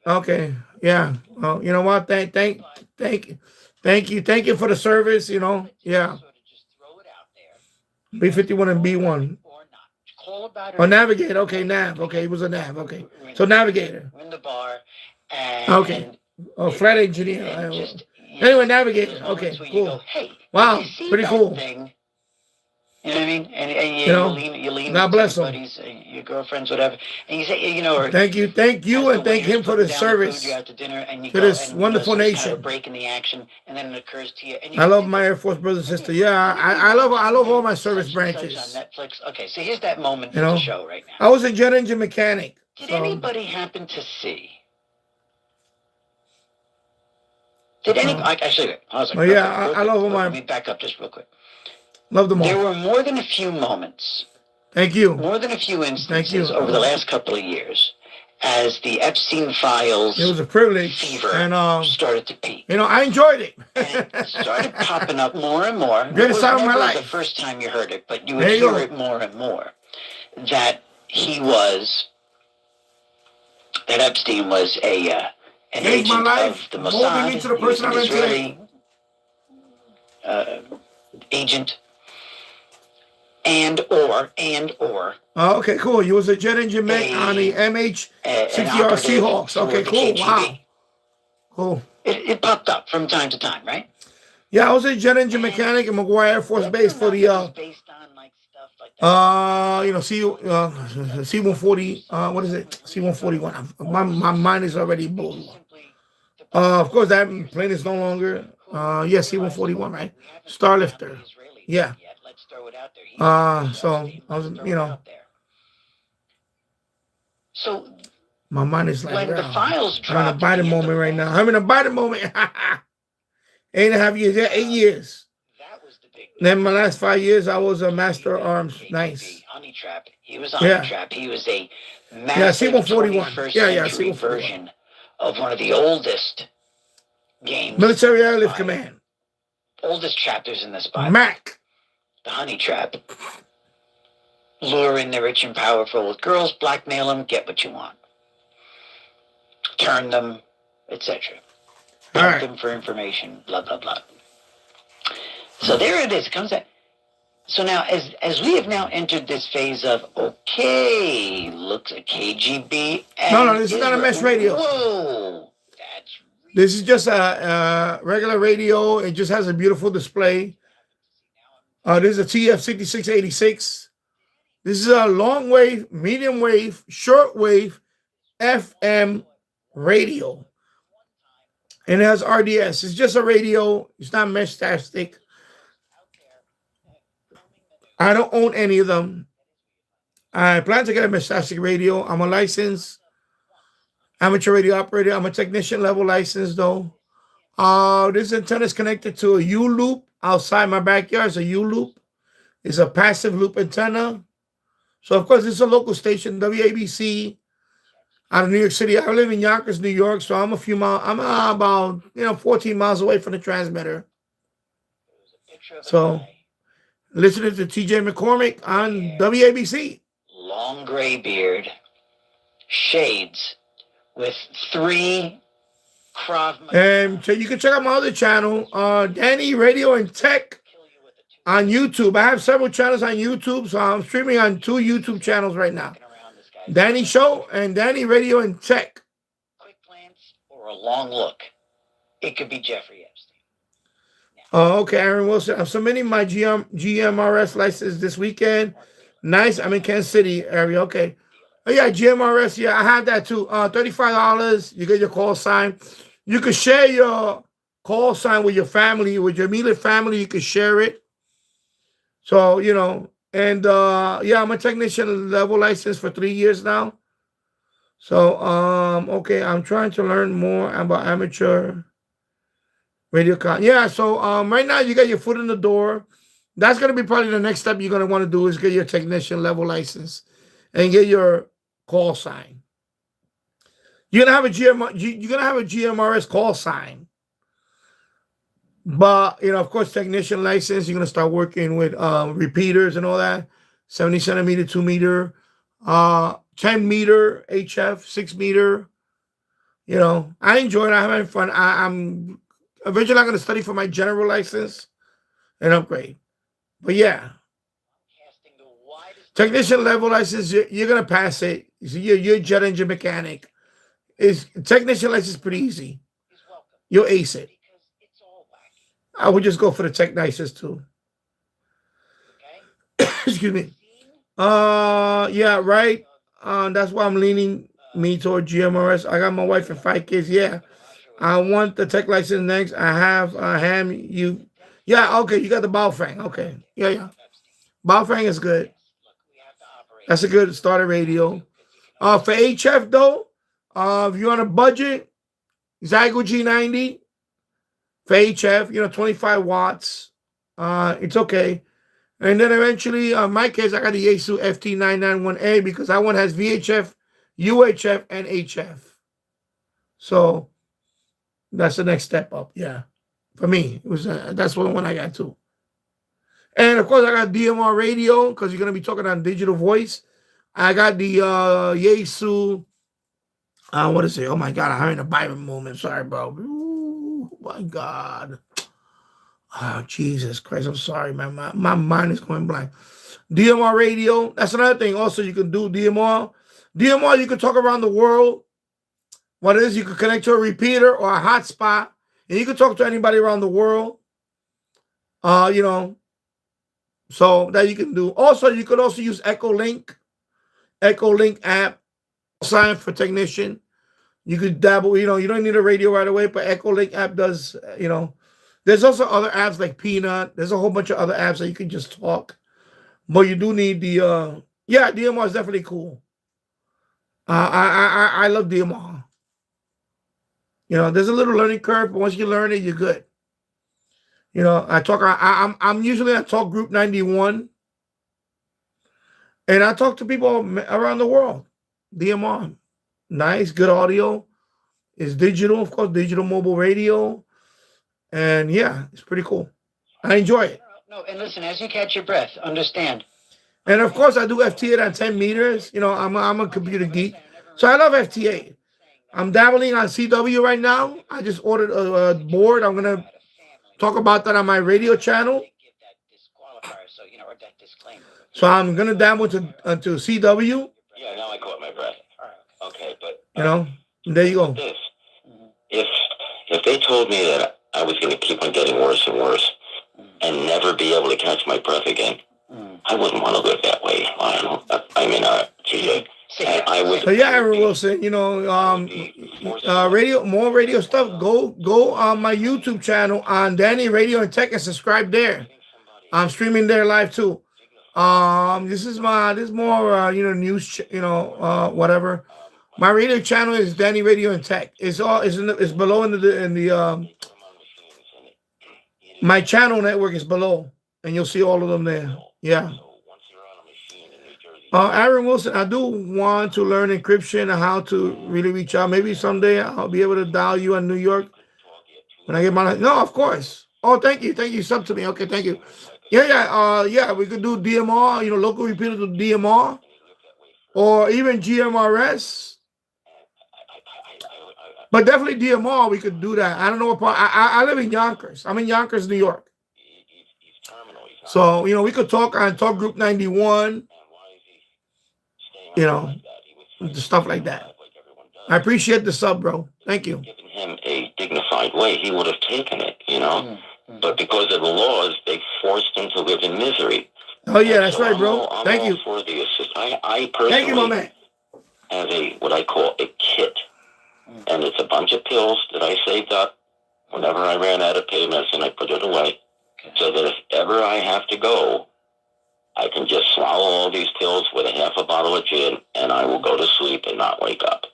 Speaker 9: Okay. Yeah. Well, you know what? Thank you for the service. Yeah. B-51 and B-1. Oh, Navigator. Okay, Nav. Okay, he was a Nav. Okay, so Navigator.
Speaker 20: In the bar.
Speaker 9: Okay. Oh, flight engineer. Anyway, Navigator. Okay, cool. Wow, pretty cool.
Speaker 20: You know what I mean? And
Speaker 9: You know,
Speaker 20: you lean
Speaker 9: God
Speaker 20: into
Speaker 9: bless
Speaker 20: your
Speaker 9: him.
Speaker 20: buddies, your girlfriends, whatever, and you say, you know, or
Speaker 9: Thank you, and thank him for the service
Speaker 20: you're out to dinner, and you
Speaker 9: to
Speaker 20: go,
Speaker 9: this
Speaker 20: and
Speaker 9: wonderful
Speaker 20: sort of kind of
Speaker 9: nation.
Speaker 20: a break in the action, and then it occurs to you, and you
Speaker 9: I love my Air Force brothers and sisters. Yeah, I love all my service branches.
Speaker 20: on Netflix. Okay, so here's that moment
Speaker 9: You
Speaker 20: for the
Speaker 9: know,
Speaker 20: show right now.
Speaker 9: I was a jet engine mechanic.
Speaker 20: Did
Speaker 9: So,
Speaker 20: anybody happen to see? Did anybody? Actually, I was like,
Speaker 9: well, yeah, I love all my.
Speaker 20: Let me back up just real quick.
Speaker 9: Love them all.
Speaker 20: There were more than a few moments.
Speaker 9: Thank you.
Speaker 20: More than a few instances over the last couple of years as the Epstein files.
Speaker 9: It was a privilege.
Speaker 20: Fever
Speaker 9: and
Speaker 20: started to peak.
Speaker 9: You know, I enjoyed it.
Speaker 20: And it started popping up more and more.
Speaker 9: Greatest time of my life.
Speaker 20: The first time you heard it, but you would hear it more and more. That Epstein was an agent of the Mossad.
Speaker 9: Me to the person I'm
Speaker 20: Israeli agent. And or.
Speaker 9: Oh, okay, cool. You was a jet engine mech on the MH-60R Seahawks. Okay, cool. Wow. Cool.
Speaker 20: It popped up from time to time, right?
Speaker 9: Yeah, I was a jet engine mechanic at McGuire Air Force Base for the C-140. What is it? C-141. My mind is already blown. Of course, that plane is no longer. C-141, right? Starlifter. Yeah. So I was,
Speaker 20: So
Speaker 9: my mind is like,
Speaker 20: when the files
Speaker 9: I'm in a Biden moment right now. I'm in a Biden moment. 8.5 years, 8 years. Then my last 5 years, I was a master arms. Nice.
Speaker 20: Honey trap. He was a honey trap. He was a massive
Speaker 9: C-141.
Speaker 20: 21st century version of one of the oldest games.
Speaker 9: Military Airlift Command.
Speaker 20: Oldest chapters in this Bible.
Speaker 9: MAC.
Speaker 20: The honey trap. Lure in the rich and powerful with girls, blackmail them, get what you want. Turn them, etc. Pump them for information, blah, blah, blah. So there it is. It comes out. So now, as we have now entered this phase of, okay, looks like KGB.
Speaker 9: No, this is not a mesh radio.
Speaker 20: Whoa.
Speaker 9: This is just a regular radio. It just has a beautiful display. This is a TF6686. This is a long wave, medium wave, short wave, FM radio. And it has RDS. It's just a radio. It's not mesh-tastic. I don't own any of them. I plan to get a mesh-tastic radio. I'm a licensed amateur radio operator. I'm a technician level license though. This antenna is connected to a U-loop outside my backyard. It's a U-loop. It's a passive loop antenna. So of course it's a local station, WABC, out of New York City. I live in Yonkers, New York, so I'm a few miles. I'm about 14 miles away from the transmitter. So listening to TJ McCormick on WABC.
Speaker 20: Long gray beard, shades, with 3 Krav Maga.
Speaker 9: And so you can check out my other channel, Danny Radio and Tech on YouTube. I have several channels on YouTube, so I'm streaming on 2 YouTube channels right now. Danny Show and Danny Radio and Tech.
Speaker 20: Quick glance or a long look. It could be Jeffrey Epstein.
Speaker 9: Oh, okay, Aaron Wilson. I'm submitting my GMRS license this weekend. Nice. I'm in Kansas City area. Okay. Oh, yeah, GMRS. Yeah, I have that too. $35. You get your call sign. You can share your call sign with your family, with your immediate family. You can share it. So, and yeah, I'm a technician level license for 3 years now. So, okay, I'm trying to learn more about amateur radio con. Yeah, so right now you got your foot in the door. That's going to be probably the next step you're going to want to do is get your technician level license and get your call sign. You're going to have a GMRS call sign. But, of course, technician license, you're going to start working with repeaters and all that. 70 centimeter, 2 meter, 10 meter, HF, 6 meter. I enjoy it. I'm having fun. I'm eventually going to study for my general license and upgrade. But, yeah. Technician level license, you're going to pass it. You're a jet engine mechanic. Technician license is pretty easy. You'll ace it. I would just go for the tech license too. Excuse me. Yeah, right. That's why I'm leaning me toward GMRS. I got my wife and 5 kids. Yeah, I want the tech license next. I have Ham. You, yeah, okay. You got the Baofeng. Okay, yeah. Baofeng is good. That's a good starter radio. For HF though, if you're on a budget, Zygo G90 for HF, 25 watts. It's okay. And then eventually, in my case, I got the Yaesu FT991A because that one has VHF, UHF, and HF. So that's the next step up. Yeah, for me, it was that's one I got too. And of course, I got DMR radio because you're gonna be talking on digital voice. I got the Yaesu. What is it? Oh my God, I'm having a Bible moment. Sorry, bro. Ooh, my God. Oh, Jesus Christ. I'm sorry, man. My mind is going blank. DMR radio. That's another thing. Also, you can do DMR. DMR, you can talk around the world. What it is, you can connect to a repeater or a hotspot, and you can talk to anybody around the world. So that you can do. Also, you could also use Echolink app, sign for technician. You could dabble, you don't need a radio right away, but Echolink app does, There's also other apps like Peanut. There's a whole bunch of other apps that you can just talk. But you do need the, DMR is definitely cool. I love DMR. There's a little learning curve, but once you learn it, you're good. I'm usually at Talk Group 91. And I talk to people around the world. DMR. Nice, good audio. It's digital, of course, digital mobile radio. And yeah, it's pretty cool. I enjoy it.
Speaker 20: No, and listen, as you catch your breath, understand.
Speaker 9: And of course, I do FT8 on 10 meters. I'm a computer geek. So I love FT8. I'm dabbling on CW right now. I just ordered a board. I'm going to talk about that on my radio channel. So I'm going to dabble to CW.
Speaker 2: Yeah, now I caught my breath. Okay, but...
Speaker 9: there you go.
Speaker 2: This. If they told me that I was going to keep on getting worse and worse and never be able to catch my breath again, I wouldn't want to live that way. I would.
Speaker 9: So yeah, Aaron Wilson, more radio stuff. Go on my YouTube channel on Danny Radio and Tech and subscribe there. I'm streaming there live too. This is more news, whatever. My radio channel is Danny Radio and Tech. It's below in the my channel network is below, and you'll see all of them there. Yeah. Aaron Wilson, I do want to learn encryption and how to really reach out. Maybe someday I'll be able to dial you in New York when I get my. No, of course. Oh, thank you. Sub to me. Okay, thank you. Yeah. We could do DMR. Local repeater to DMR, or even GMRS. But definitely DMR, we could do that. I don't know what part. I live in Yonkers. I'm in Yonkers, New York. So, we could talk on Talk Group 91. Stuff like that. I appreciate the sub, bro. Thank you.
Speaker 2: Given him a dignified way, he would have taken it, But because of the laws, they forced him to live in misery.
Speaker 9: Oh, yeah, that's right, bro. Thank you.
Speaker 2: For the assist. I personally
Speaker 9: Thank you, my man.
Speaker 2: Have what I call a kit. And it's a bunch of pills that I saved up whenever I ran out of pain medicine. I put it away so that if ever I have to go, I can just swallow all these pills with a half a bottle of gin, and I will go to sleep and not wake up.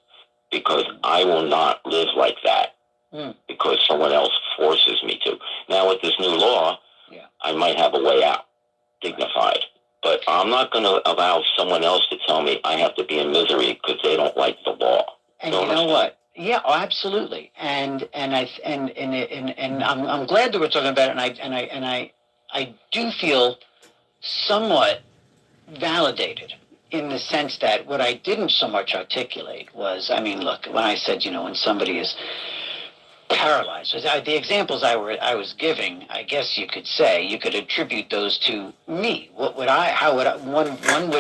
Speaker 2: Because I will not live like that because someone else forces me to. Now, with this new law, I might have a way out, dignified. But I'm not going to allow someone else to tell me I have to be in misery because they don't like the law.
Speaker 20: And you know what? Yeah, absolutely. And I'm glad that we're talking about it. And I do feel somewhat validated in the sense that what I didn't so much articulate was, look, when I said, when somebody is paralyzed, the examples I was giving, I guess you could say, you could attribute those to me. One would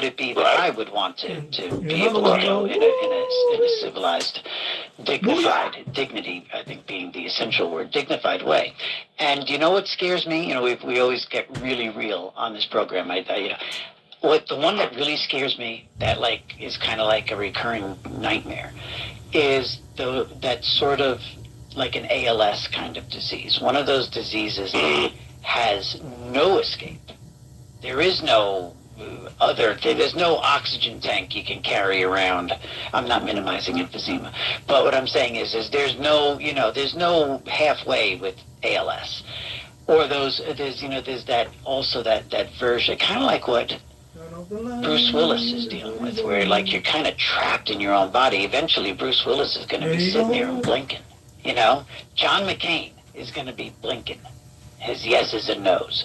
Speaker 20: it be that I would want to be able to go in a civilized, dignified, dignity, I think being the essential word, dignified way. And what scares me? We always get really real on this program. the one that really scares me, that like is kind of like a recurring nightmare, is that sort of like an ALS kind of disease. One of those diseases that has no escape. There is no there's no oxygen tank you can carry around. I'm not minimizing emphysema, but what I'm saying is there's no, there's no halfway with ALS. Or there's that also that version, kind of like what Bruce Willis is dealing with, where like you're kind of trapped in your own body. Eventually Bruce Willis is going to be sitting there and blinking, John McCain is going to be blinking his yeses and nos.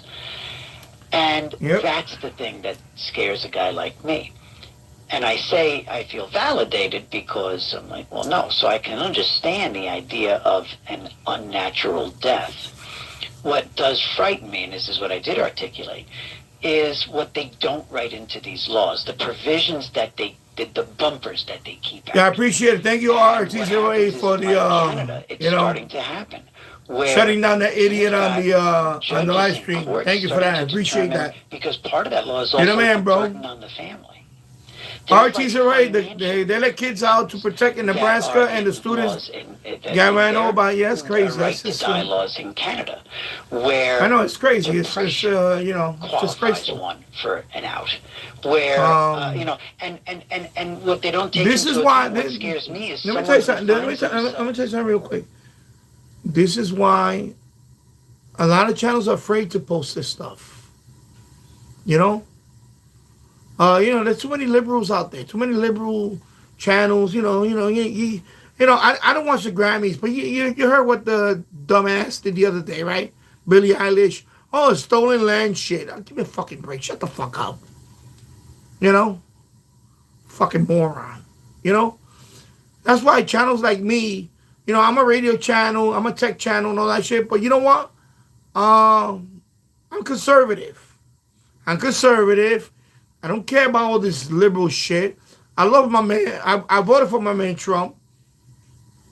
Speaker 20: And that's the thing that scares a guy like me. And I say I feel validated because I'm like, well, no. So I can understand the idea of an unnatural death. What does frighten me, and this is what I did articulate, is what they don't write into these laws, the provisions that the bumpers that they keep out.
Speaker 9: Yeah, I appreciate it. Thank you, RTCOA, for the,
Speaker 20: Canada, it's starting to happen.
Speaker 9: Shutting down that idiot on the live stream. Thank you for that. I appreciate that.
Speaker 20: Because part of that law is also
Speaker 9: a
Speaker 20: burden on the family.
Speaker 9: RTCOA, they let kids out to protect in Nebraska and the students. Yeah, I know about it's crazy. That's just
Speaker 20: laws in Canada, where
Speaker 9: I know it's crazy. It's just it's disgraceful.
Speaker 20: One for an out, where and what they don't take.
Speaker 9: This is why.
Speaker 20: What scares me is.
Speaker 9: Let me tell you something. I'm gonna tell you something real quick. This is why a lot of channels are afraid to post this stuff. There's too many liberals out there. Too many liberal channels. I don't watch the Grammys, but you heard what the dumbass did the other day, right? Billie Eilish. Oh, it's stolen land shit. Give me a fucking break. Shut the fuck up. Fucking moron. That's why channels like me. I'm a radio channel, I'm a tech channel and all that shit, but you know what? I'm conservative. I don't care about all this liberal shit. I love my man. I voted for my man Trump.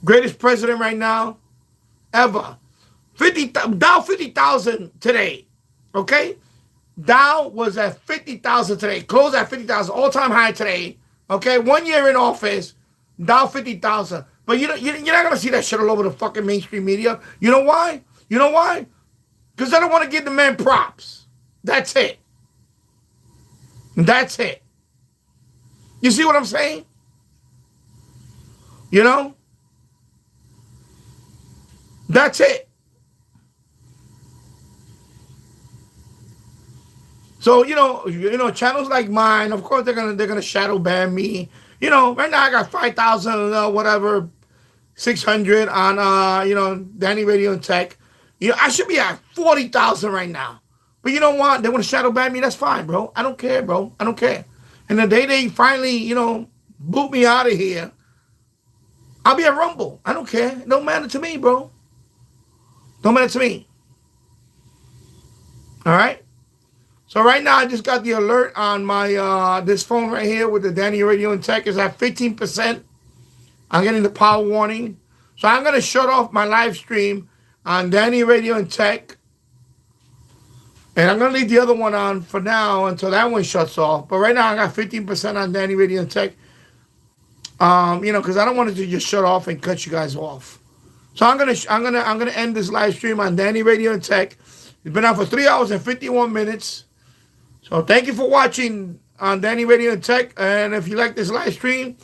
Speaker 9: Greatest president right now ever. Dow 50,000 today. Okay? Dow was at 50,000 today. Closed at 50,000. All-time high today. Okay? 1 year in office. Dow 50,000. But you're not going to see that shit all over the fucking mainstream media. You know why? Because I don't want to give the man props. That's it. You see what I'm saying? That's it. So, channels like mine, of course they're gonna shadow ban me. Right now I got 5,000, whatever, 600 on, Danny Radio and Tech. I should be at 40,000 right now. But you know what? They want to shadow ban me. That's fine, bro. I don't care, bro. I don't care. And the day they finally, boot me out of here, I'll be at Rumble. I don't care. It don't matter to me, bro. Don't matter to me. All right? So right now, I just got the alert on my this phone right here with the Danny Radio and Tech is at 15%. I'm getting the power warning. So I'm going to shut off my live stream on Danny Radio and Tech. And I'm going to leave the other one on for now until that one shuts off. But right now, I got 15% on Danny Radio and Tech. Because I don't want it to just shut off and cut you guys off. So I'm gonna end this live stream on Danny Radio and Tech. It's been on for 3 hours and 51 minutes. So thank you for watching on Danny Radio and Tech. And if you like this live stream,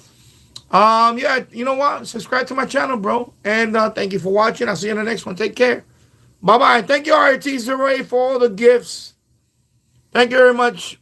Speaker 9: you know what? Subscribe to my channel, bro. And thank you for watching. I'll see you in the next one. Take care. Bye-bye. Thank you, RT Zeray, for all the gifts. Thank you very much.